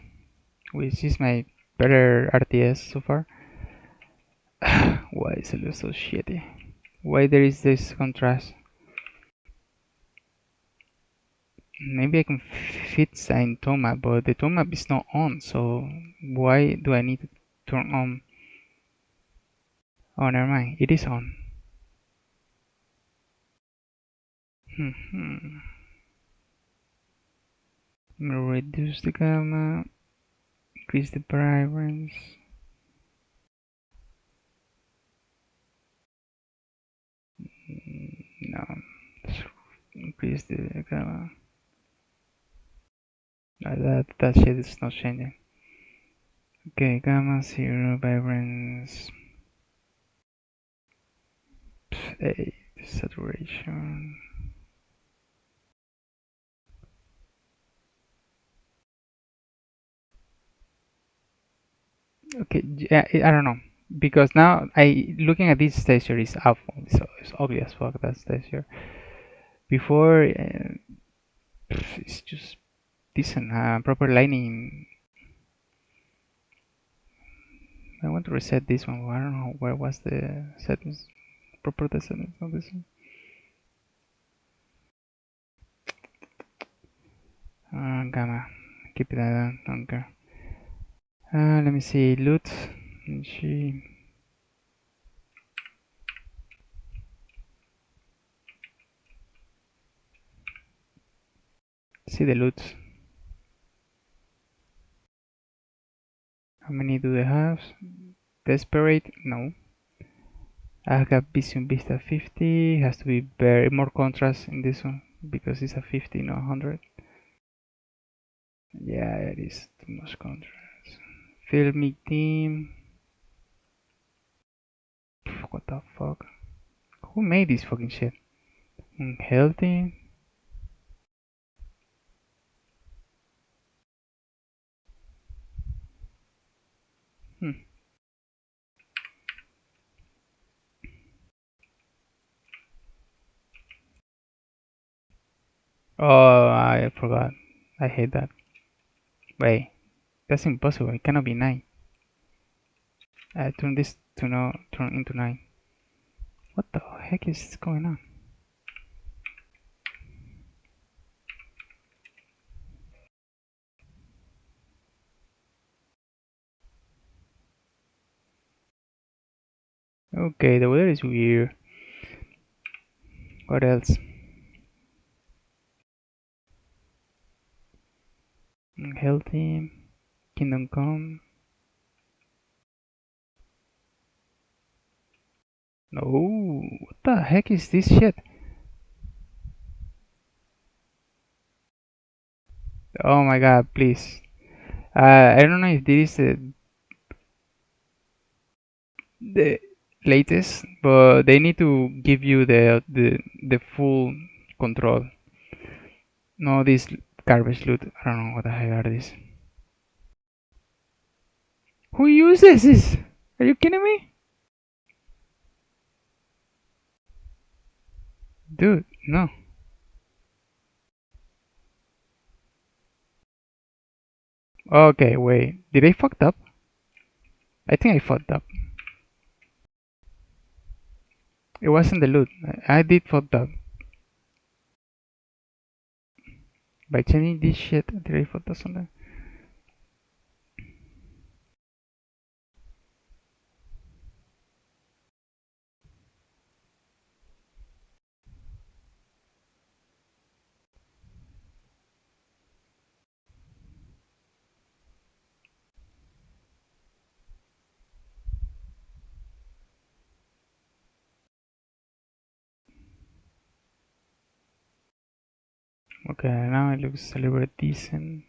which is my better RTS so far. Why is it look so shitty? Why there is this contrast? Maybe I can fix in tone map, but the tone map is not on, so why do I need to turn on? Oh, never mind, it is on. Reduce the gamma, increase the vibrance. No, increase the gamma. That shit is not changing. Okay, gamma 0, vibrance 8, saturation. Okay, I don't know, because now looking at this texture is awful. It's ugly as fuck, that texture. Before it's just decent, proper lighting. I want to reset this one. I don't know where was the settings. Proper the settings on this one. Gamma. Keep it on. Don't care. Let me see. Loot. See. See the loot. How many do they have? Desperate? No. I got Vision Vista 50. Has to be very more contrast in this one because it's a 50, not 100. Yeah, it is too much contrast. Filmic team. What the fuck? Who made this fucking shit? Unhealthy. Oh, I forgot. I hate that. Wait, that's impossible. It cannot be 9. I turn this to no turn into 9. What the heck is going on? Okay, the weather is weird. What else? Unhealthy. Kingdom Come. No, what the heck is this shit? Oh my god, please. I don't know if this is the latest, but they need to give you the full control. No, this garbage loot. I don't know what the heck are these. Who uses this? Are you kidding me? Dude, no. Okay, wait. Did I fucked up? I think I fucked up. It wasn't the loot. I did fucked up. By changing this shit, did I fucked up something? Okay, now it looks a little bit decent.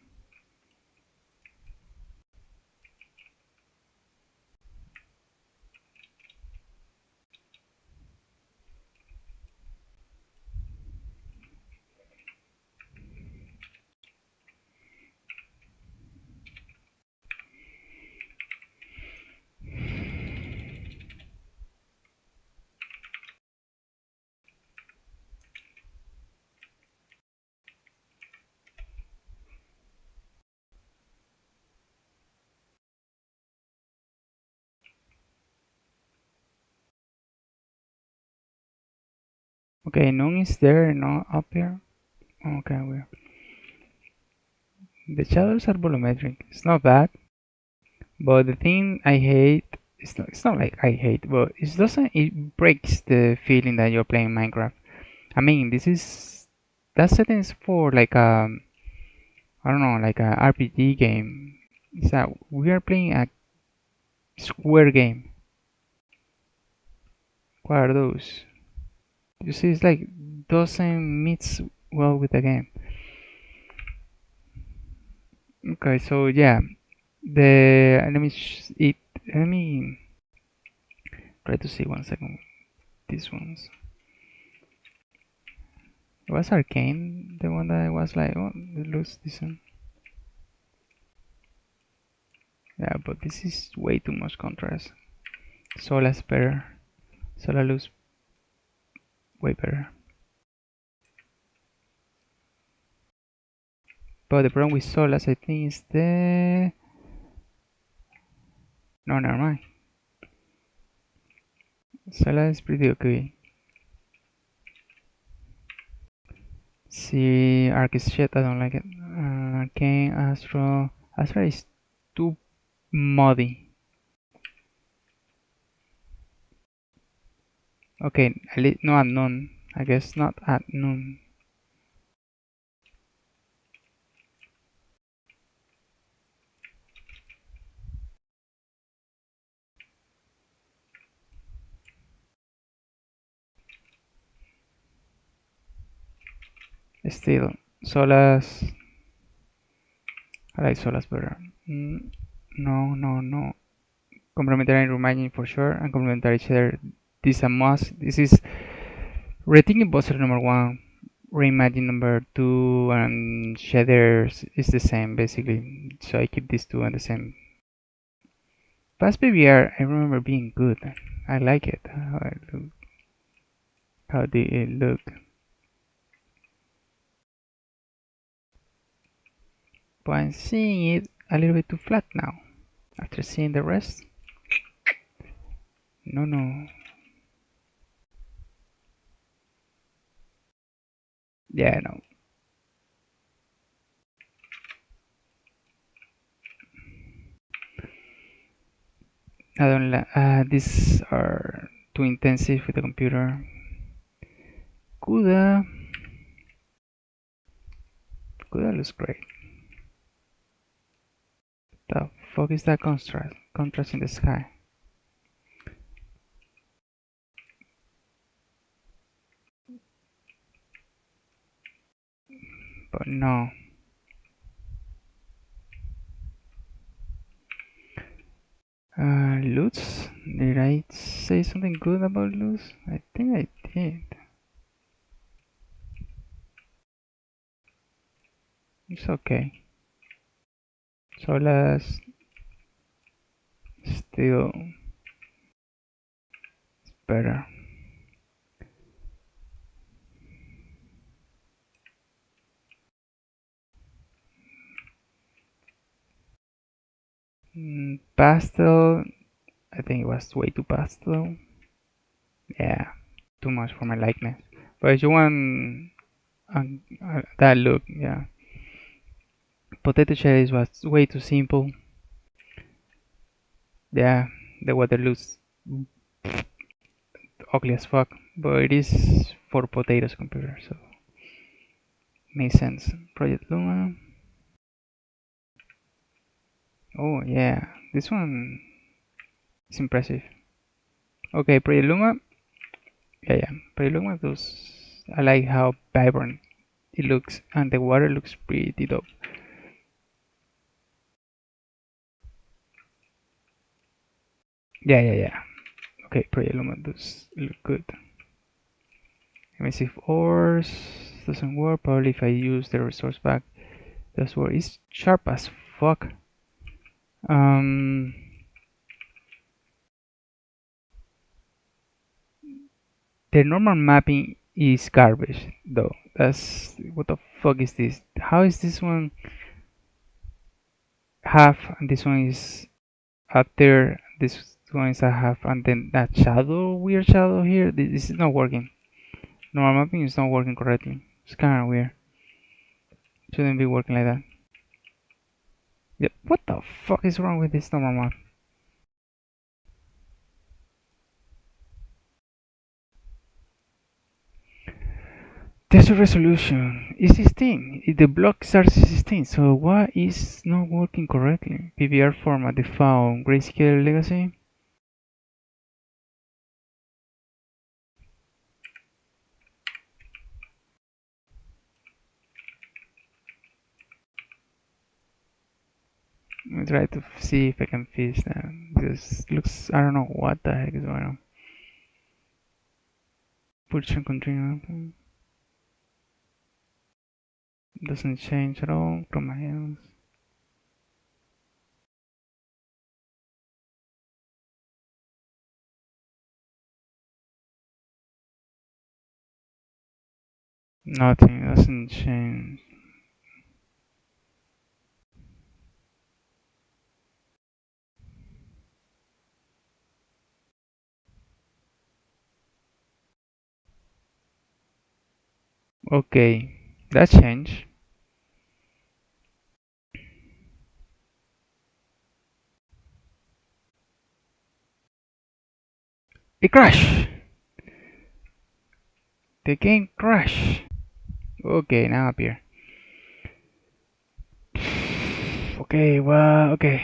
Okay, none is there, no up here. Okay, the shadows are volumetric. It's not bad, but the thing I hate, it's not like I hate, but it breaks the feeling that you're playing Minecraft. I mean, that setting is for like I don't know, like a RPG game. It's that we are playing a square game. What are those? You see, it's like doesn't mix well with the game. Okay, so yeah, let me try to see 1 second. These ones. It was Arcane, the one that I was like, oh, it looks decent. Yeah, but this is way too much contrast. Sola's better. Sola looks way better. But the problem with Solas, I think, is the... No, never mind. Sola is pretty okay. See, Arc is shit, I don't like it. Arcane, Astra is too muddy. Okay, no at noon. I guess not at noon. Still, Solas... I like Solas better. No. Complementary Reimagined for sure, and Complementary Shader. This is a must. This is Rethinking Voxels number 1, Reimagine number 2, and Shaders is the same basically. So I keep these two on the same. FastPBR, I remember being good. I like it. How did it look? But I'm seeing it a little bit too flat now. After seeing the rest. No. Yeah, no. I don't like. These are too intensive with the computer. Kuda looks great. The fuck is that contrast? Contrast in the sky. But no. Lutz? Did I say something good about Lutz? I think I did. It's okay. So let's still better. Pastel, I think it was way too pastel. Yeah, too much for my likeness. But if you want that look, yeah. PotatoShader was way too simple. Yeah, the water looks ugly as fuck, but it is for potatoes computer, so makes sense. projectLuma. Oh yeah, this one is impressive. Okay, projectLuma. Yeah. projectLuma does. I like how vibrant it looks, and the water looks pretty dope. Yeah. Okay, projectLuma does look good. Emissive ores doesn't work. Probably if I use the resource pack, does work. It's sharp as fuck. The normal mapping is garbage though. That's what the fuck is this? How is this one half and this one is up there? This one is a half and then that shadow, weird shadow here. This is not working. Normal mapping is not working correctly. It's kind of weird. Shouldn't be working like that. Yep. What the fuck is wrong with this normal map? Texture resolution is 16. The block starts 16. So what is not working correctly? PBR format default grayscale legacy. Let me try to see if I can fix that. This looks, I don't know what the heck is going on. Push and continue. Doesn't change at all. Commands. Nothing, doesn't change. Okay, that changed. It crashed! The game crashed! Okay, now up here. Okay, well, okay.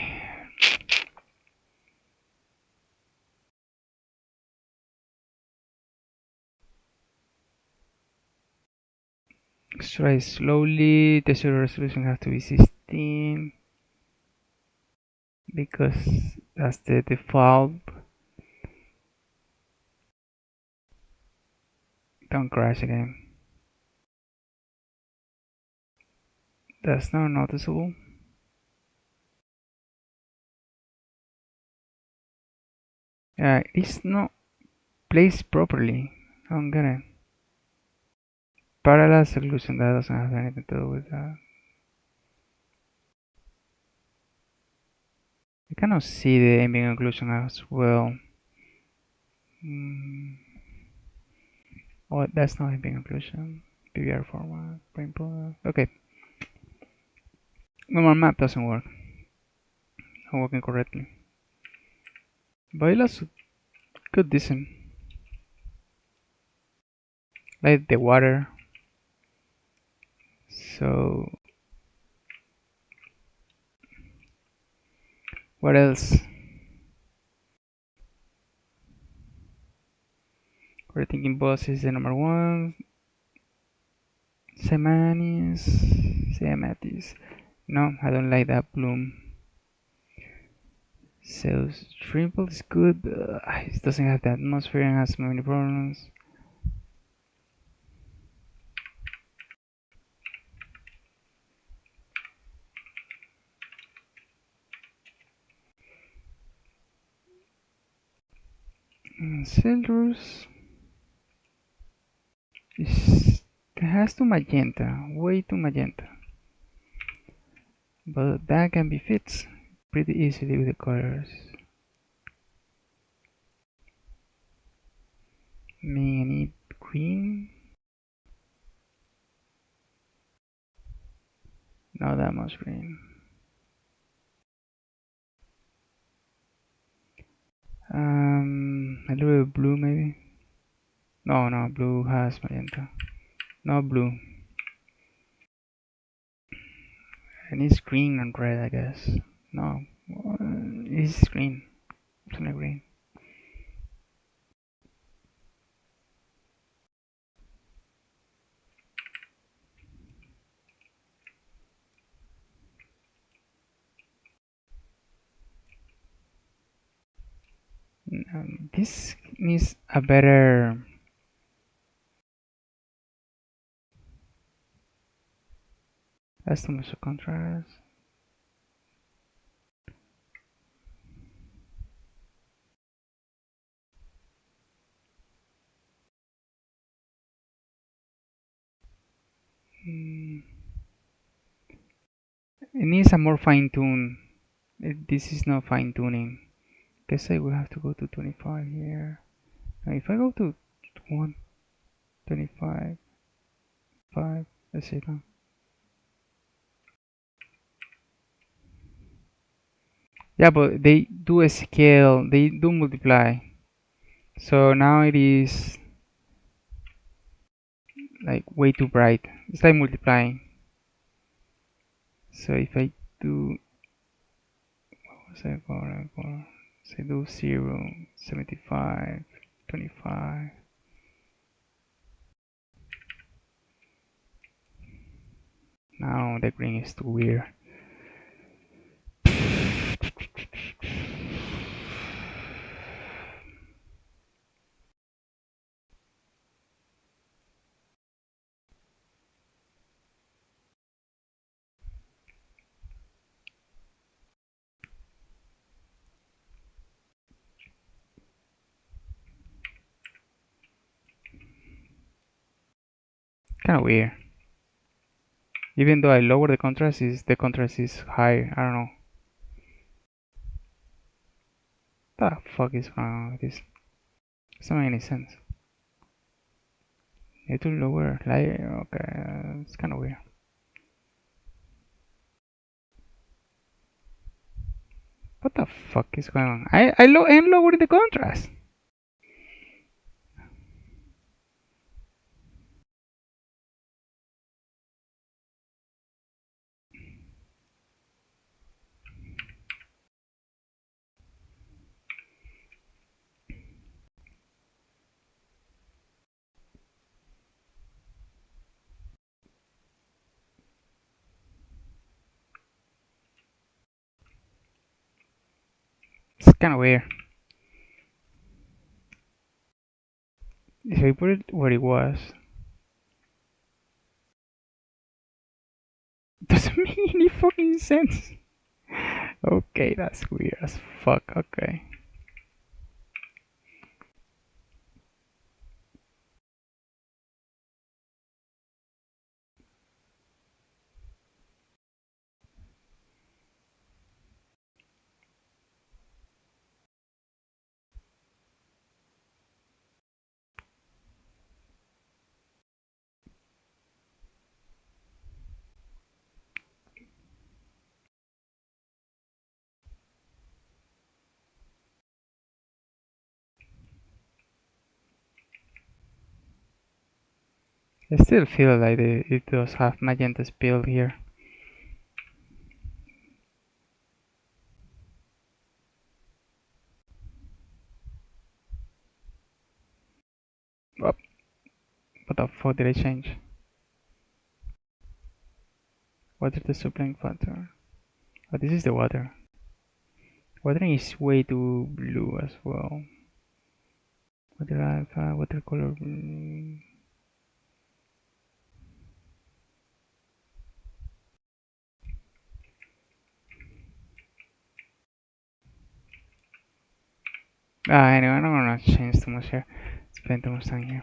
Let's try slowly. The zero resolution has to be 16 because that's the default. Don't crash again. That's not noticeable. Yeah, it's not placed properly. I don't get it. Parallel occlusion, that doesn't have anything to do with that. I cannot see the ambient occlusion as well. Oh, that's not ambient occlusion. PBR format, rainbow. Okay. Normal map doesn't work. Not working correctly. But it looks good, decent. Like the water. So what else? Rethinking Voxels is the number one. Seamitis. No, I don't like that bloom. SEUS Renewed is good, but it doesn't have the atmosphere and has many problems. Sildurs has too magenta, way too magenta. But that can be fixed pretty easily with the colors. Mini green. Not that much green. A little bit of blue maybe. No, blue has magenta. No blue. And it's green and red, I guess. No, it's green. It's only green. This needs a better that's too much contrast. It needs a more fine tune. This is not fine tuning. Guess I will have to go to 25 here. Now if I go to 125, 5, let's see now. Yeah, but they do a scale, they do multiply. So now it is like way too bright. It's like multiplying. So if I do, what was I going for? So I do 0, 75, 25. Now the green is too weird. Kind of weird. Even though I lower the contrast is high. I don't know. What the fuck is going on with this? Doesn't make any sense. Need to lower light. Okay, it's kind of weird. What the fuck is going on? I am lowering the contrast. It's kind of weird. If I put it where it was, doesn't make any fucking sense. Okay, that's weird as fuck. Okay. I still feel like it does have magenta spill here. Oh, what the fuck did I change? What is the supplying factor? Oh, this is the water. Water is way too blue as well. Water alpha, watercolor blue. Anyway, I'm not gonna change too much here. Spend too much time here.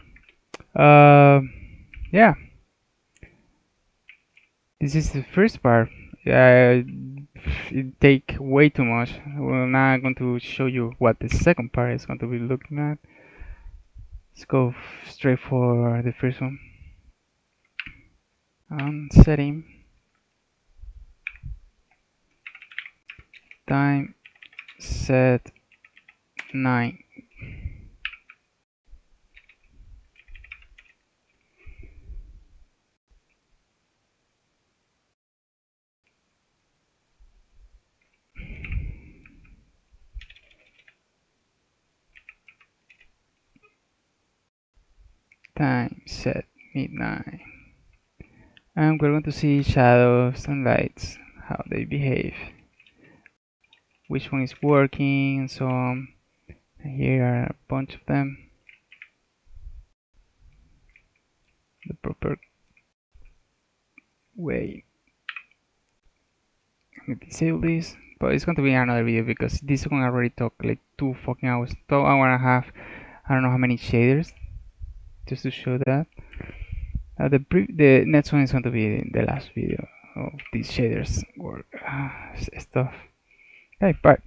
Yeah. This is the first part. It take way too much. Well, now I'm going to show you what the second part is going to be looking at. Let's go straight for the first one. Setting. Time set 9. Time set midnight. And we're going to see shadows and lights, how they behave, which one is working, and so on. Here are a bunch of them. The proper way. Let me disable this, but it's going to be another video because this one already took like 2 fucking hours, 2 hours and a half. I don't know how many shaders, just to show that. The next one is going to be the last video of these shaders work stuff. Okay, bye.